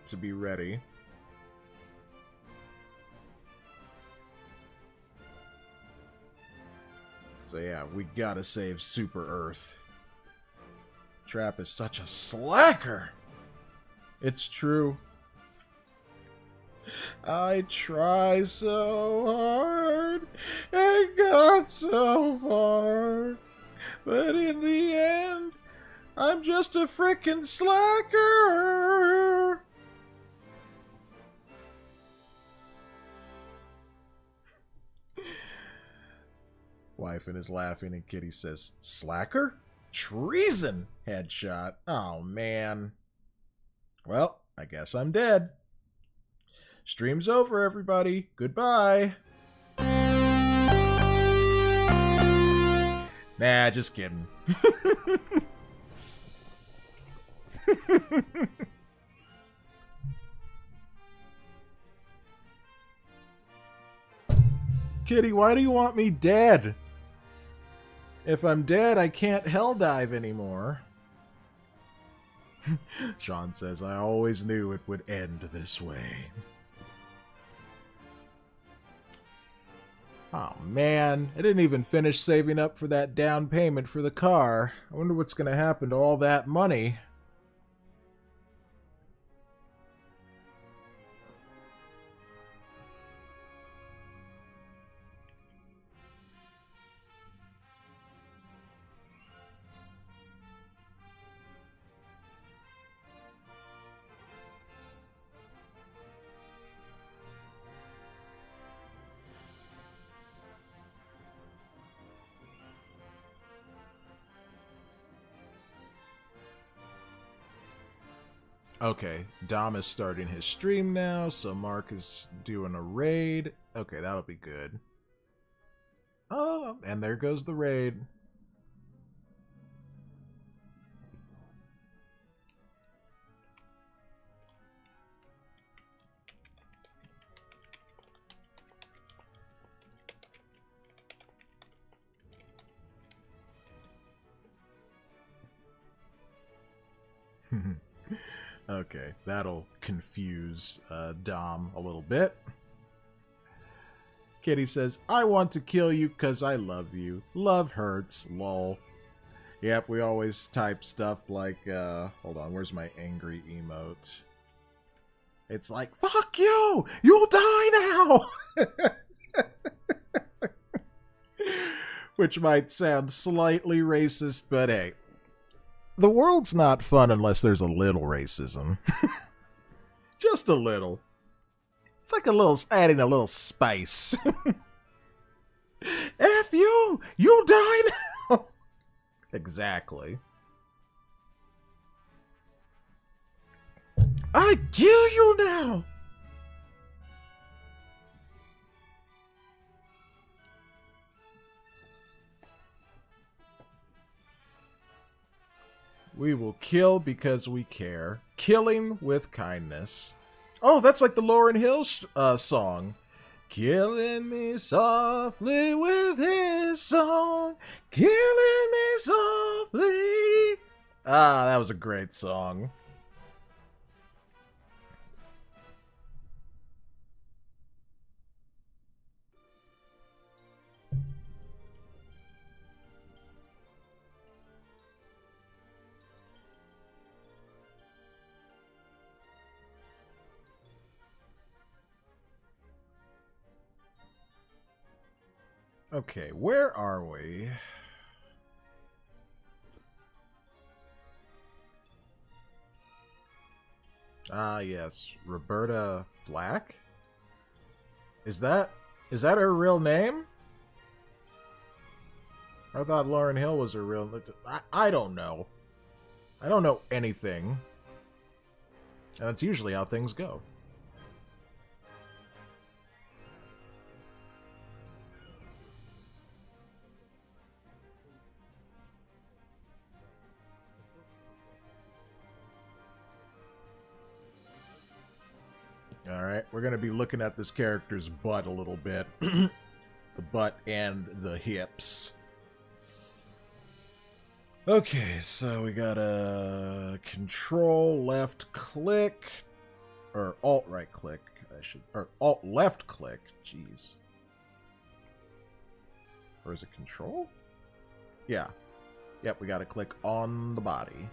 S1: to be ready. So yeah, we gotta save Super Earth. Trapp is such a slacker. It's true. I try so hard and got so far, but in the end, I'm just a frickin' slacker. Wyfin is laughing and Kitty says, "Slacker? Treason!" Headshot. Oh, man. Well, I guess I'm dead. Stream's over, everybody. Goodbye. Nah, just kidding. Kitty, why do you want me dead? If I'm dead, I can't hell dive anymore. Sean says, "I always knew it would end this way." Oh man, I didn't even finish saving up for that down payment for the car. I wonder what's going to happen to all that money. Okay, Dom is starting his stream now, so Mark is doing a raid. Okay, that'll be good. Oh, and there goes the raid. Okay, that'll confuse Dom a little bit. Kitty says, "I want to kill you because I love you. Love hurts, lol." Yep, we always type stuff like, hold on, where's my angry emote? It's like, "Fuck you! You'll die now!" Which might sound slightly racist, but hey. The world's not fun unless there's a little racism. Just a little. It's like adding a little spice. F you! You'll die now! Exactly. I kill you now! We will kill because we care. Killing with kindness. Oh, that's like the Lauryn Hill song. Killing me softly with his song. Killing me softly. Ah, that was a great song. Okay, where are we? Ah, yes, Roberta Flack. Is that her real name? I thought Lauryn Hill was her real. I don't know. I don't know anything, and that's usually how things go. Alright, we're going to be looking at this character's butt a little bit. The butt and the hips. Okay, so we got a control left click. Or alt right click. Or alt left click. Jeez. Or is it control? Yeah. Yep, we got to click on the body.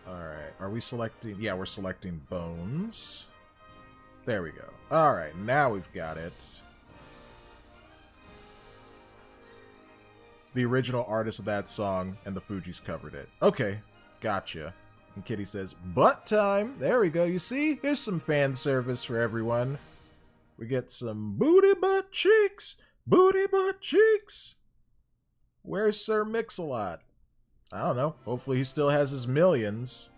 S1: Alright, are we selecting? Yeah, we're selecting bones. There we go. Alright, now we've got it. The original artist of that song and the Fugees covered it. Okay, gotcha. And Kitty says, butt time. There we go. You see? Here's some fan service for everyone. We get some booty butt cheeks. Booty butt cheeks. Where's Sir Mix-a-Lot? I don't know. Hopefully he still has his millions.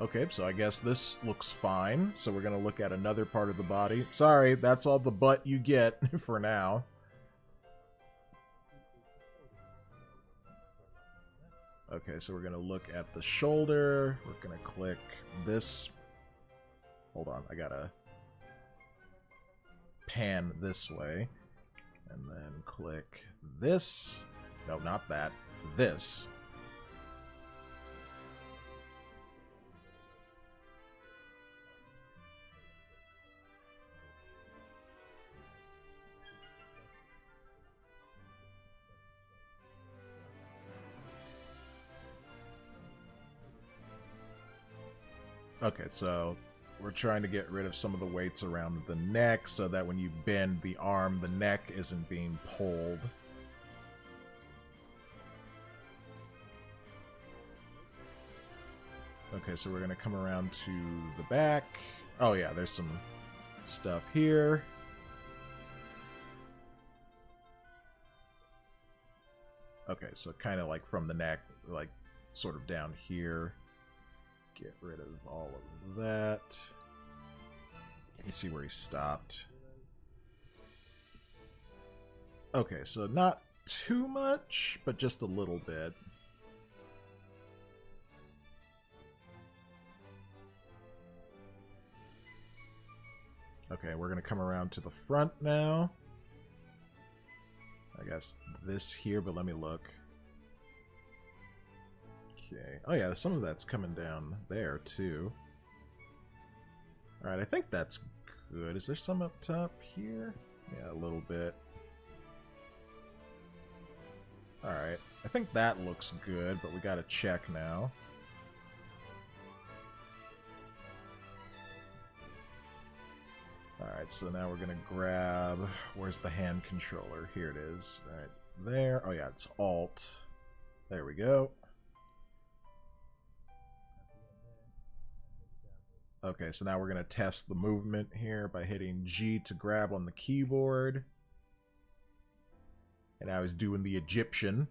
S1: Okay, so I guess this looks fine. So we're going to look at another part of the body. Sorry, that's all the butt you get for now. Okay, so we're going to look at the shoulder. We're going to click this. Hold on, I got to pan this way. And then click this. No, not that. This. Okay, so we're trying to get rid of some of the weights around the neck so that when you bend the arm, the neck isn't being pulled. Okay, so we're going to come around to the back. Oh yeah, there's some stuff here. Okay, so kind of like from the neck, like sort of down here. Get rid of all of that. Let me see where he stopped. Okay, so not too much, but just a little bit. Okay, we're going to come around to the front now. I guess this here, but let me look. Okay. Oh yeah, some of that's coming down there too. Alright, I think that's good. Is there some up top here? Yeah, a little bit. Alright, I think that looks good, but we gotta check now. Alright, so now we're gonna grab... Where's the hand controller? Here it is. Alright, there. Oh yeah, it's Alt. There we go. Okay, so now we're going to test the movement here by hitting G to grab on the keyboard. And now he's doing the Egyptian.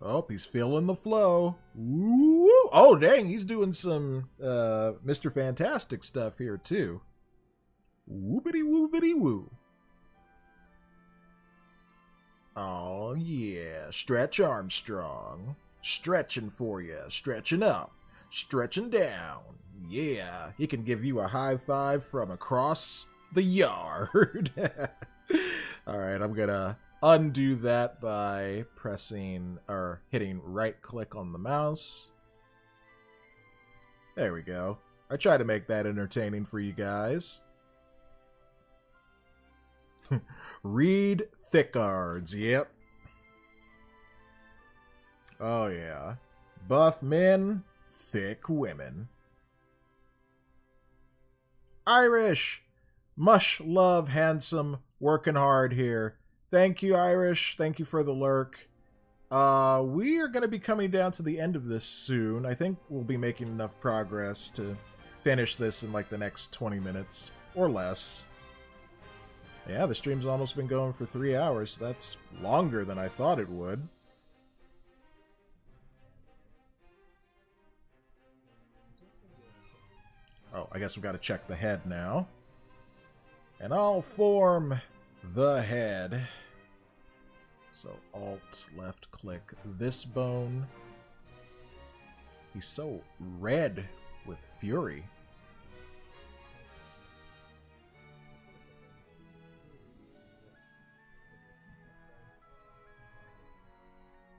S1: Oh, he's feeling the flow. Ooh, oh, dang, he's doing some Mr. Fantastic stuff here, too. Whoopity-whoopity-woo. Oh, yeah. Stretch Armstrong. Stretching for you. Stretching up. Stretching down. Yeah. He can give you a high five from across the yard. Alright, I'm gonna undo that by pressing or hitting right click on the mouse. There we go. I try to make that entertaining for you guys. Read Thickards, yep. Oh yeah. Buff men, thick women. Irish! Mush love, handsome, working hard here. Thank you, Irish. Thank you for the lurk. We are going to be coming down to the end of this soon. I think we'll be making enough progress to finish this in like the next 20 minutes or less. Yeah, the stream's almost been going for 3 hours. That's longer than I thought it would. Oh, I guess we've got to check the head now. And I'll form the head. So Alt, left click this bone. He's so red with fury.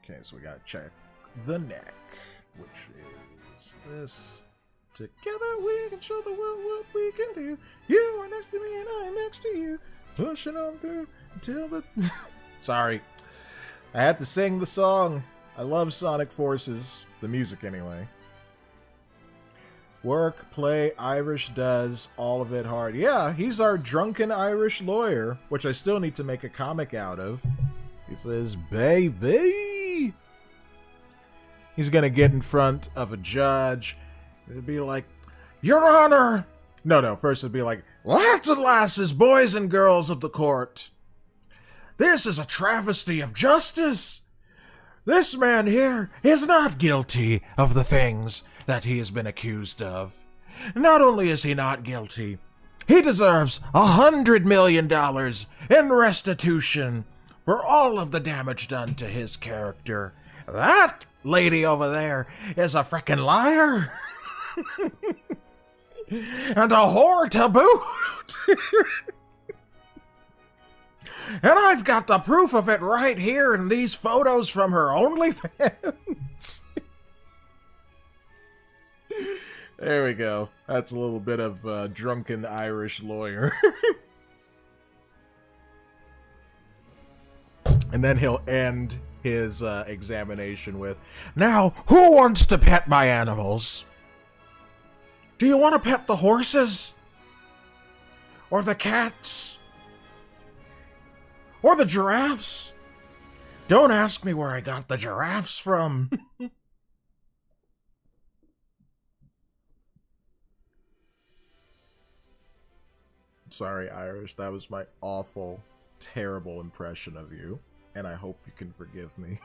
S1: Okay, so we gotta check the neck, which is this. Together we can show the world what we can do. You are next to me and I am next to you. Pushing on through until the... Sorry. I had to sing the song. I love Sonic Forces. The music, anyway. Work, play, Irish does, all of it hard. Yeah, he's our drunken Irish lawyer, which I still need to make a comic out of. He says, baby! He's gonna get in front of a judge. It'd be like, Your Honor! No, first it'd be like, Lads and lasses, boys and girls of the court. This is a travesty of justice. This man here is not guilty of the things that he has been accused of. Not only is he not guilty, he deserves $100 million in restitution for all of the damage done to his character. That lady over there is a frickin' liar. And a whore to boot. And I've got the proof of it right here in these photos from her OnlyFans. There we go. That's a little bit of drunken Irish lawyer. And then he'll end his examination with, Now, who wants to pet my animals? Do you want to pet the horses? Or the cats? Or the giraffes? Don't ask me where I got the giraffes from. Sorry, Irish. That was my awful, terrible impression of you. And I hope you can forgive me.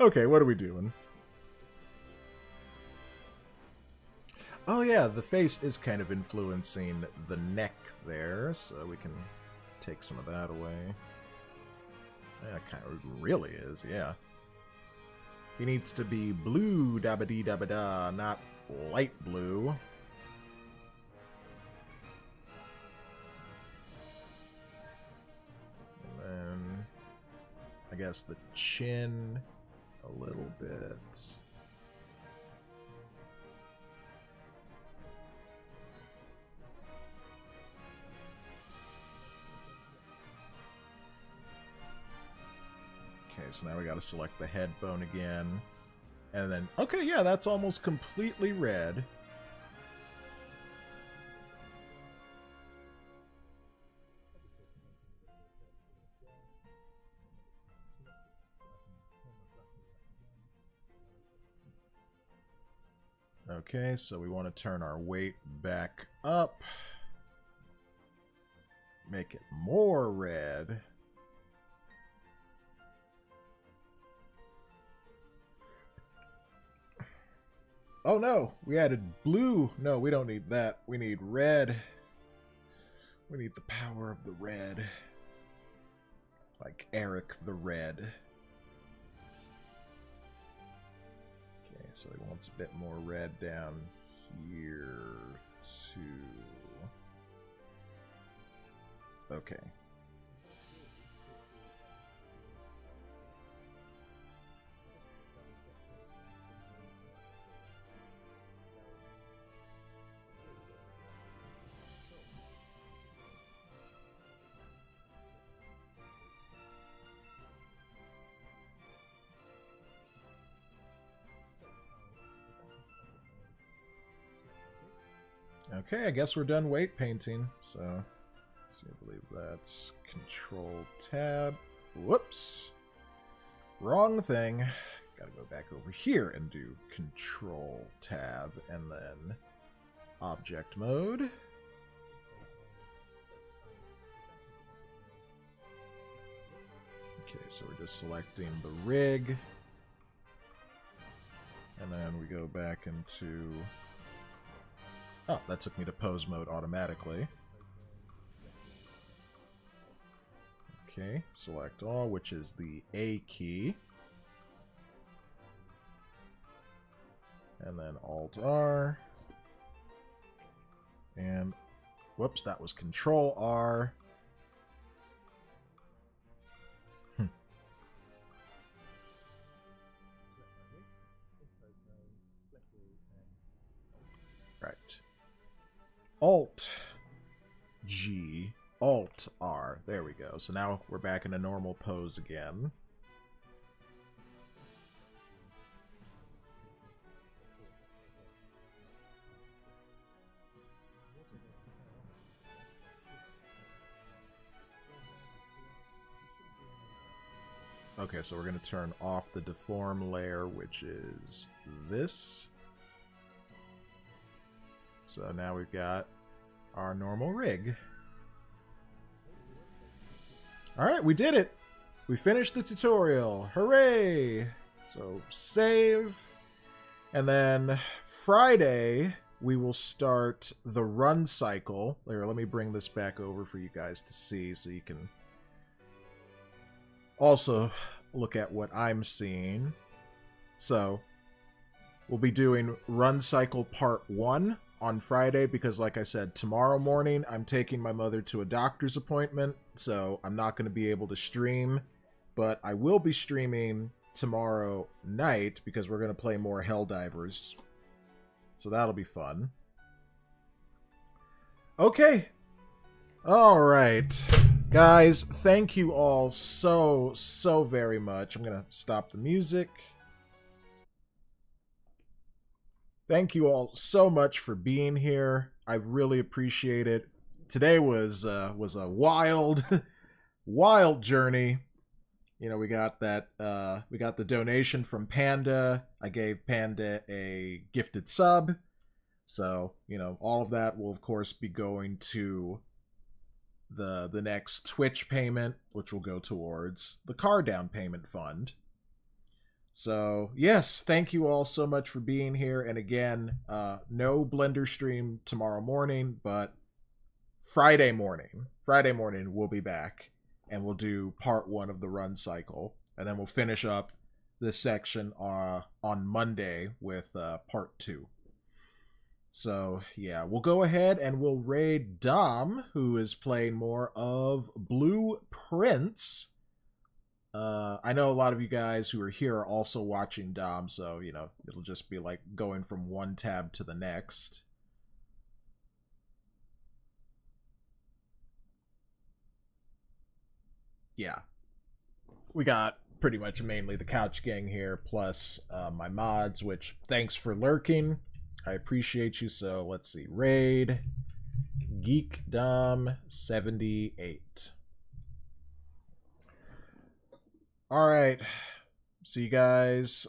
S1: Okay, what are we doing? Oh yeah, the face is kind of influencing the neck there, so we can take some of that away. Yeah, kind of really is, yeah. He needs to be blue dabba-dee-dabba-da, not light blue. And then, I guess the chin a little bit. Okay, so now we gotta select the head bone again. And then, okay, yeah, that's almost completely red. Okay, so we want to turn our weight back up. Make it more red. Oh no, we added blue. No, we don't need that. We need red. We need the power of the red. Like Eric the Red. Okay, so he wants a bit more red down here too. Okay. Okay, I guess we're done weight painting. So, see, I believe that's Control Tab. Whoops. Wrong thing. Gotta go back over here and do Control Tab and then Object Mode. Okay, so we're just selecting the rig. And then we go back into... Oh, that took me to pose mode automatically. Okay, select all, which is the A key. And then Alt-R. And, whoops, that was Control-R. Right. Alt-G, Alt-R. There we go. So now we're back in a normal pose again. Okay, so we're going to turn off the deform layer, which is this. So now we've got our normal rig. Alright, we did it! We finished the tutorial. Hooray! So save. And then Friday, we will start the run cycle. Here, let me bring this back over for you guys to see so you can also look at what I'm seeing. So, we'll be doing Run Cycle Part 1 on Friday because, like I said, tomorrow morning I'm taking my mother to a doctor's appointment, so I'm not going to be able to stream, but I will be streaming tomorrow night because we're going to play more Helldivers. So that'll be fun. Okay. Alright. Guys, thank you all so very much. I'm going to stop the music. Thank you all so much for being here. I really appreciate it. Today was a wild, wild journey. You know, we got that. We got the donation from Panda. I gave Panda a gifted sub, so you know all of that will of course be going to the next Twitch payment, which will go towards the car down payment fund. So, yes, thank you all so much for being here. And again, no Blender stream tomorrow morning, but Friday morning we'll be back. And we'll do part 1 of the run cycle. And then we'll finish up this section on Monday with part 2. So, yeah, we'll go ahead and we'll raid Dom, who is playing more of Blueprints. I know a lot of you guys who are here are also watching Dom, so, you know, it'll just be like going from one tab to the next. Yeah. We got pretty much mainly the couch gang here, plus my mods, which, thanks for lurking. I appreciate you, so let's see. Raid GeekDom78. Alright, see you guys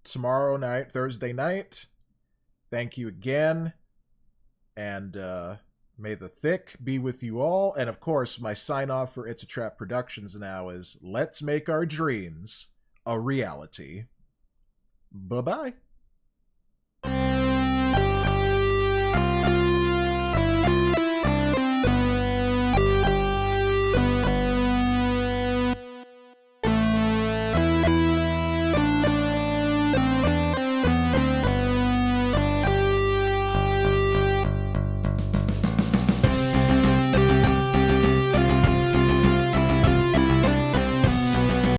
S1: tomorrow night, Thursday night. Thank you again, and may the THICC be with you all. And of course, my sign-off for It's a Trap Productions now is, let's make our dreams a reality. Bye-bye.